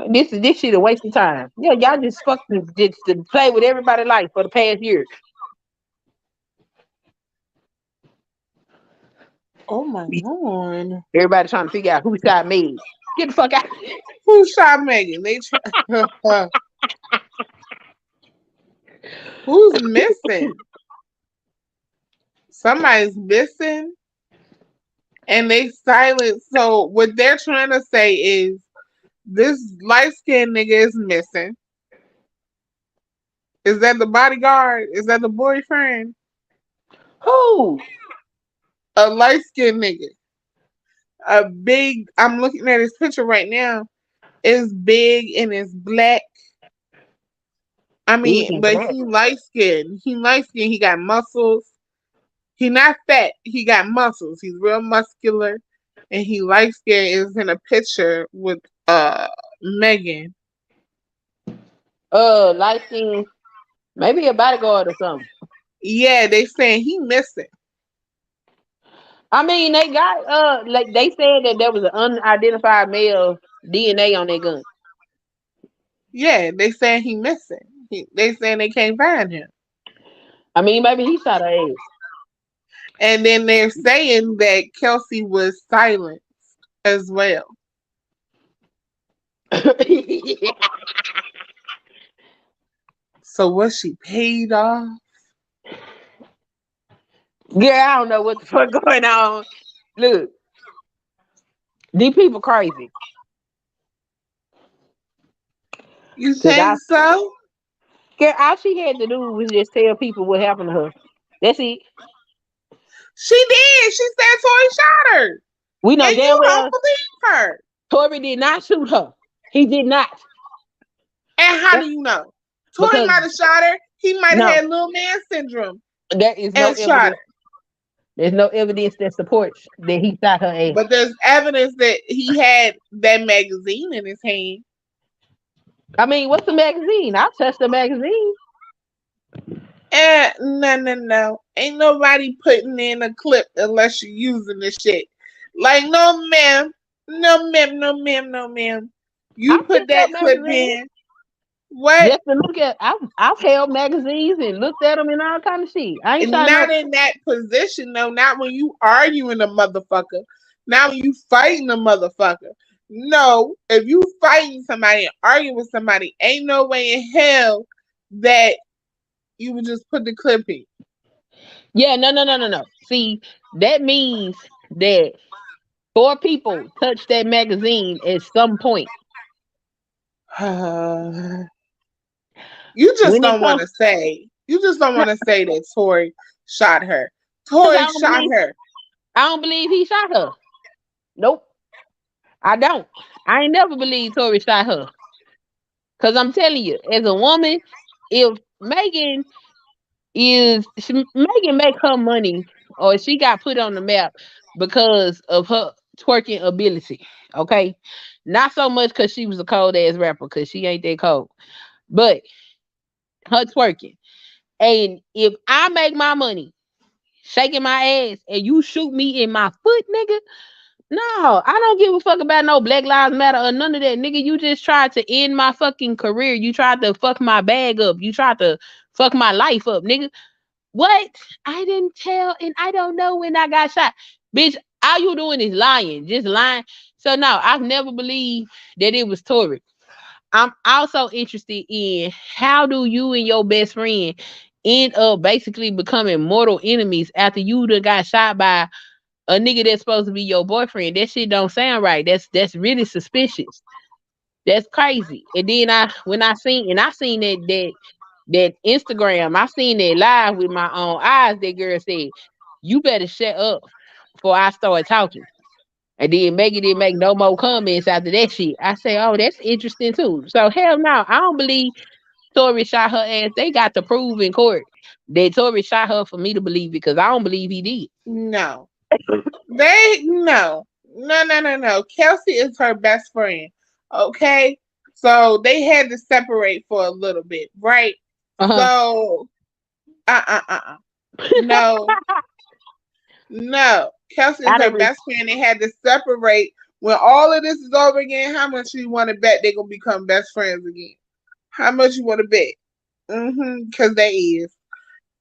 B: This shit a waste of time. Yeah, y'all just fucking just to play with everybody's life for the past year.
A: Oh my lord.
B: Everybody trying to figure out who shot me. Get the fuck out.
A: Who shot Megan? They try- Who's missing? Somebody's missing and they silent. So what they're trying to say is this light skinned nigga is missing. Is that the bodyguard? Is that the boyfriend?
B: Who?
A: A light skinned nigga. A big I'm looking at his picture right now. It's big and it's black I
B: He was
A: mean,
B: here for
A: but
B: that.
A: he light skinned. He light skinned. He got muscles. He not fat. He got muscles. He's real muscular, and he light skinned. Is in a picture with Megan.
B: Light skin, maybe a bodyguard or something.
A: Yeah, they saying he missing.
B: I mean, they got like they said that there was an unidentified male DNA on their gun.
A: Yeah, they saying he missing. They saying they can't find him.
B: I mean, maybe he shot her ass.
A: And then they're saying that Kelsey was silent as well. So was she paid off?
B: Yeah, I don't know what the fuck going on. Look, these people crazy.
A: You
B: Cause
A: think so?
B: all she had to do was just tell people what happened to her. That's it.
A: She did. She said Tori shot her.
B: We know
A: And
B: damn
A: you don't
B: well
A: believe her.
B: Tory did not shoot her. He did not.
A: And how
B: That-
A: do you know? Tori
B: Because
A: might have shot her. He might have
B: no,
A: had little man syndrome
B: there is no
A: and shot
B: evidence.
A: her.
B: There's no evidence that supports that he shot her ass.
A: But there's evidence that he had that magazine in his hand.
B: I mean, what's the magazine? I'll touch the magazine.
A: And no. Ain't nobody putting in a clip unless you're using the shit. Like, no ma'am. No ma'am, no ma'am, no ma'am.
B: I
A: You put
B: picked up
A: that clip
B: magazines
A: in. What?
B: just to look at. I've held magazines and looked at them and all kind of shit. I ain't
A: And
B: shot no.
A: not in that position, though. Not when you arguing a motherfucker. Not when you fighting a motherfucker. No, if you fighting somebody and arguing with somebody, ain't no way in hell that you would just put the clip in.
B: Yeah, no. See, that means that four people touched that magazine at some point.
A: You just
B: When it
A: don't want
B: comes,
A: to say. You just don't want to say that Tori shot her.
B: because
A: Tori shot her.
B: I don't believe he shot her. Nope, I don't. I ain't never believed Tory shot her. Cause I'm telling you, as a woman, if Megan make her money or she got put on the map because of her twerking ability. Okay, not so much because she was a cold ass rapper because she ain't that cold, but her twerking. And if I make my money shaking my ass and you shoot me in my foot, nigga, no, I don't give a fuck about no Black Lives Matter or none of that, nigga. You just tried to end my fucking career. You tried to fuck my bag up. You tried to fuck my life up, nigga. What? I didn't tell, and I don't know when I got shot. Bitch, all you doing is lying, just lying. So no, I've never believed that it was Tory. I'm also interested in how do you and your best friend end up basically becoming mortal enemies after you done got shot by a nigga that's supposed to be your boyfriend. That shit don't sound right. That's really suspicious. That's crazy. And then I seen that Instagram, I seen that live with my own eyes. That girl said, "You better shut up before I start talking." And then Megan didn't make no more comments after that shit. I say, "Oh, that's interesting too." So hell no, I don't believe Tory shot her ass. They got to prove in court that Tory shot her for me to believe it because I don't believe he did.
A: No. They no. No. Kelsey is her best friend. Okay? So they had to separate for a little bit, right?
B: Uh huh.
A: So no, no. Kelsey is
B: I
A: her
B: done
A: best friend. They had to separate. When all of this is over again, how much you want to bet they're gonna become best friends again? How much you want to bet? Because they is.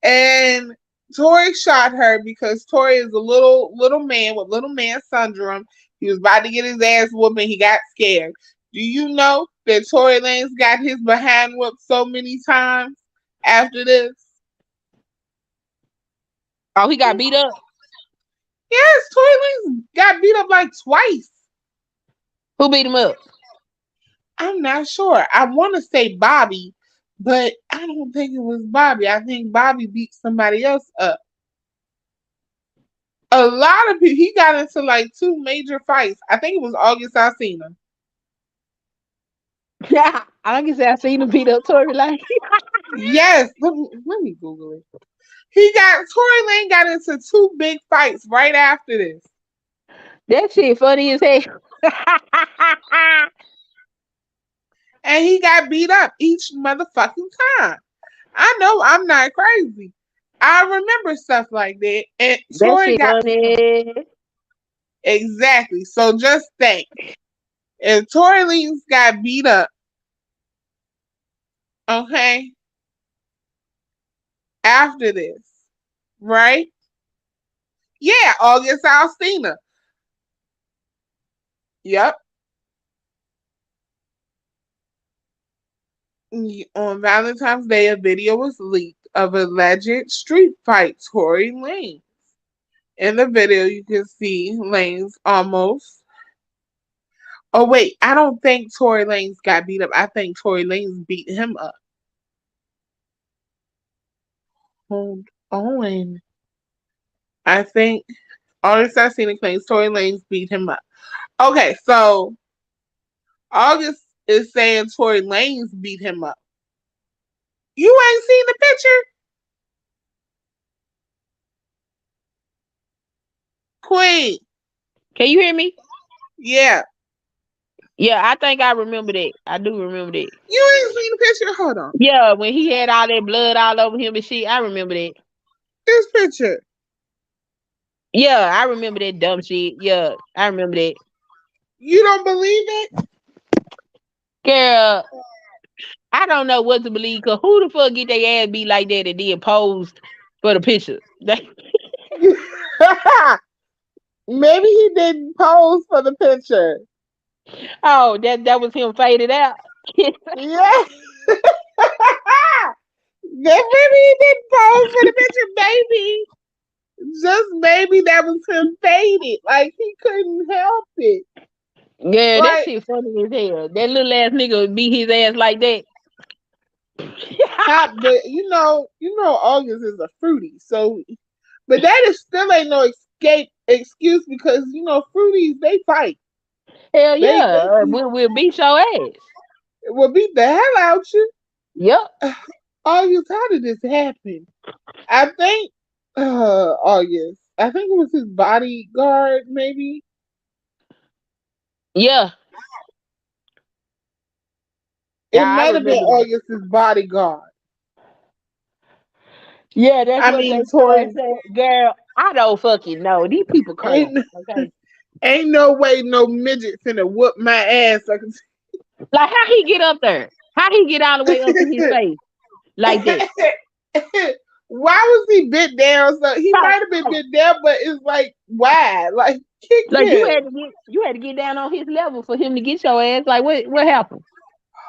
A: And Tori shot her because Tori is a little man with little man syndrome. He was about to get his ass whooped and he got scared. Do you know that Tory Lanez got his behind whooped so many times after this?
B: Oh, he got beat up.
A: Yes, Tory Lanez got beat up like twice.
B: Who beat him up?
A: I'm not sure. I want to say Bobby, but I don't think it was Bobby. I think Bobby beat somebody else up. A lot of people. He got into like two major fights. I think it was August Alsina.
B: Yeah, I can say I seen him beat up Tory Lanez.
A: Yes, let me Google it. Tory Lane got into two big fights right after this.
B: That shit funny as hell.
A: And he got beat up each motherfucking time. I know I'm not crazy. I remember stuff like that. And
B: That
A: Tory
B: shit
A: got
B: funny.
A: exactly. So just think. If Tory Lanez got beat up, okay, after this, right? Yeah, August Alstina. Yep. On Valentine's Day, a video was leaked of alleged street fight Tory Lanez. In the video, you can see Lanez almost. Oh wait, I don't think Tory Lanez got beat up. I think Tory Lanez beat him up. Hold on. I think August Alsina claims Tory Lanez beat him up. Okay, so August is saying Tory Lanez beat him up. You ain't seen the picture, Queen?
B: Can you hear me?
A: Yeah,
B: Yeah, I think I remember that. I do remember that.
A: you ain't seen the picture. Hold on,
B: Yeah, when he had all that blood all over him and shit, I remember that.
A: this picture.
B: Yeah, I remember that dumb shit. Yeah, I remember that.
A: You don't believe it?
B: Girl, I don't know what to believe, cause who the fuck get their ass beat like that and then posed for the picture?
A: Maybe he didn't pose for the picture.
B: Oh, that was him faded out.
A: Yeah. Then maybe he didn't pose for the picture, maybe. Just maybe that was him faded. Like he couldn't help it.
B: Yeah, that
A: Like
B: shit funny as hell. That little ass nigga would beat his ass like that.
A: not but you know August is a fruity. So but that is still ain't no escape excuse because fruities they fight.
B: Hell
A: They
B: yeah, we'll beat your ass.
A: will beat the hell out you.
B: Yep.
A: August, how did this happen? I think August. I think it was his bodyguard, maybe.
B: Yeah.
A: It
B: I
A: might have been
B: remember that.
A: August's bodyguard.
B: Yeah, that's
A: I
B: what they
A: mean,
B: started
A: Tori
B: saying. Girl, I don't fucking know. These people crazy.
A: ain't
B: Okay.
A: ain't no way no midget finna whoop my ass. Like,
B: Like how he get up there? How he get all the way up in his face like that?
A: why was he bit down? So he
B: Like,
A: might have been bit down, but it's like why? Like kick
B: like
A: him.
B: you had to get down on his level for him to get your ass. Like what happened?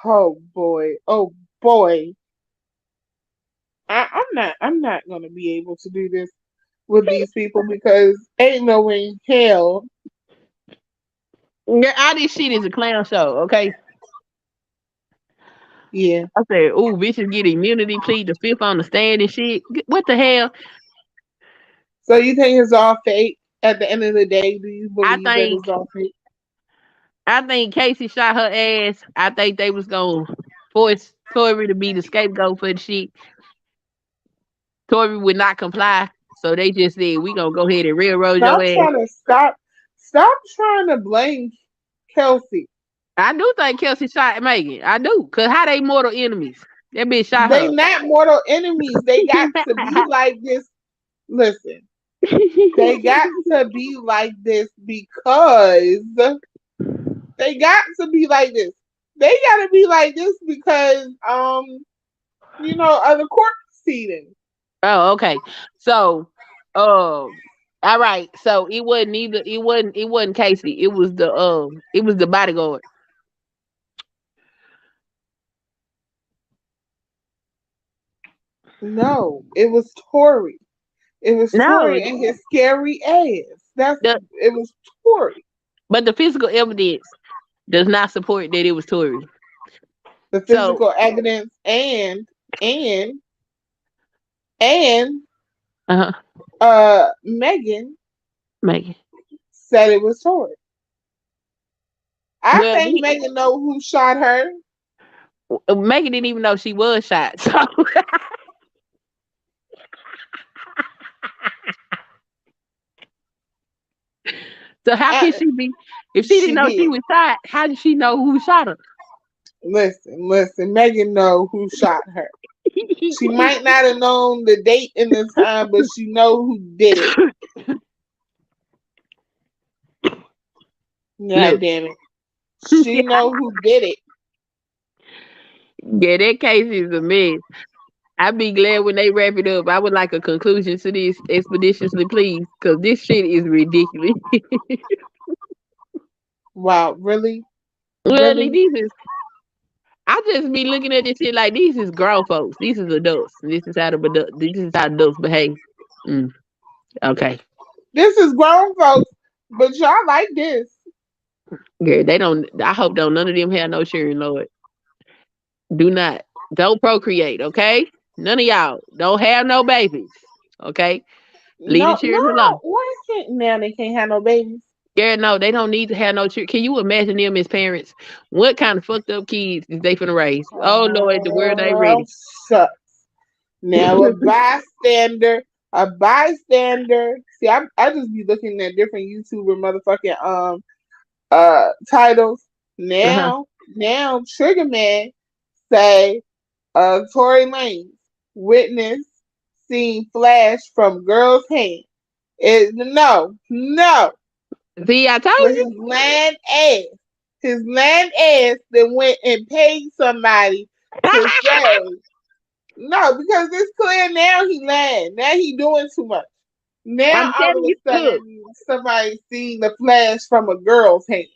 A: Oh boy. Oh boy. I'm not gonna be able to do this with these people because ain't no way in hell.
B: Girl, all this shit is a clown show, okay?
A: Yeah.
B: I said, ooh, bitches get immunity, plead the fifth on the stand and shit. What the hell?
A: So you think it's all fake? At the end of the day, do you
B: I
A: believe that
B: think
A: it's all fake?
B: I think Casey shot her ass. I think they was gonna force Tori to be the scapegoat for the shit. Tori would not comply, so they just said, we gonna go ahead and railroad your
A: Stop
B: ass.
A: trying to stop trying to blame Kelsey.
B: I do think Kelsey shot Megan. I do, cause how they mortal enemies? That bitch shot
A: They
B: her.
A: not mortal enemies. They got to be like this. Listen, they got to be like this because they got to be like this. They got to be like this because of the court proceedings.
B: Oh, okay. So, all right. So it wasn't either. It wasn't Casey. It was the bodyguard.
A: No, it was Tory. It was
B: No,
A: Tory and his scary ass.
B: the
A: It was Tory.
B: but the physical evidence does not support that it was Tory.
A: The
B: So,
A: physical evidence and and
B: uh-huh.
A: Megan
B: Megan.
A: said it was Tory. I
B: Well,
A: think Megan know who shot her.
B: Megan didn't even know she was shot. So, so how can
A: I,
B: she be? If she didn't
A: she
B: know she
A: did.
B: was shot, how did she know who shot her?
A: Listen. Megan know who shot her. She might not have known the date and the time, but she know who did it. God
B: Look,
A: damn it. She know who did it.
B: yeah, that case is a mess. I'd be glad when they wrap it up. I would like a conclusion to this expeditiously, please, because this shit is ridiculous.
A: Wow, really?
B: Really,
A: Really?
B: these is I just be looking at this shit like these is grown folks. These is adults. This is how adults behave. Mm, okay.
A: This is grown folks, but y'all like this.
B: Yeah, they don't. I hope don't none of them have no children, Lord. Do not. Don't procreate, okay? None of y'all. Don't have no babies. Okay? Leave the
A: No,
B: children
A: no.
B: alone.
A: Why can't now they can't have no babies?
B: Yeah, no, they don't need to have no children. Can you imagine them as parents? What kind of fucked up kids is they finna raise? Oh Lord, the world ain't
A: Oh,
B: ready.
A: shucks. Now a bystander. See, I just be looking at different YouTuber motherfucking titles.
B: Uh-huh.
A: Now Trigger Man say Tory Lanez witness seen flash from girl's hand. No.
B: See, I told
A: With
B: you.
A: his land ass that went and paid somebody to say no, because it's clear now he lying. Now he doing too much. Now
B: I'm
A: all
B: telling
A: of
B: you,
A: a
B: look,
A: sudden somebody seen the flash from a girl's hand.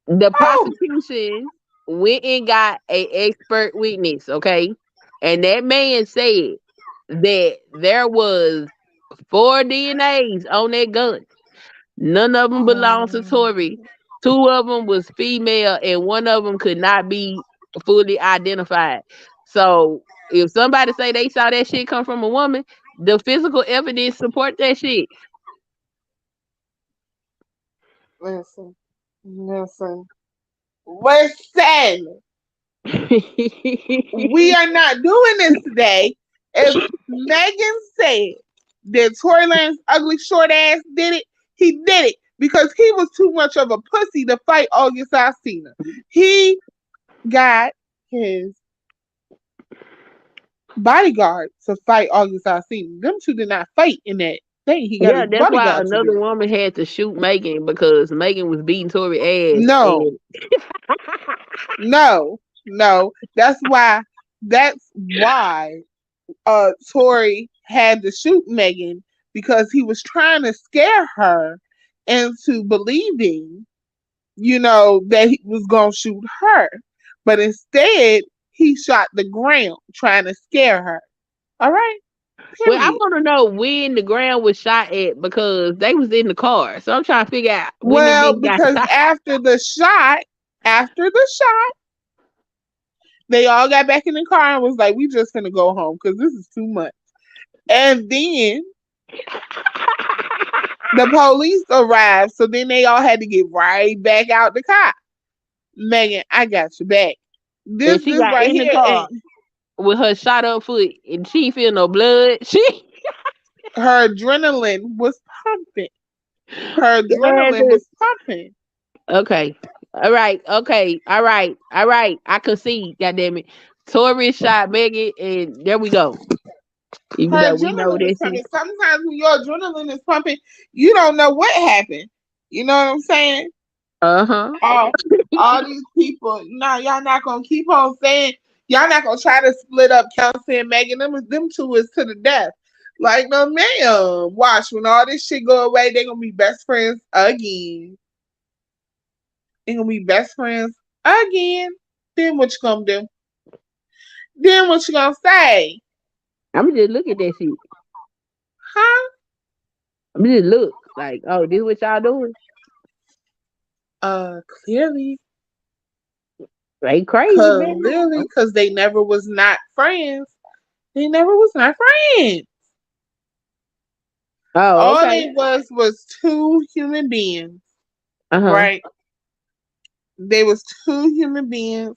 B: the
A: Oh,
B: prosecution went and got a expert witness, okay? And that man said that there was 4 DNAs on that gun. None of them belonged to Tory. Two of them was female, and one of them could not be fully identified. So if somebody say they saw that shit come from a woman, the physical evidence support that shit.
A: listen, listen, listen. We are not doing this today. If Megan said that Tory Lane's ugly short ass did it, he did it because he was too much of a pussy to fight August Alsina. He got his bodyguard to fight August Alsina. Them two did not fight in that thing. He got
B: Yeah,
A: his
B: that's why
A: bodyguard to do
B: another
A: it.
B: woman had to shoot Megan because Megan was beating Tory ass.
A: No,
B: And
A: no. That's why Tory had to shoot Megan because he was trying to scare her into believing, that he was gonna shoot her. But instead he shot the ground trying to scare her. All right?
B: well, I
A: Period.
B: want to know when the ground was shot at because they was in the car. So I'm trying to figure out when the
A: Well,
B: nigga got
A: because
B: shot.
A: after the shot, they all got back in the car and was like, we just gonna go home because this is too much. And then the police arrived, so then they all had to get right back out the car. Megan, I got your back.
B: And
A: This
B: she
A: this
B: got
A: right
B: in the
A: here, and
B: car with her shot up foot and she ain't feel no blood. She
A: her adrenaline was pumping. Her
B: had
A: adrenaline
B: to.
A: was pumping.
B: Okay. All right. Okay. All right. All right. I concede. God damn it. Tori shot Megan, and there we go. Even
A: Her
B: though we know
A: adrenaline was
B: that shit.
A: pumping. Sometimes when your adrenaline is pumping, you don't know what happened. You know what I'm saying?
B: Uh huh.
A: all all these people, no, y'all not gonna keep on saying, y'all not gonna try to split up Kelsey and Megan. Them two is to the death. Like, no man. Watch when all this shit go away, they gonna be best friends again. They gonna be best friends again. Then what you gonna do? Then what you gonna say?
B: I'm just look at that shit.
A: Huh?
B: I'm just look like, oh, this what y'all doing?
A: Clearly.
B: Ain't crazy, man.
A: Cause they never was not friends. They never was not friends.
B: Oh,
A: All
B: okay.
A: they was two human beings,
B: Uh huh.
A: right? They was two human beings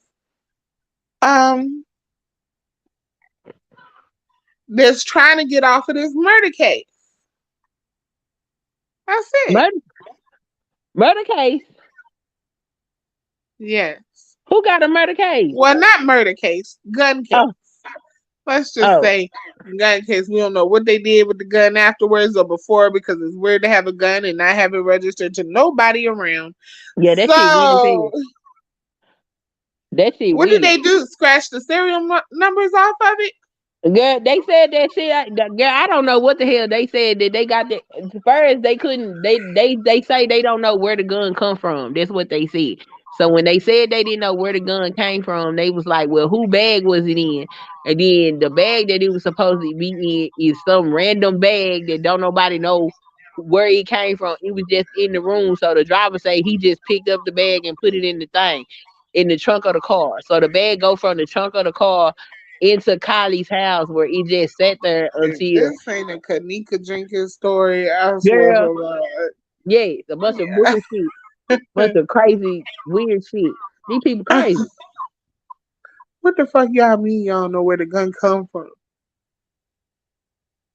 A: um that's trying to get off of this murder case. That's it.
B: Murder, murder case.
A: Yes.
B: Who got a murder case?
A: Well, not murder case, gun case.
B: Oh,
A: Let's just
B: oh,
A: say gun case. We don't know what they did with the gun afterwards or before because it's weird to have a gun and not have it registered to nobody around.
B: yeah, that shit weird as
A: So,
B: hell. That shit
A: what did
B: weird.
A: they do? Scratch the serial numbers off of it?
B: Girl, they said that shit. Girl, I don't know what the hell they said that they got that. First, they couldn't. They say they don't know where the gun come from. That's what they said. So when they said they didn't know where the gun came from, they was like, "Well, who bag was it in?" And then the bag that it was supposed to be in is some random bag that don't nobody know where it came from. It was just in the room. So the driver say he just picked up the bag and put it in the thing, in the trunk of the car. So the bag go from the trunk of the car into Kylie's house where it just sat there
A: If
B: until,
A: this ain't a Kanika Jenkins story, I swear
B: girl,
A: to God.
B: yeah, a bunch of
A: Yeah.
B: bullshit, bunch of crazy, weird shit. These people crazy.
A: What the fuck y'all mean y'all know where the gun come from?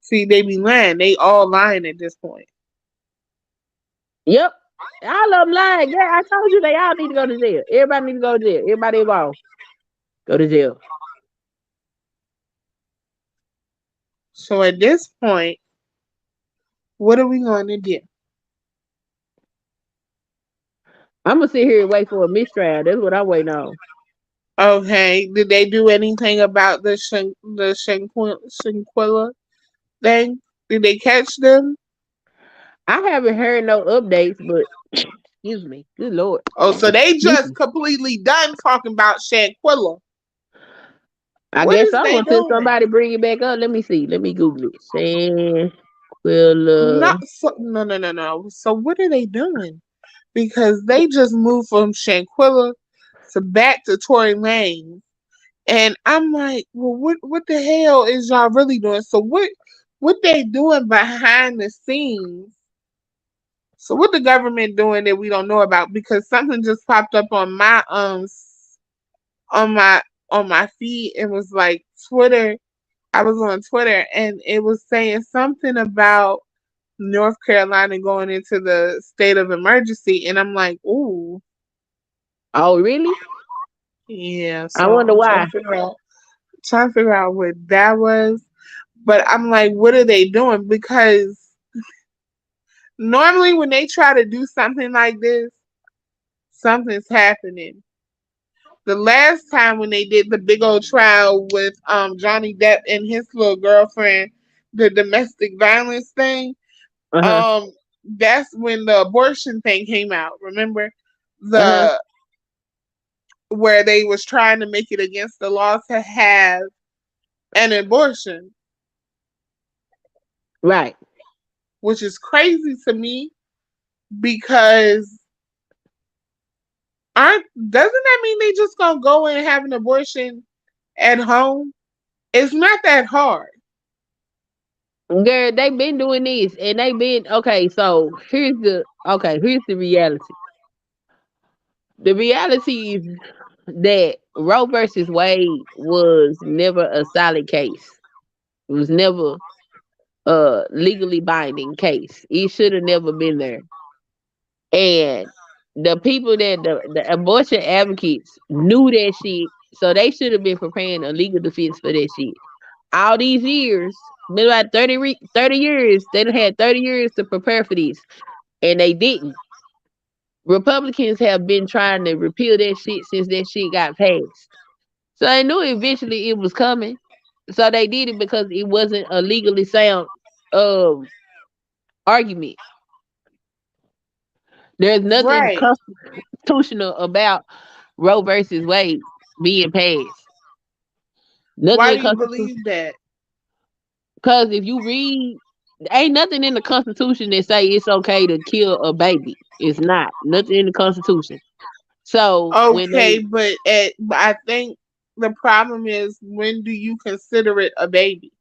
A: See, they be lying. They all lying at this point.
B: Yep. All of them lying. Yeah, I told you they all need to go to jail. Everybody need to go to jail. Everybody involved. Go to jail.
A: So at this point, what are we going to do?
B: I'm gonna sit here and wait for a mistrial. That's what I'm waiting on.
A: Okay, did they do anything about the Shanquilla thing? Did they catch them?
B: I haven't heard no updates, but excuse me. Good lord.
A: Oh, so they
B: Excuse
A: just
B: me.
A: completely done talking about Shanquilla.
B: I
A: What
B: guess
A: is
B: so.
A: they
B: Until
A: doing?
B: somebody bring it back up. Let me see. Let me Google it.
A: Not
B: Shanquilla.
A: so, no, no, no, no. So what are they doing? Because they just moved from Shanquilla to back to Tory Lane, and I'm like, well, what the hell is y'all really doing? So what they doing behind the scenes? So what the government doing that we don't know about? Because something just popped up on my on my on my feed and was like Twitter. I was on Twitter and it was saying something about North Carolina going into the state of emergency, and I'm like, ooh,
B: Oh, really?
A: yeah.
B: I
A: So
B: wonder
A: I'm
B: why.
A: trying to figure out what that was. But I'm like, what are they doing? Because normally when they try to do something like this, something's happening. The last time when they did the big old trial with Johnny Depp and his little girlfriend, the domestic violence thing,
B: Uh huh.
A: that's when the abortion thing came out. Remember
B: Uh huh.
A: the where they was trying to make it against the law to have an abortion,
B: Right.
A: which is crazy to me because aren't doesn't that mean they just gonna go and have an abortion at home? It's not that hard.
B: Girl, they been doing this, and they been okay. So here's the reality. The reality is that Roe versus Wade was never a solid case. It was never a legally binding case. It should have never been there. And the people that the abortion advocates knew that shit, so they should have been preparing a legal defense for that shit. All these years, been about 30 years, they done had 30 years to prepare for this, and they didn't. Republicans have been trying to repeal that shit since that shit got passed. So they knew eventually it was coming. So they did it because it wasn't a legally sound um argument. There's nothing
A: Right.
B: constitutional about Roe versus Wade being passed.
A: Why
B: Nothing
A: do you
B: constitutional.
A: believe that?
B: Because if you read, ain't nothing in the Constitution that say it's okay to kill a baby. It's not nothing in the Constitution. So when
A: Okay,
B: they,
A: but I think the problem is when do you consider it a baby?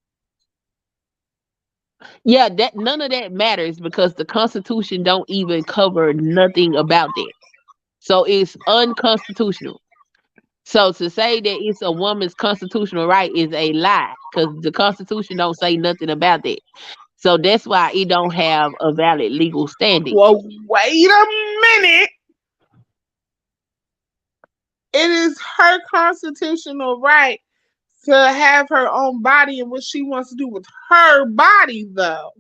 B: yeah, that none of that matters because the Constitution don't even cover nothing about that. So it's unconstitutional. So to say that it's a woman's constitutional right is a lie because the Constitution don't say nothing about that. So that's why it don't have a valid legal standing.
A: Well, wait a minute. It is her constitutional right to have her own body and what she wants to do with her body, though.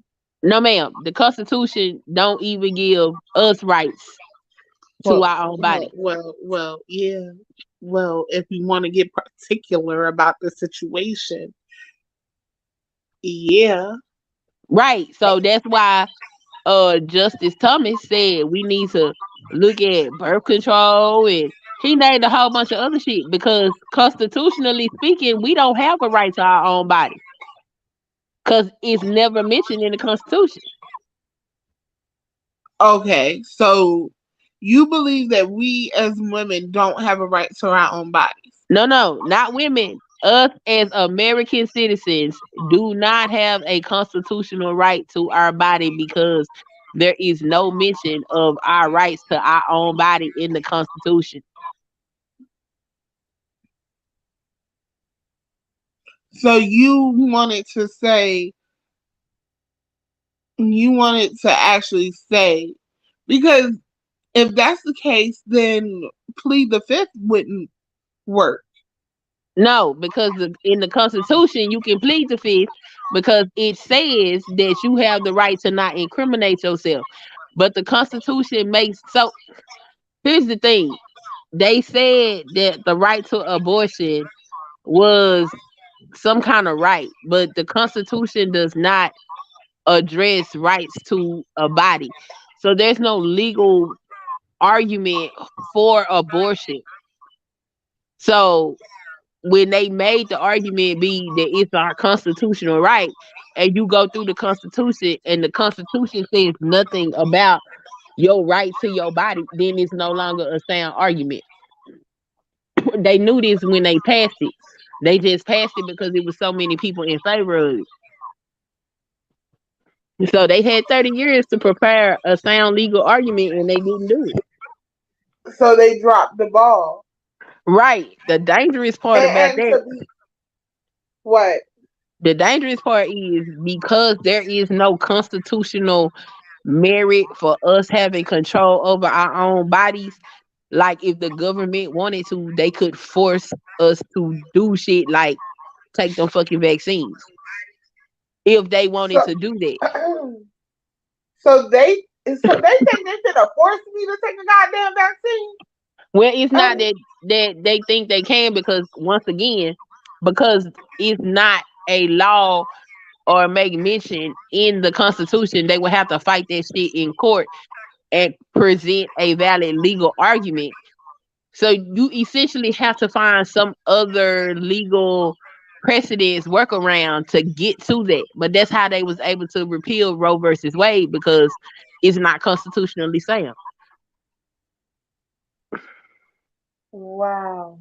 B: No, ma'am. The Constitution don't even give us rights to
A: Well,
B: our own body.
A: yeah. Well, if you want to get particular about the situation, yeah.
B: Right. So that's why Justice Thomas said we need to look at birth control, and he named a whole bunch of other shit because constitutionally speaking, we don't have a right to our own body because it's never mentioned in the Constitution.
A: Okay, so you believe that we as women don't have a right to our own bodies.
B: No, no, not women. Us as American citizens do not have a constitutional right to our body because there is no mention of our rights to our own body in the Constitution.
A: So you wanted to actually say, because if that's the case, then plead the fifth wouldn't work.
B: No, because in the Constitution you can plead the fifth because it says that you have the right to not incriminate yourself. But the Constitution makes so. Here's the thing: they said that the right to abortion was some kind of right, but the Constitution does not address rights to a body. So there's no legal argument for abortion. So when they made the argument be that it's our constitutional right, and you go through the Constitution and the Constitution says nothing about your right to your body, then it's no longer a sound argument. They knew this when they passed it. They just passed it because it was so many people in favor of it. So they had 30 years to prepare a sound legal argument and they didn't do it.
A: So they dropped the ball.
B: Right. The dangerous part about
A: And
B: that,
A: to be what?
B: the dangerous part is because there is no constitutional merit for us having control over our own bodies. Like if the government wanted to, they could force us to do shit like take them fucking vaccines. If they wanted
A: So
B: to do that.
A: so they think they should have forced me to take a goddamn vaccine.
B: Well, it's not
A: Um,
B: that they think they can because once again, because it's not a law or make mention in the Constitution, they would have to fight that shit in court and present a valid legal argument. So you essentially have to find some other legal precedents workaround to get to that. But that's how they was able to repeal Roe versus Wade because it's not constitutionally sound.
A: wow.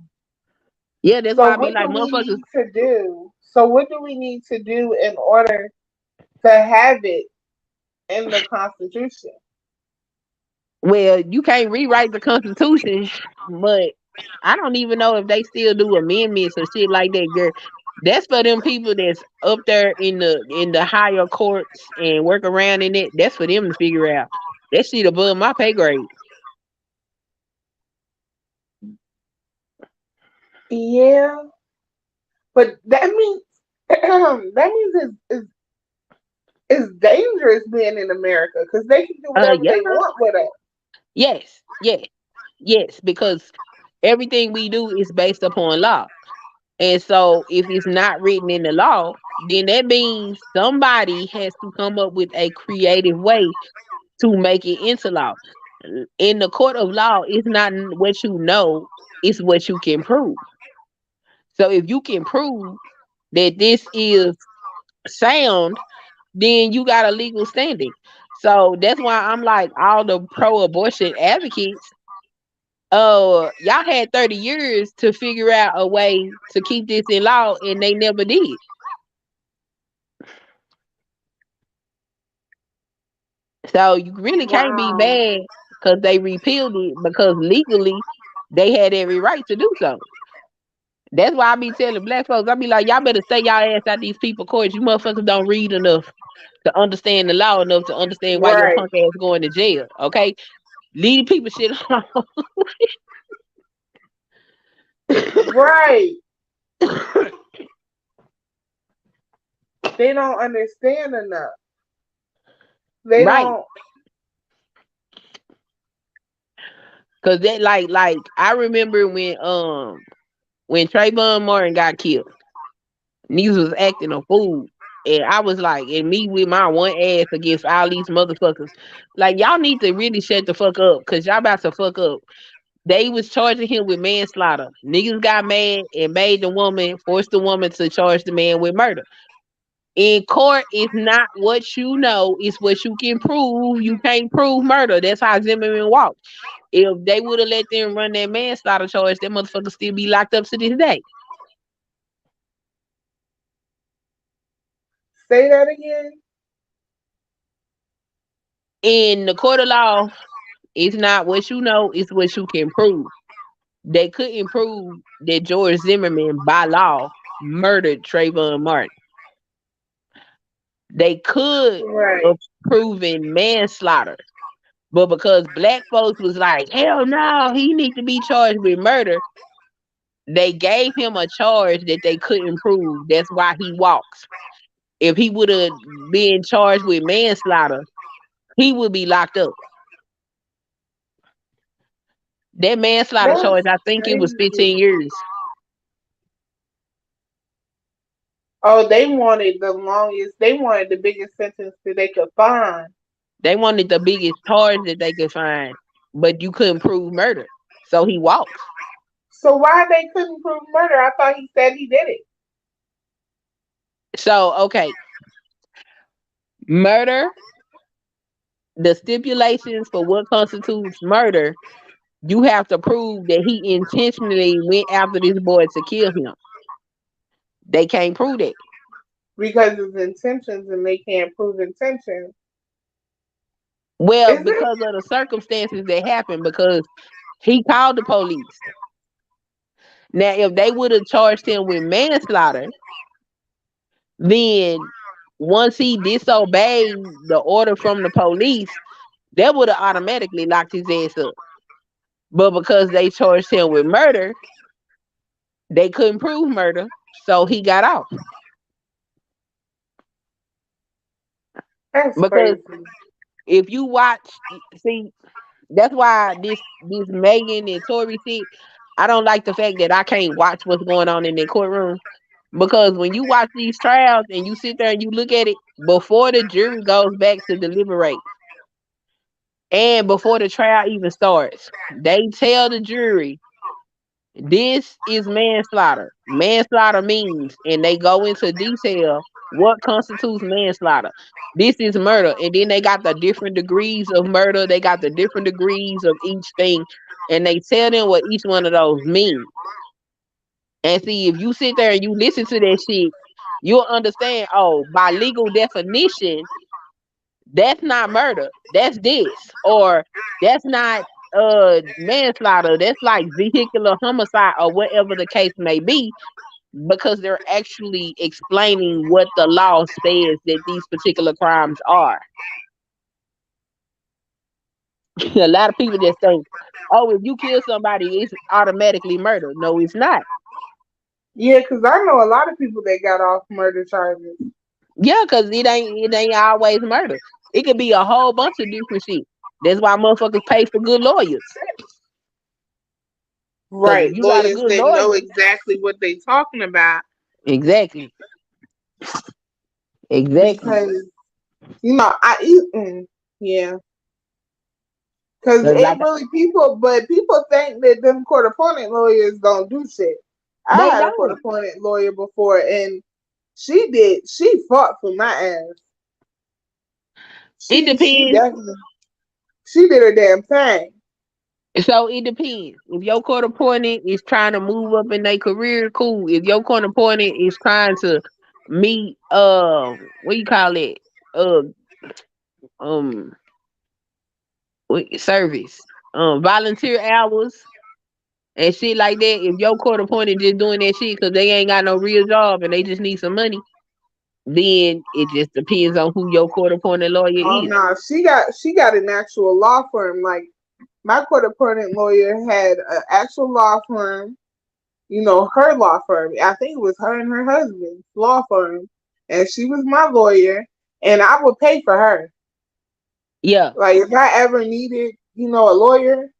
B: Yeah, that's
A: So
B: why I be
A: what
B: like
A: do we
B: motherfuckers.
A: need to do? So what do we need to do in order to have it in the Constitution?
B: Well, you can't rewrite the Constitution, but I don't even know if they still do amendments or shit like that, girl. That's for them people that's up there in the higher courts and work around in it. That's for them to figure out. That shit above my pay grade.
A: Yeah, but that means that means it's dangerous being in America because they can do whatever
B: Yeah,
A: they want with it.
B: yes, yes, yes, because everything we do is based upon law. And so if it's not written in the law, then that means somebody has to come up with a creative way to make it into law. In the court of law, it's not what you know, it's what you can prove. So if you can prove that this is sound, then you got a legal standing. So that's why I'm like all the pro-abortion advocates. Y'all had 30 years to figure out a way to keep this in law, and they never did. So you really can't be
A: Wow.
B: mad because they repealed it because legally they had every right to do so. That's why I be telling black folks, I be like, y'all better stay y'all ass out these people courts. You motherfuckers don't read enough to understand the law enough to understand why your
A: Right,
B: punk ass going to jail. Okay? Leave people shit alone.
A: right. They don't understand enough. They
B: Right.
A: don't.
B: Cause that like I remember when Trayvon Martin got killed, niggas was acting a fool. And I was like, and me with my one ass against all these motherfuckers. Like, y'all need to really shut the fuck up. Cause y'all about to fuck up. They was charging him with manslaughter. Niggas got mad and forced the woman to charge the man with murder. In court, it's not what you know, it's what you can prove. You can't prove murder. That's how Zimmerman walked. If they would have let them run that manslaughter charge, that motherfucker still be locked up to this day.
A: Say that again.
B: In the court of law, it's not what you know, it's what you can prove. They couldn't prove that George Zimmerman, by law, murdered Trayvon Martin. They could
A: Right.
B: have proven manslaughter. But because black folks was like, hell no, he need to be charged with murder, they gave him a charge that they couldn't prove. That's why he walks. If he would have been charged with manslaughter, he would be locked up. That manslaughter charge,
A: That's
B: I think it was
A: crazy.
B: 15 years.
A: Oh, they wanted the longest. They wanted the biggest sentence that they could find.
B: They wanted the biggest charge that they could find, but you couldn't prove murder. So he walks.
A: So why they couldn't prove murder? I thought he said he did it.
B: So, okay, murder, the stipulations for what constitutes murder, you have to prove that he intentionally went after this boy to kill him. They can't prove that.
A: Because of intentions and they can't prove intentions.
B: Well,
A: Is it?
B: because of the circumstances that happened, because he called the police. Now, if they would have charged him with manslaughter, then once he disobeyed the order from the police, that would have automatically locked his ass up. But because they charged him with murder, they couldn't prove murder, so he got off.
A: That's
B: Because
A: crazy.
B: if you watch, see, that's why this Megan and Tory shit, I don't like the fact that I can't watch what's going on in the courtroom. Because when you watch these trials and you sit there and you look at it before the jury goes back to deliberate and before the trial even starts, they tell the jury this is manslaughter. Manslaughter means, and they go into detail what constitutes manslaughter. This is murder. And then they got the different degrees of murder. They got the different degrees of each thing. And they tell them what each one of those mean. And see, if you sit there and you listen to that shit, you'll understand, oh, by legal definition, that's not murder. That's this. Or that's not manslaughter. That's like vehicular homicide or whatever the case may be, because they're actually explaining what the law says that these particular crimes are. A lot of people just think, oh, if you kill somebody, it's automatically murder. No, it's not.
A: Yeah, because I know a lot of people that got off murder charges.
B: Yeah, because it ain't always murder. It could be a whole bunch of different shit. That's why motherfuckers pay for good lawyers. Because if
A: Right.
B: you got a
A: Lawyers
B: good
A: that know
B: lawyer,
A: exactly what they talking about
B: exactly, exactly.
A: because, yeah. Because
B: 'Cause
A: it
B: like
A: really, but people think that them court appointed lawyers don't do shit. I
B: they
A: had a court
B: don't.
A: appointed lawyer before and she fought for my ass.
B: It
A: She
B: depends.
A: definitely, she did her damn thing.
B: So it depends. If your court appointed is trying to move up in their career, cool. If your court appointed is trying to meet what you call it? Uh what service. Volunteer hours. and shit like that. If your court appointed just doing that shit because they ain't got no real job and they just need some money, then it just depends on who your court appointed lawyer
A: Oh
B: is.
A: no, she got an actual law firm. Like my court appointed lawyer had an actual law firm. You know, her law firm. I think it was her and her husband's law firm, and she was my lawyer, and I would pay for her.
B: Yeah,
A: Like if I ever needed, a lawyer,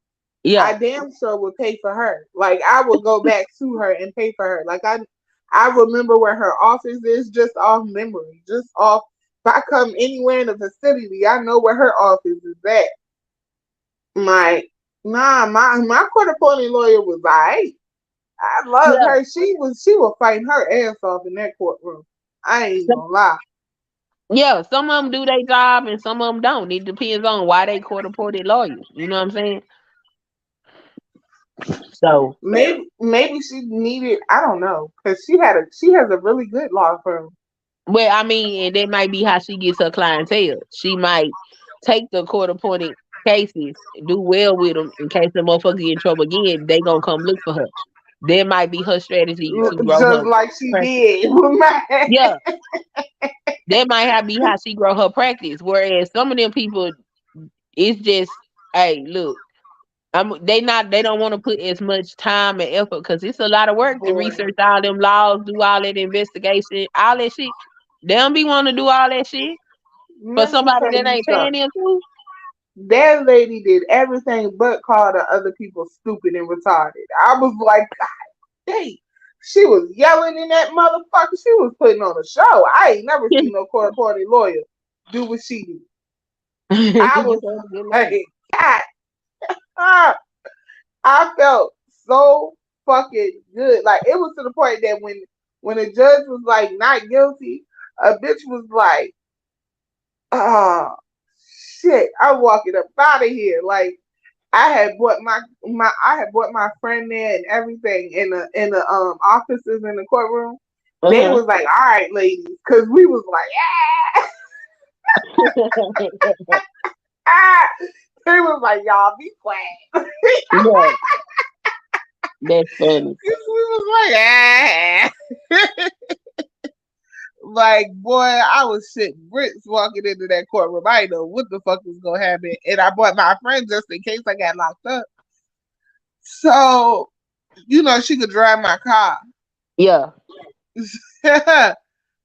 B: yeah,
A: I damn sure would pay for her. Like I would go back to her and pay for her. Like I remember where her office is just off memory, just off. If I come anywhere in the vicinity, I know where her office is at. My my court appointed lawyer was like, I love
B: yeah.
A: her. She was fighting her ass off in that courtroom. I ain't gonna lie.
B: Yeah, some of them do their job and some of them don't. It depends on why they court appointed lawyers. You know what I'm saying? So,
A: Maybe she needed. I don't know because she has a really good law firm.
B: well, I mean, and that might be how she gets her clientele. She might take the court appointed cases, do well with them in case the motherfucker get in trouble again. They gonna come look for her. That might be her strategy to grow
A: Just
B: her
A: like she
B: practice.
A: did with my.
B: Yeah, that might have be how she grow her practice. Whereas some of them people, it's just, hey, look. They don't want to put as much time and effort because it's a lot of work to
A: Boy,
B: research all them laws, do all that investigation, all that shit. They don't be want to do all that shit for
A: let me
B: somebody
A: tell
B: that
A: you
B: ain't paying
A: something.
B: them too.
A: That lady did everything but call the other people stupid and retarded. I was like, God dang. She was yelling in that motherfucker. She was putting on a show. I ain't never seen no court appointed lawyer do what she did. I
B: She
A: was
B: just had a good
A: like,
B: laugh.
A: God, ah, I felt so fucking good. Like it was to the point that when the judge was like not guilty, a bitch was like, oh shit, I'm walking up out of here. Like I had brought my friend there and everything in the offices in the courtroom. They
B: Uh-huh.
A: was like, all right, ladies, because we was like, ah. They was like, y'all be quiet.
B: Yeah, that's funny.
A: We was like, like, boy, I was shitting bricks walking into that courtroom. I didn't know what the fuck was gonna happen. And I brought my friend just in case I got locked up. So, she could drive my car.
B: Yeah,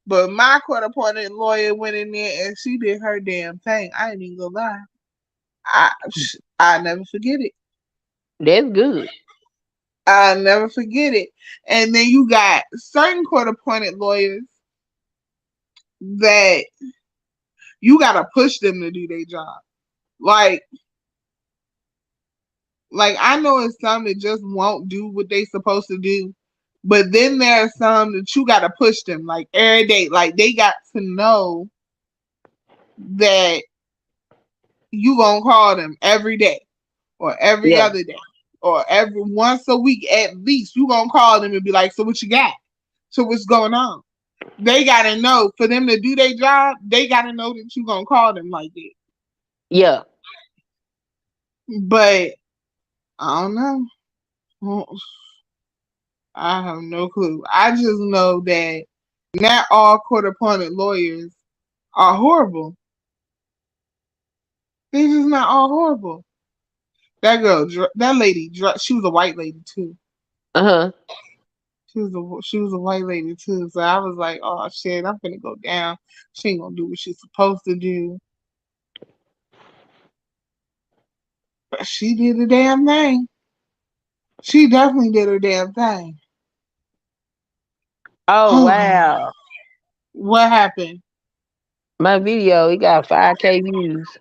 A: But my court appointed lawyer went in there and she did her damn thing. I ain't even gonna lie. I I never forget it.
B: that's good.
A: I'll never forget it. And then you got certain court appointed lawyers that you gotta push them to do their job. Like I know it's some that just won't do what they supposed to do. But then there are some that you gotta push them like every day. Like they got to know that you gonna call them every day or every
B: Yeah,
A: other day or every once a week at least. You gonna call them and be like, so what you got? So what's going on? They gotta know for them to do their job. They gotta know that you gonna call them like that.
B: yeah.
A: But I don't know. I have no clue. I just know that not all court appointed lawyers are horrible. They're just not all horrible. That lady, she was a white lady too.
B: Uh-huh.
A: She was a white lady too. So I was like, oh shit, I'm gonna go down. She ain't gonna do what she's supposed to do. But she did the damn thing. She definitely did her damn thing.
B: Oh wow.
A: What happened?
B: My video, it got 5K views.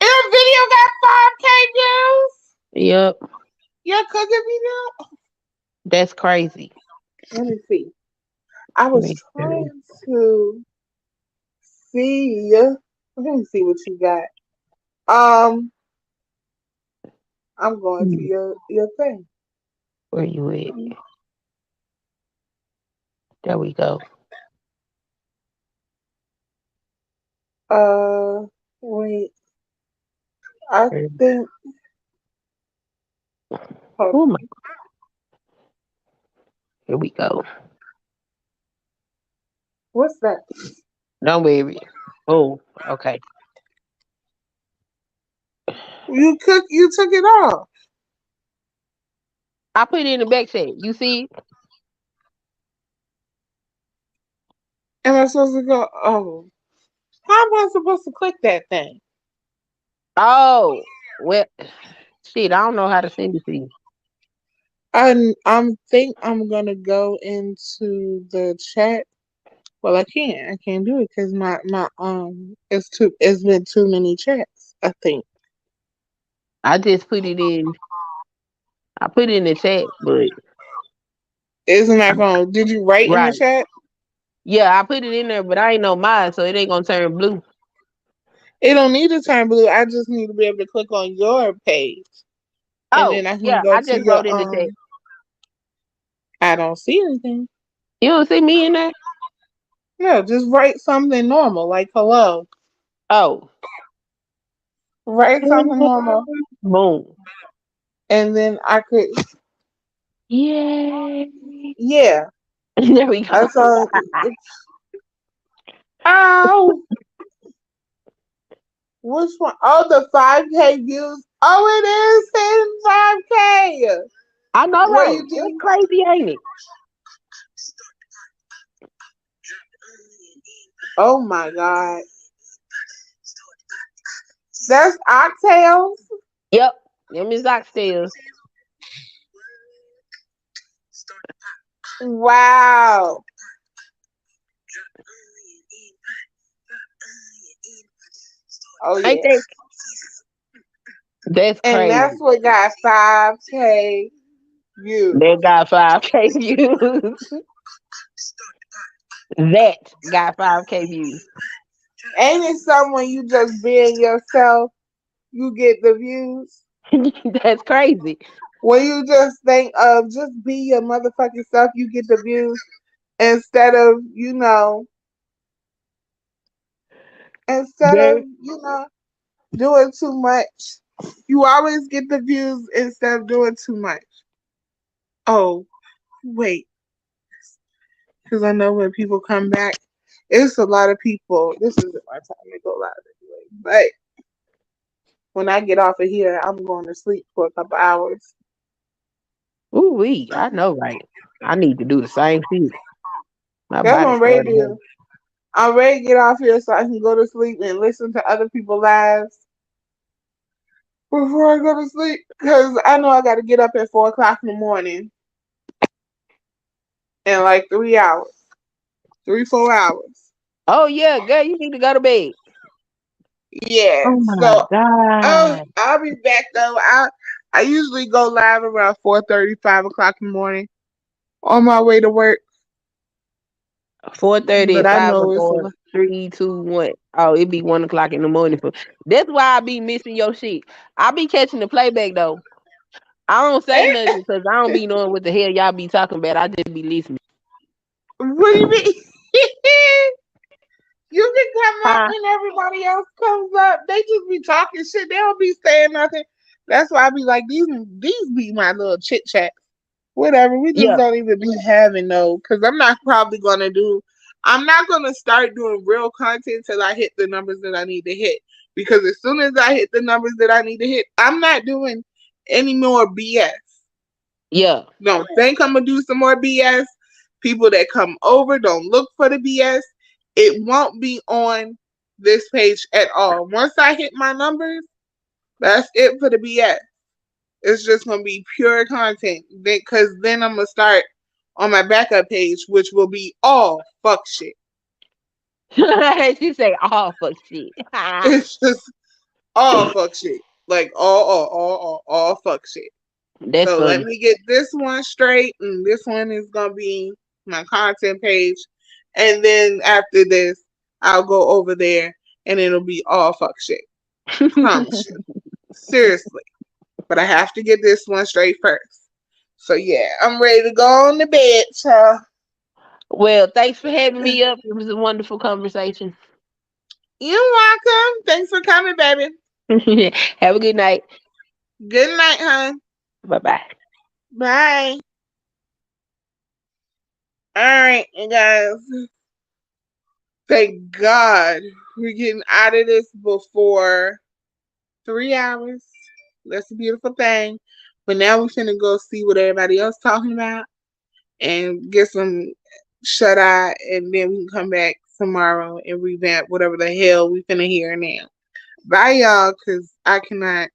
A: Your video got 5K views?
B: Yep.
A: Your cooking video?
B: That's crazy.
A: Let me see. I was
B: Me too.
A: trying to see. Let me see what you got. Um, I'm going to
B: Hmm,
A: your thing.
B: where you at? There we go.
A: Wait. I
B: There-
A: think Hold
B: Oh
A: on.
B: my, here we go.
A: What's that?
B: Don't worry. Oh, okay.
A: You took it off.
B: I put it in the back chat. You see it?
A: Am I supposed to go? Oh, how am I supposed to click that thing?
B: Oh, well, shit. I don't know how to send it to you.
A: I'm think I'm gonna go into the chat. Well, I can't. I can't do it because my it's too. It's been too many chats. I think.
B: I just put it in. I put it in the chat, but
A: Isn't that going? Did you write in the
B: right.
A: chat?
B: Yeah, I put it in there, but I ain't know mine, so it ain't gonna turn blue.
A: It don't need to turn blue. I just need to be able to click on your page, and
B: Oh,
A: then I can
B: yeah,
A: go
B: I
A: to
B: just
A: your
B: wrote in the chat.
A: I don't see anything.
B: You don't see me in there?
A: No, just write something normal like hello.
B: Oh.
A: Write something normal,
B: Boom.
A: and then I could.
B: Yay.
A: Yeah,
B: There we go.
A: I saw. Ow! Which one? Oh, the 5K views. Oh, it is hitting 5K.
B: I know
A: What
B: though.
A: you
B: That's
A: do?
B: crazy, ain't it?
A: Oh my God. That's oxtails.
B: Yep. Them is oxtails.
A: Wow. Oh
B: Ain't
A: yeah.
B: that that's
A: And that's
B: crazy.
A: what got 5K views.
B: That got 5K views. That got 5K views.
A: Ain't it something when you just being yourself, you get the views?
B: That's crazy.
A: When you just think of just be your motherfucking self, you get the views instead of, instead of,
B: There.
A: doing too much. You always get the views instead of doing too much. Oh, wait. Because I know when people come back, it's a lot of people. This isn't my time to go live anyway. But when I get off of here, I'm going to sleep for a couple hours.
B: Ooh wee. I know, right? I need to do the same thing. My
A: That's what
B: body
A: I'm ready
B: started
A: to do.
B: hurting.
A: I'm ready to get off here so I can go to sleep and listen to other people's lives before I go to sleep. Because I know I got to get up at 4 o'clock in the morning in like 3 hours, 4 hours.
B: Oh yeah, girl, you need to go to bed.
A: Yeah.
B: Oh my
A: So
B: god.
A: I'll be back though. I usually go live around 4:30, 5 o'clock in the morning on my way to work.
B: 4:30
A: But
B: and
A: I
B: 5 are
A: know it's a
B: going
A: lot.
B: 3, 2, 1. Oh, it be 1 o'clock in the morning for that's why I be missing your shit. I be catching the playback though. I don't say nothing because I don't be knowing what the hell y'all be talking about. I just be listening.
A: What do you mean? You can come up
B: Huh?
A: when everybody else comes up. They just be talking shit. They don't be saying nothing. That's why I be like, these be my little chit chat. Whatever. We just
B: Yeah.
A: don't even be having no. Because I'm not gonna start doing real content till I hit the numbers that I need to hit. Because as soon as I hit the numbers that I need to hit, I'm not doing any more BS.
B: Yeah.
A: Don't think I'm gonna do some more BS. People that come over don't look for the BS. It won't be on this page at all. Once I hit my numbers, that's it for the BS. It's just gonna be pure content. Because then I'm gonna start on my backup page, which will be all fuck shit.
B: She say all fuck shit.
A: It's just all fuck shit. Like all fuck shit.
B: That's
A: So let
B: funny.
A: me get this one straight, and this one is gonna be my content page. And then after this, I'll go over there, and it'll be all fuck shit. Promise you, seriously. But I have to get this one straight first. So yeah, I'm ready to go on the bed, child.
B: Well, thanks for having me up. It was a wonderful conversation.
A: You're welcome. Thanks for coming, baby.
B: Have a good night.
A: Good night, hon.
B: Bye bye.
A: Bye. All right, you guys. Thank God we're getting out of this before 3 hours. That's a beautiful thing. But now we're finna go see what everybody else talking about and get some shut eye, and then we can come back tomorrow and revamp whatever the hell we finna hear now. Bye, y'all, because I cannot